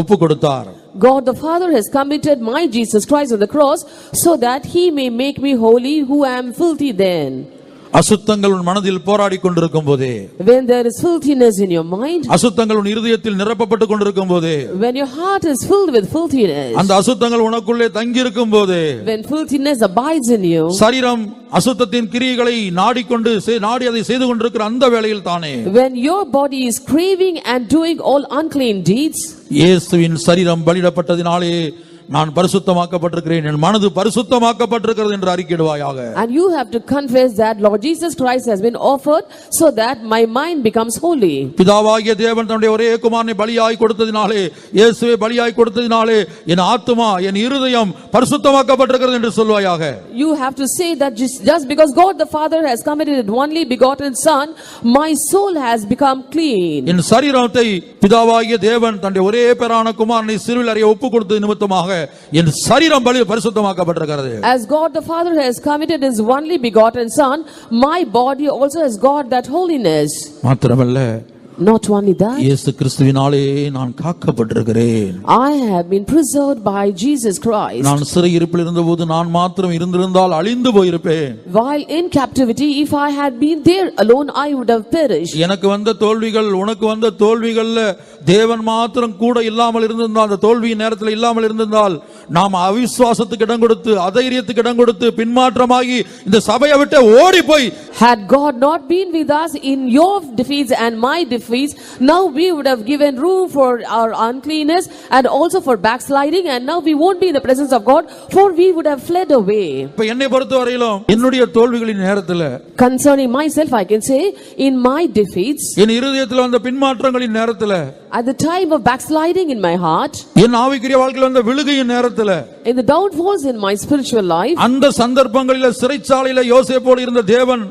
ஒப்பு கொடுத்தார்.
God the Father has committed my Jesus Christ on the cross so that he may make me holy who am filthy then.
அசுத்தங்கள் உன் மனதில் போராடி கொண்டிருக்கும் போதே,
When there is filthiness in your mind,
அசுத்தங்கள் உன் இருதயத்தில் நிரப்பப்பட்டு கொண்டிருக்கும் போதே,
when your heart is filled with filthiness,
அந்த அசுத்தங்கள் உனக்குள்ளே தங்கி இருக்கும் போதே,
when filthiness abides in you,
சரீரம் அசுத்தத்தின் கிரியைகளை நாடிக்கொண்டு நாடி அதை செய்து கொண்டிருக்கிற அந்த வேளையில் தானே,
when your body is craving and doing all unclean deeds,
இயேசுவின் சரீரம் பலியிடப்பட்டதினாலே நான் பரிசுத்தமாக்கப்பட்டிருக்கிறேன், என் மனது பரிசுத்தமாக்கப்பட்டிருக்கிறது என்று அறிக்கையிடுவாயாக.
and you have to confess that Lord Jesus Christ has been offered so that my mind becomes holy.
பிதாவாகிய தேவன் தன்னுடைய ஒரே குமாரனை பலியாய் கொடுத்ததினாலே, இயேசுவை பலியாய் கொடுத்ததினாலே என் ஆத்துமா, என் இருதயம் பரிசுத்தமாக்கப்பட்டிருக்கிறது என்று சொல்வாயாக.
You have to say that just because God the Father has committed it only begotten Son, my soul has become clean.
என் சரீரத்தை பிதாவாகிய தேவன் தன்னுடைய ஒரே பேரான குமாரனை சிலுவையில் அறைய ஒப்பு கொடுத்தது நிமித்தமாக என் சரீரம் பரிசுத்தமாக்கப்பட்டிருக்கிறது.
As God the Father has committed his only begotten Son, my body also has got that holiness.
மாத்திரமல்ல,
Not only that,
இயேசு கிறிஸ்துவினாலே நான் காக்கப்பட்டிருக்கிறேன்.
I have been preserved by Jesus Christ.
நான் சிறையிருப்பில் இருந்தபோது நான் மாத்திரம் இருந்திருந்தால் அழிந்து போயிருப்பேன்.
While in captivity, if I had been there alone, I would have perished.
எனக்கு வந்த தோல்விகள், உனக்கு வந்த தோல்விகள்ல தேவன் மாத்திரம் கூட இல்லாமல் இருந்திருந்தால், அந்த தோல்வியின் நேரத்தில் இல்லாமல் இருந்திருந்தால், நாம் அவிசுவாசத்துக்கு இடம் கொடுத்து, அதைரியத்துக்கு இடம் கொடுத்து, பின்மாற்றமாகி இந்த சபையை விட்டு ஓடி போய்,
Had God not been with us in your defeats and my defeats, now we would have given room for our uncleanness and also for backsliding, and now we won't be in the presence of God, for we would have fled away.
இப்ப என்னை பொறுத்தவரையிலும் என்னுடைய தோல்விகளின் நேரத்தில்,
Concerning myself, I can say, in my defeats,
என் இருதயத்தில் வந்த பின்மாற்றங்களின் நேரத்தில்,
at the time of backsliding in my heart,
என் ஆவிக்குரிய வாழ்க்கையில் வந்த விழுகையின் நேரத்தில்,
in the downfalls in my spiritual life,
அந்த சந்தர்ப்பங்களில் சிறைச்சாலையில யோசேப்போடு இருந்த தேவன்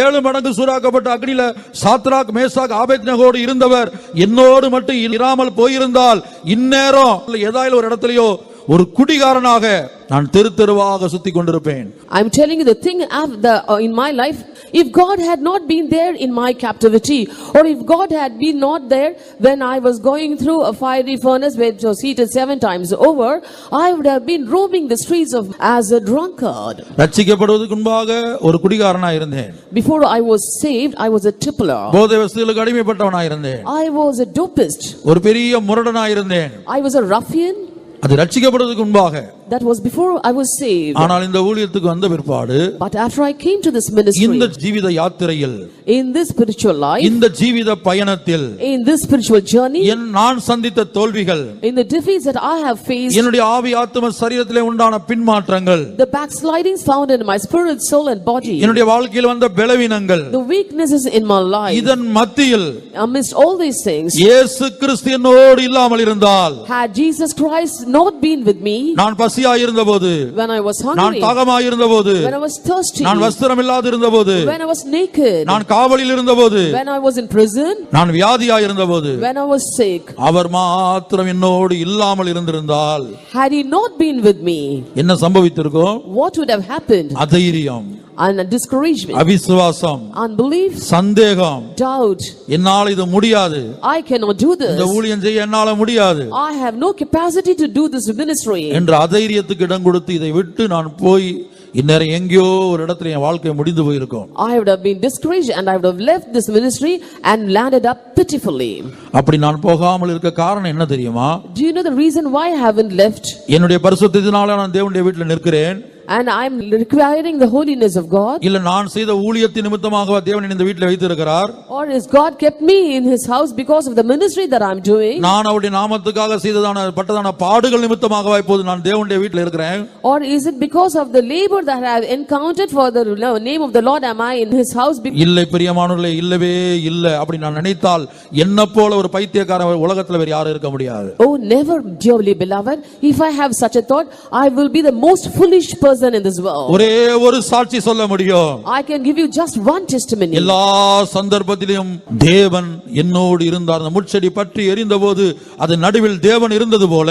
7 மடங்கு சூடாக்கப்பட்ட அக்னியில சாத்ராக், மேசாக், ஆபேத்நேகோடு இருந்தவர் என்னோடு மட்டும் இராமல் போயிருந்தால் இந்நேரம் ஏதாயிலும் ஒரு இடத்துலயோ ஒரு குடிகாரனாக நான் தெரு தெருவாக சுத்தி கொண்டிருப்பேன்.
I'm telling you the thing in my life, if God had not been there in my captivity, or if God had been not there when I was going through a fiery furnace which was heated 7 times over, I would have been roaming the streets of as a drunkard.
ரட்சிக்கப்படுவதற்கு முன்பாக ஒரு குடிகாரனாக இருந்தேன்.
Before I was saved, I was a tippler.
போதை வஸ்துகளுக்கு அடிமைப்பட்டவனாக இருந்தேன்.
I was a dopist.
ஒரு பெரிய முரடனாக இருந்தேன்.
I was a ruffian.
அது ரட்சிக்கப்படுவதற்கு முன்பாக.
That was before I was saved.
ஆனால் இந்த ஊழியத்துக்கு வந்த பிற்பாடு,
but after I came to this ministry,
இந்த ஜீவித யாத்திரையில்,
in this spiritual life,
இந்த ஜீவித பயணத்தில்,
in this spiritual journey,
நான் சந்தித்த தோல்விகள்,
in the defeats that I have faced,
என்னுடைய ஆவி ஆத்தும சரீரத்திலே உண்டான பின்மாற்றங்கள்,
the backslidings found in my spirit, soul and body,
என்னுடைய வாழ்க்கையில் வந்த பலவீனங்கள்,
the weaknesses in my life,
இதன் மத்தியில்
amidst all these things,
இயேசு கிறிஸ்து என்னோடு இல்லாமல் இருந்தால்,
had Jesus Christ not been with me,
நான் பசியாய் இருந்தபோது,
when I was
நான்
hungry,
தாகமாய் இருந்தபோது,
when I was thirsty,
நான் வஸ்திரம் இல்லாது இருந்தபோது,
when I was naked,
நான் காவலில் இருந்தபோது,
when I was in prison,
நான் வியாதியாய் இருந்தபோது,
when I was sick,
அவர் மாத்திரம் என்னோடு இல்லாமல் இருந்திருந்தால்,
had he not been with me,
என்ன சம்பவித்திருக்கும்?
what would have happened?
அதைரியம்,
And discouragement,
அவிசுவாசம்,
unbelief,
சந்தேகம்,
doubt,
என்னால் இது முடியாது,
I cannot do this,
இந்த ஊழியம் செய்ய என்னால முடியாது
I have no capacity to do this ministry,
என்ற அதைரியத்துக்கு இடம் கொடுத்து இதை விட்டு நான் போய் இந்நேரம் எங்கேயோ ஒரு இடத்துல என் வாழ்க்கை முடிந்து போயிருக்கும்.
I would have been discouraged and I would have left this ministry and landed up pitifully.
அப்படி நான் போகாமல் இருக்க காரணம் என்ன தெரியுமா?
Do you know the reason why I haven't left?
என்னுடைய பரிசுத்தத்தினால நான் தேவனுடைய வீட்டில் நிற்கிறேன்.
and I am requiring the holiness of God,
இல்ல நான் செய்த ஊழியத்தின் நிமித்தமாக தேவன் இந்த வீட்டில் வைத்திருக்கிறார்,
or is God kept me in his house because of the ministry that I am doing,
நான் அவருடைய நாமத்துக்காக செய்ததான பட்டதான பாடுகள் நிமித்தமாக இப்போது நான் தேவனுடைய வீட்டில் இருக்கிறேன்,
or is it because of the labor that I have encountered for the name of the Lord am I in his house?
இல்லை பிரியமானவர்களே, இல்லவே இல்ல. அப்படி நான் நினைத்தால் என்ன போல ஒரு பைத்தியக்காரன் உலகத்துல வேற யாரும் இருக்க முடியாது.
Oh, never, dearly beloved. If I have such a thought, I will be the most foolish person in this world.
ஒரே ஒரு சாட்சி சொல்ல முடியும்.
I can give you just one testimony.
எல்லா சந்தர்ப்பத்திலும் தேவன் என்னோடு இருந்தார். அந்த முட்செடி பற்றி எரிந்தபோது அது நடுவில் தேவன் இருந்தது போல,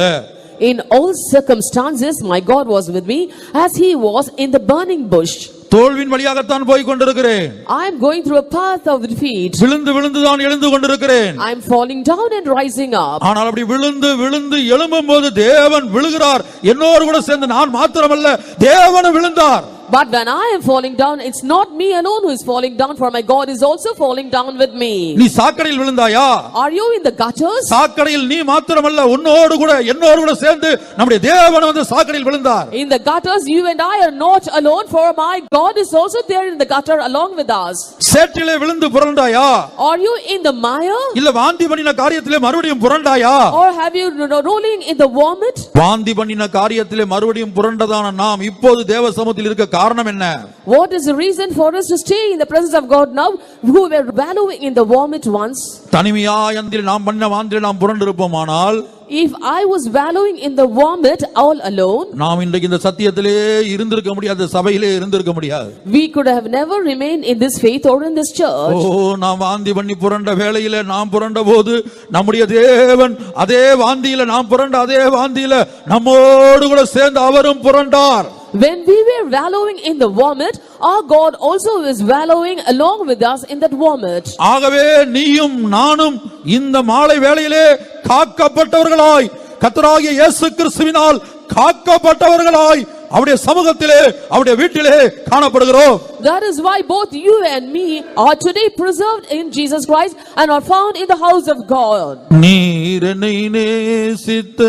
In all circumstances, my God was with me as he was in the burning bush.
தோல்வியின் வழியாகத்தான் போய் கொண்டிருக்கிறேன்.
I am going through a path of defeat.
விழுந்து விழுந்து தான் எழுந்து கொண்டிருக்கிறேன்.
I am falling down and rising up.
ஆனால் அப்படி விழுந்து விழுந்து எழும்பும்போது தேவன் விழுகிறார். என்னோடு கூட சேர்ந்து நான் மாத்திரமல்ல, தேவனும் விழுந்தார்.
But when I am falling down, it's not me alone who is falling down, for my God is also falling down with me.
நீ சாக்கடையில் விழுந்தாயா?
Are you in the gutters?
சாக்கடையில் நீ மாத்திரமல்ல, உன்னோடு கூட என்னோடு கூட சேர்ந்து நம்முடைய தேவன் வந்து சாக்கடையில் விழுந்தார்.
In the gutters, you and I are not alone, for my God is also there in the gutter along with us.
சேற்றிலே விழுந்து புரண்டாயா?
Are you in the mire?
இல்ல வாந்தி பண்ணின காரியத்திலே மறுபடியும் புரண்டாயா?
Or have you rolling in the vomit?
வாந்தி பண்ணின காரியத்திலே மறுபடியும் புரண்டதான நாம் இப்போது தேவ சமூகத்தில் இருக்க காரணம் என்ன?
What is the reason for us to stay in the presence of God now, who were wallowing in the vomit once?
தனிமையாய் அந்தில் நாம் பண்ண வாந்தில் நாம் புரண்டிருப்போமானால்,
If I was wallowing in the vomit all alone,
நாம் இன்றைக்கு இந்த சத்தியத்திலே இருந்திருக்க முடியாது, சபையிலே இருந்திருக்க முடியாது.
we could have never remained in this faith or in this church.
நாம் வாந்தி பண்ணி புரண்ட வேளையிலே, நாம் புரண்ட போது நம்முடைய தேவன் அதே வாந்தியில, நாம் புரண்ட அதே வாந்தியில நம்மோடு கூட சேர்ந்து அவரும் புரண்டார்.
When we were wallowing in the vomit, our God also is wallowing along with us in that vomit.
ஆகவே நீயும் நானும் இந்த மாலை வேளையிலே காக்கப்பட்டவர்களாய், கர்த்தராகிய இயேசு கிறிஸ்துவினால் காக்கப்பட்டவர்களாய் அவருடைய சமூகத்திலே, அவருடைய வீட்டிலே காணப்படுகிறோம்.
That is why both you and me are today preserved in Jesus Christ and are found in the house of God.
நீர் என்னை நேசித்த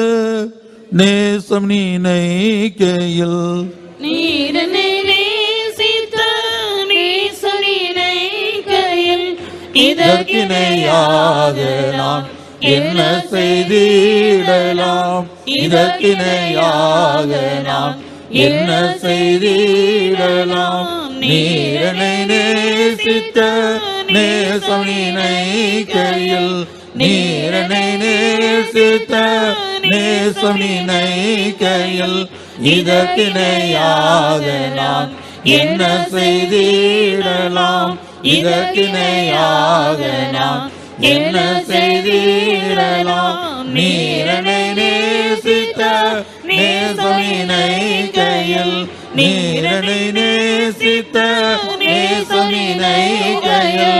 நேசம் நினைக்கையில்,
நீர் என்னை நேசித்த நேசம் நினைக்கையில்,
இதற்கிணையாக நான் என்ன செய்திடலாம்? இதற்கிணையாக நான் என்ன செய்திடலாம்? நீர் என்னை நேசித்த நேசம் நினைக்கையில், நீர் என்னை நேசித்த நேசம் நினைக்கையில், இதற்கிணையாக நான் என்ன செய்திடலாம்? இதற்கிணையாக நான் என்ன செய்திடலாம்? நீர் என்னை நேசித்த நேசம் நினைக்கையில், நீர் என்னை நேசித்த நேசம் நினைக்கையில்,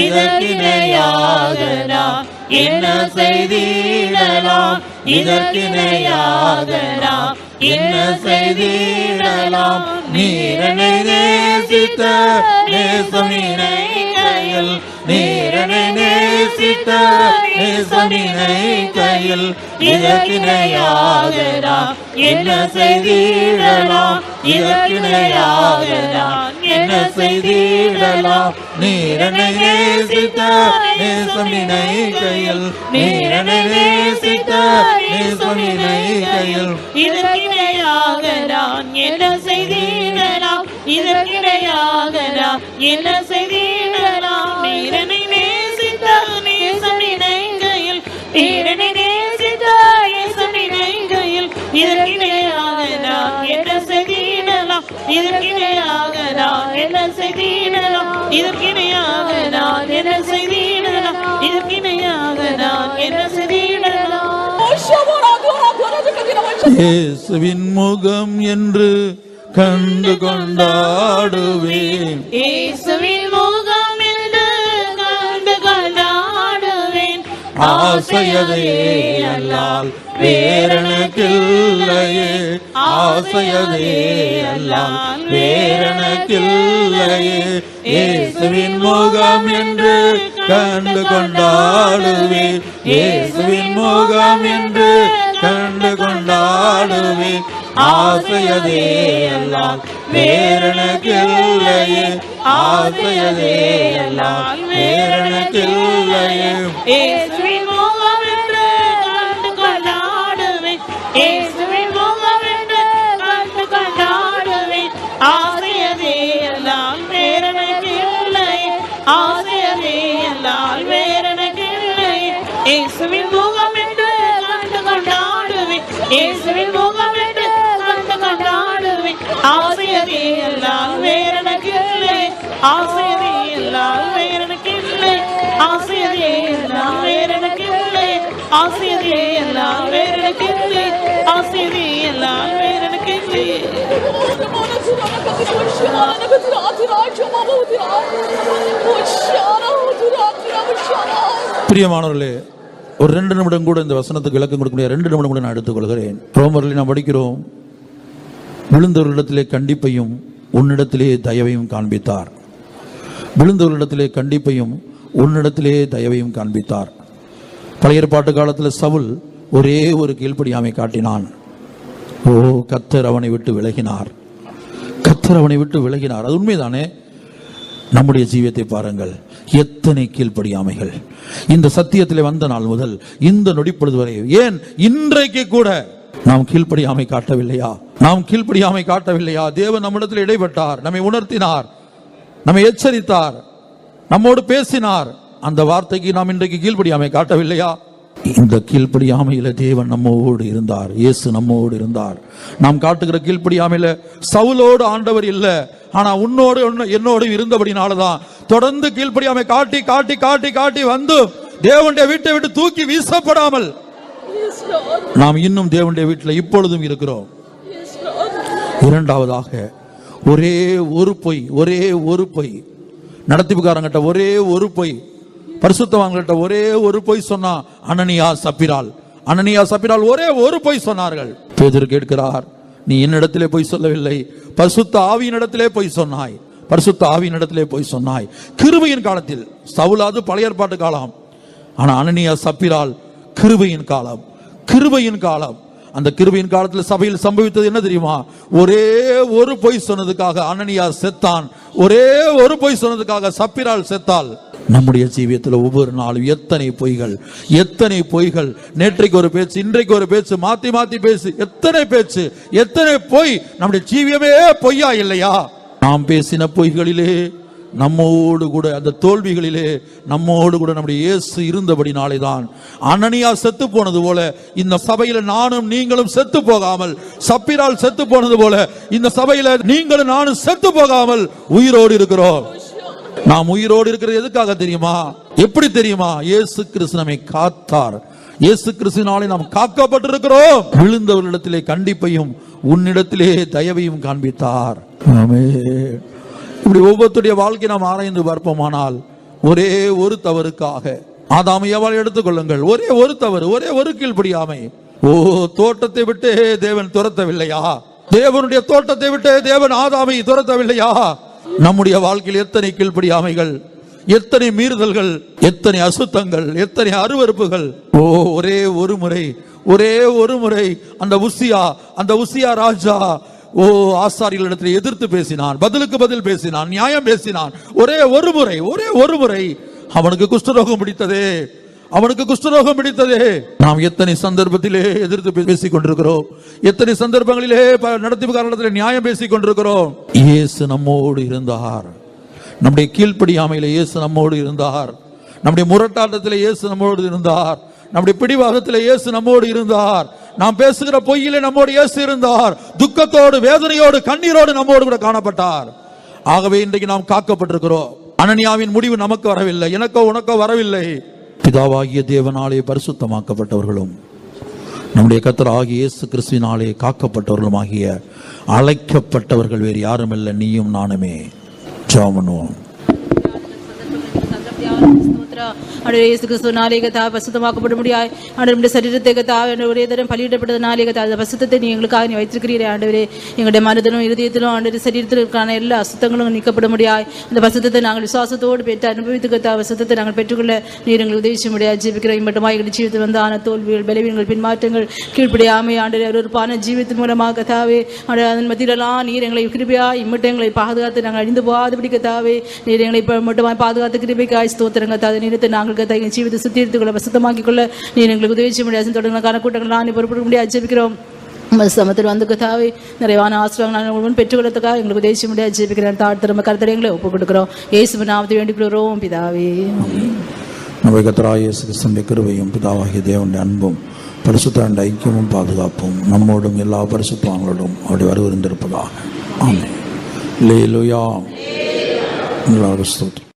இதற்கிணையாக நான் என்ன செய்திடலாம்? இதற்கிணையாக நான் என்ன செய்திடலாம்? நீர் என்னை நேசித்த நேசம் நினைக்கையில், நீர் என்னை நேசித்த நேசம் நினைக்கையில், இதற்கிணையாக நான் என்ன செய்திடலாம்? இதற்கிணையாக நான் என்ன செய்திடலாம்? நீர் என்னை நேசித்த நேசம் நினைக்கையில், நீர் என்னை நேசித்த நேசம் நினைக்கையில்,
இதற்கிணையாக நான் என்ன செய்திடலாம்? இதற்கிணையாக நான் என்ன செய்திடலாம்? நீர் என்னை நேசித்த நேசம் நினைக்கையில், நீர் என்னை நேசித்த நேசம் நினைக்கையில், இதற்கிணையாக நான் என்ன செய்திடலாம்? இதற்கிணையாக நான் என்ன செய்திடலாம்? இதற்கிணையாக நான் என்ன செய்திடலாம்? இதற்கிணையாக நான் என்ன செய்திடலாம்?
இயேசுவின் முகம் என்று கண்டு கொண்டாடுவேன்,
இயேசுவின் முகம் என்று கண்டு கொண்டாடுவேன்.
ஆசையதே அல்லால் வேறெனக்கில்லையே, ஆசையதே அல்லால் வேறெனக்கில்லையே, இயேசுவின் முகம் என்று கண்டு கொண்டாடுவேன், இயேசுவின் முகம் என்று கண்டு கொண்டாடுவேன்,
ஆசையதே எல்லாம் வேறெனக்கில்லையே, ஆசையதே எல்லாம் வேறெனக்கில்லையே.
இயேசுவின் முகம் என்று கண்டு கொண்டாடுவேன், இயேசுவின் முகம் என்று கண்டு கொண்டாடுவேன். ஆசையதே எல்லாம் வேறெனக்கில்லை, ஆசையதே எல்லாம் வேறெனக்கில்லை. இயேசுவின் முகம் என்று கண்டு கொண்டாடுவேன், இயேசுவின் முகம் என்று கண்டு கொண்டாடுவேன். ஆசையதே எல்லாம் வேறெனக்கில்லை, ஆசையதே எல்லாம் வேறெனக்கில்லை. ஆசையதே எல்லாம் வேறெனக்கில்லை, ஆசையதே எல்லாம் வேறெனக்கில்லை. ஆசையதே எல்லாம் வேறெனக்கில்லை.
பிரியமானவர்களே, ஒரு 2 நிமிடம் கூட இந்த வசனத்துக்கு விளக்கம் கொடுக்க முடியாது. 2 நிமிடம் கூட நான் எடுத்துக்கொள்கிறேன். ரோமரில் நாம் படிக்கிறோம், விழுந்தவர்களிடத்திலே கண்டிப்பையும் உன்னிடத்திலே தயவையும் காண்பித்தார். விழுந்தவர்களிடத்திலே கண்டிப்பையும் உன்னிடத்திலே தயவையும் காண்பித்தார். பழைய ஏற்பாட்டு காலத்தில் சவுல் ஒரே ஒரு கீழ்ப்படியாமை காட்டினான். ஓ, கர்த்தர் அவனை விட்டு விலகினார், கர்த்தர் அவனை விட்டு விலகினார். அது உண்மைதானே? நம்முடைய ஜீவியத்தை பாருங்கள், எத்தனை கீழ்ப்படியாமைகள் இந்த சத்தியத்திலே வந்த நாள் முதல் இந்த நொடிப்பொழுது வரை. ஏன் இன்றைக்கு கூட நாம் கீழ்ப்படியாமை காட்டவில்லையா? நாம் கீழ்ப்படியாமை காட்டவில்லையா? தேவன் நம்மிடத்தில் இடைப்பட்டார், நம்மை உணர்த்தினார், நம்மை எச்சரித்தார், நம்மோடு பேசினார். அந்த வார்த்தைக்கு நாம் இன்றைக்கு கீழ்ப்படியாமை காட்டவில்லையா? இந்த கீழ்ப்படியாமையில தேவன் நம்மோடு இருந்தார், இயேசு நம்மோடு இருந்தார். நாம் காட்டுகிற கீழ்ப்படியாமையில சவுலோடு ஆண்டவர் இல்ல, ஆனா உன்னோடு என்னோடு இருந்தபடினாலதான் தொடர்ந்து கீழ்ப்படியாமை காட்டி காட்டி காட்டி காட்டி வந்து தேவனுடைய வீட்டை விட்டு தூக்கி வீசப்படாமல் நாம் இன்னும் தேவனுடைய வீட்டில் இப்பொழுதும் இருக்கிறோம். இரண்டாவதாக, ஒரே ஒரு பொய், ஒரே ஒரு பொய், நடத்திப்புக்காரங்கிட்ட ஒரே ஒரு பொய், பரிசுத்தவான்கிட்ட ஒரே ஒரு பொய் சொன்னா அனனியா சப்பிரால், அனனியா சப்பிரால் ஒரே ஒரு பொய் சொன்னார்கள். பேதுரு கேட்கிறார், நீ என்னிடத்திலே பொய் சொல்லவில்லை, பரிசுத்த ஆவியினிடத்திலே பொய் சொன்னாய், பரிசுத்த ஆவியினிடத்திலே பொய் சொன்னாய். கிருபையின் காலத்தில், சவுலாது பழைய ஏற்பாட்டு காலம், ஆனா அனனியா சப்பிரால் கிருபையின் காலம், கிருபையின் காலம். அந்த கிருபையின் காலத்தில் சபையில் சம்பவித்தது என்ன தெரியுமா? ஒரே ஒரு பொய் சொன்னதுக்காக அனனியா செத்தான், ஒரே ஒரு பொய் சொன்னதுக்காக சப்பிரால் செத்தாள். நம்முடைய ஜீவியத்தில் ஒவ்வொரு நாளும் எத்தனை பொய்கள், எத்தனை பொய்கள். நேற்றைக்கு ஒரு பேச்சு, இன்றைக்கு ஒரு பேச்சு, மாத்தி மாத்தி பேசு, எத்தனை பேச்சு, எத்தனை பொய். நம்முடைய ஜீவியமே பொய்யா இல்லையா? நாம் பேசின பொய்களிலே நம்மோடு கூட, அந்த தோல்விகளிலே நம்மோடு கூட நம்முடைய இயேசு இருந்தபடினாலே தான் அனனியா செத்து போனது போல இந்த சபையில நானும் நீங்களும் செத்து போகாமல், சப்பிரால் செத்து போனது போல இந்த சபையில நீங்களும் நானும் செத்து போகாமல் உயிரோடு இருக்கிறோம். நாம் உயிரோடு இருக்கிறது எதுக்காக தெரியுமா? எப்படி தெரியுமா? இயேசு கிறிஸ்து நம்மை காத்தார், இயேசு கிறிஸ்துவினாலே நாம் காக்கப்பட்டிருக்கிறோம். விழுந்தவர்களிடத்திலே கண்டிப்பையும் உன்னிடத்திலே தயவையும் காண்பித்தார். ஆமென். இப்படி ஒவ்வொருத்தருடைய வாழ்க்கை நாம் ஆராய்ந்து பார்ப்போமானால், ஒரே ஒரு தவறுக்காக ஆதாம் ஏவாளை எடுத்துக்கொள்ளுங்கள், ஒரே ஒரு தவறு, ஒரே ஒரு கீழ்ப்படியாமை. ஓ, தோட்டத்தை விட்டு தேவன் துரத்தவில்லையா? தேவனுடைய தோட்டத்தை விட்டு தேவன் ஆதாமை துரத்தவில்லையா? நம்முடைய வாழ்க்கையில் எத்தனை கீழ்ப்படியாமைகள், எத்தனை மீறுதல்கள், எத்தனை அசுத்தங்கள், எத்தனை அருவருப்புகள். ஓ, ஒரே ஒரு முறை, ஒரே ஒரு முறை அந்த உசியா ராஜா ஓ ஆசாரியர்களிடத்தில் எதிர்த்து பேசினான், பதிலுக்கு பதில் பேசினான், நியாயம் பேசினான். ஒரே ஒரு முறை, ஒரே ஒரு முறை அவனுக்கு குஷ்டரோகம் பிடித்ததே, அவனுக்கு குஷ்டரோகம் பிடித்ததே. நாம் எத்தனை சந்தர்ப்பத்திலே எதிர்த்து பேசிக் கொண்டிருக்கிறோம், எத்தனை சந்தர்ப்பங்களிலே நடத்திப்புக்காரர்களிடத்தில் நியாயம் பேசிக் கொண்டிருக்கிறோம். இயேசு நம்மோடு இருந்தார், நம்முடைய கீழ்ப்படியாமையிலே இயேசு நம்மோடு இருந்தார், நம்முடைய முரட்டாட்டத்திலே இயேசு நம்மோடு இருந்தார், நம்முடைய பிடிவாதத்திலே இயேசு நம்மோடு இருந்தார், நாம் பேசுகிற பொய்யிலே நம்மோடு இயேசு இருந்தார், துக்கத்தோடு வேதனையோடு கண்ணீரோடு நம்மோடு கூட காணப்பட்டார். ஆகவே இன்றைக்கு நாம் காக்கப்பட்டிருக்கிறோம். அனனியாவின் முடிவு நமக்கு வரவில்லை, எனக்கோ உனக்கோ வரவில்லை. பிதாவாகிய தேவனாலே பரிசுத்தமாக்கப்பட்டவர்களும் நம்முடைய கர்த்தர் ஆகிய இயேசு கிறிஸ்துவினாலே காக்கப்பட்டவர்களும் ஆகிய அழைக்கப்பட்டவர்கள் வேறு யாரும் இல்லை, நீயும் நானுமே. ஜெபம் பண்ணுவோம்.
ஸ்தோத்ரா ஆண்டவரே இயேசு கிறிஸ்துவினாலே கர்த்தாவே பரிசுத்தமாக்கப்பட முடியாய் ஆண்டவரே நம்முடைய சரீரத்தை கர்த்தாவே ஒரே தரம் பலியிடப்பட்டதனாலே கர்த்தாவே பரிசுத்தத்தை நீ எங்களுக்காக நீ வைத்திருக்கிறீரே ஆண்டவரே எங்களுடைய மனதிலும் இருதயத்திலும் ஆண்டவரே சரீரத்தில் இருக்கிற எல்லா அசுத்தங்களும் நீக்கப்பட முடியாய் அந்த பரிசுத்தத்தை நாங்கள் விசுவாசத்தோடு பெற்று அனுபவித்து கர்த்தாவே பரிசுத்தத்தை நாங்கள் பெற்றுக்கொள்ள நீர் எங்களுக்கு உதவி செய்ய முடியாது ஜெபிக்கிறோம் மட்டுமாய் எங்களுடைய ஜீவிதத்தில் வந்து ஆன தோல்விகள் பலவீனங்கள் பின்மாற்றங்கள் கீழ்ப்படியாமை ஆண்டவரே அருவருப்பான ஜீவிதத்தின் மூலமாக கர்த்தாவே ஆண்டவரே அதன் மத்தியிலெல்லாம் நீர் எங்களை கிருபையாய் இம்மட்டும் எங்களை பாதுகாத்து நாங்கள் அழிந்து போகாதபடி கர்த்தாவே நீர் எங்களை மட்டுமாய் பாதுகாத்து கிருபைக்காய் ஸ்தோத்திரம் கர்த்தாவே நீரத்தை நாங்கள் கர்த்தாவே எங்கள் ஜீவித சுத்திகரித்துக் கொள்ள சுத்தமாக்கிக் கொள்ள நீர் எங்களுக்கு உதவி செய்ய முடியாது தொடர்ந்து கூட்டங்கள் நான் பொறுப்பட முடியாது ஜெபிக்கிறோம் சமத்தில் வந்து கர்த்தாவே நிறைவான ஆசிரியர்கள் பெற்றுக்கொள்ளத்துக்காக எங்களுக்கு உதவி செய்ய முடியாது ஜெபிக்கிறேன் தாழ்த்திரம்ப கருத்தரை எங்களை ஒப்புக் கொடுக்கிறோம் இயேசுவின் நாமத்தை வேண்டிக் கொள்கிறோம் பிதாவே
நம்முடைய கர்த்தராகிய இயேசு கிறிஸ்துவின் கிருபையும் பிதாவாகிய தேவனுடைய அன்பும் பரிசுத்த ஐக்கியமும் பாதுகாப்பும் நம்மோடும் எல்லா பரிசுத்தவான்களோடும் அவருடைய வருவிருந்திருப்பதாக ஆமென். அல்லேலூயா. எல்லாரும் ஸ்தோத்திரம்.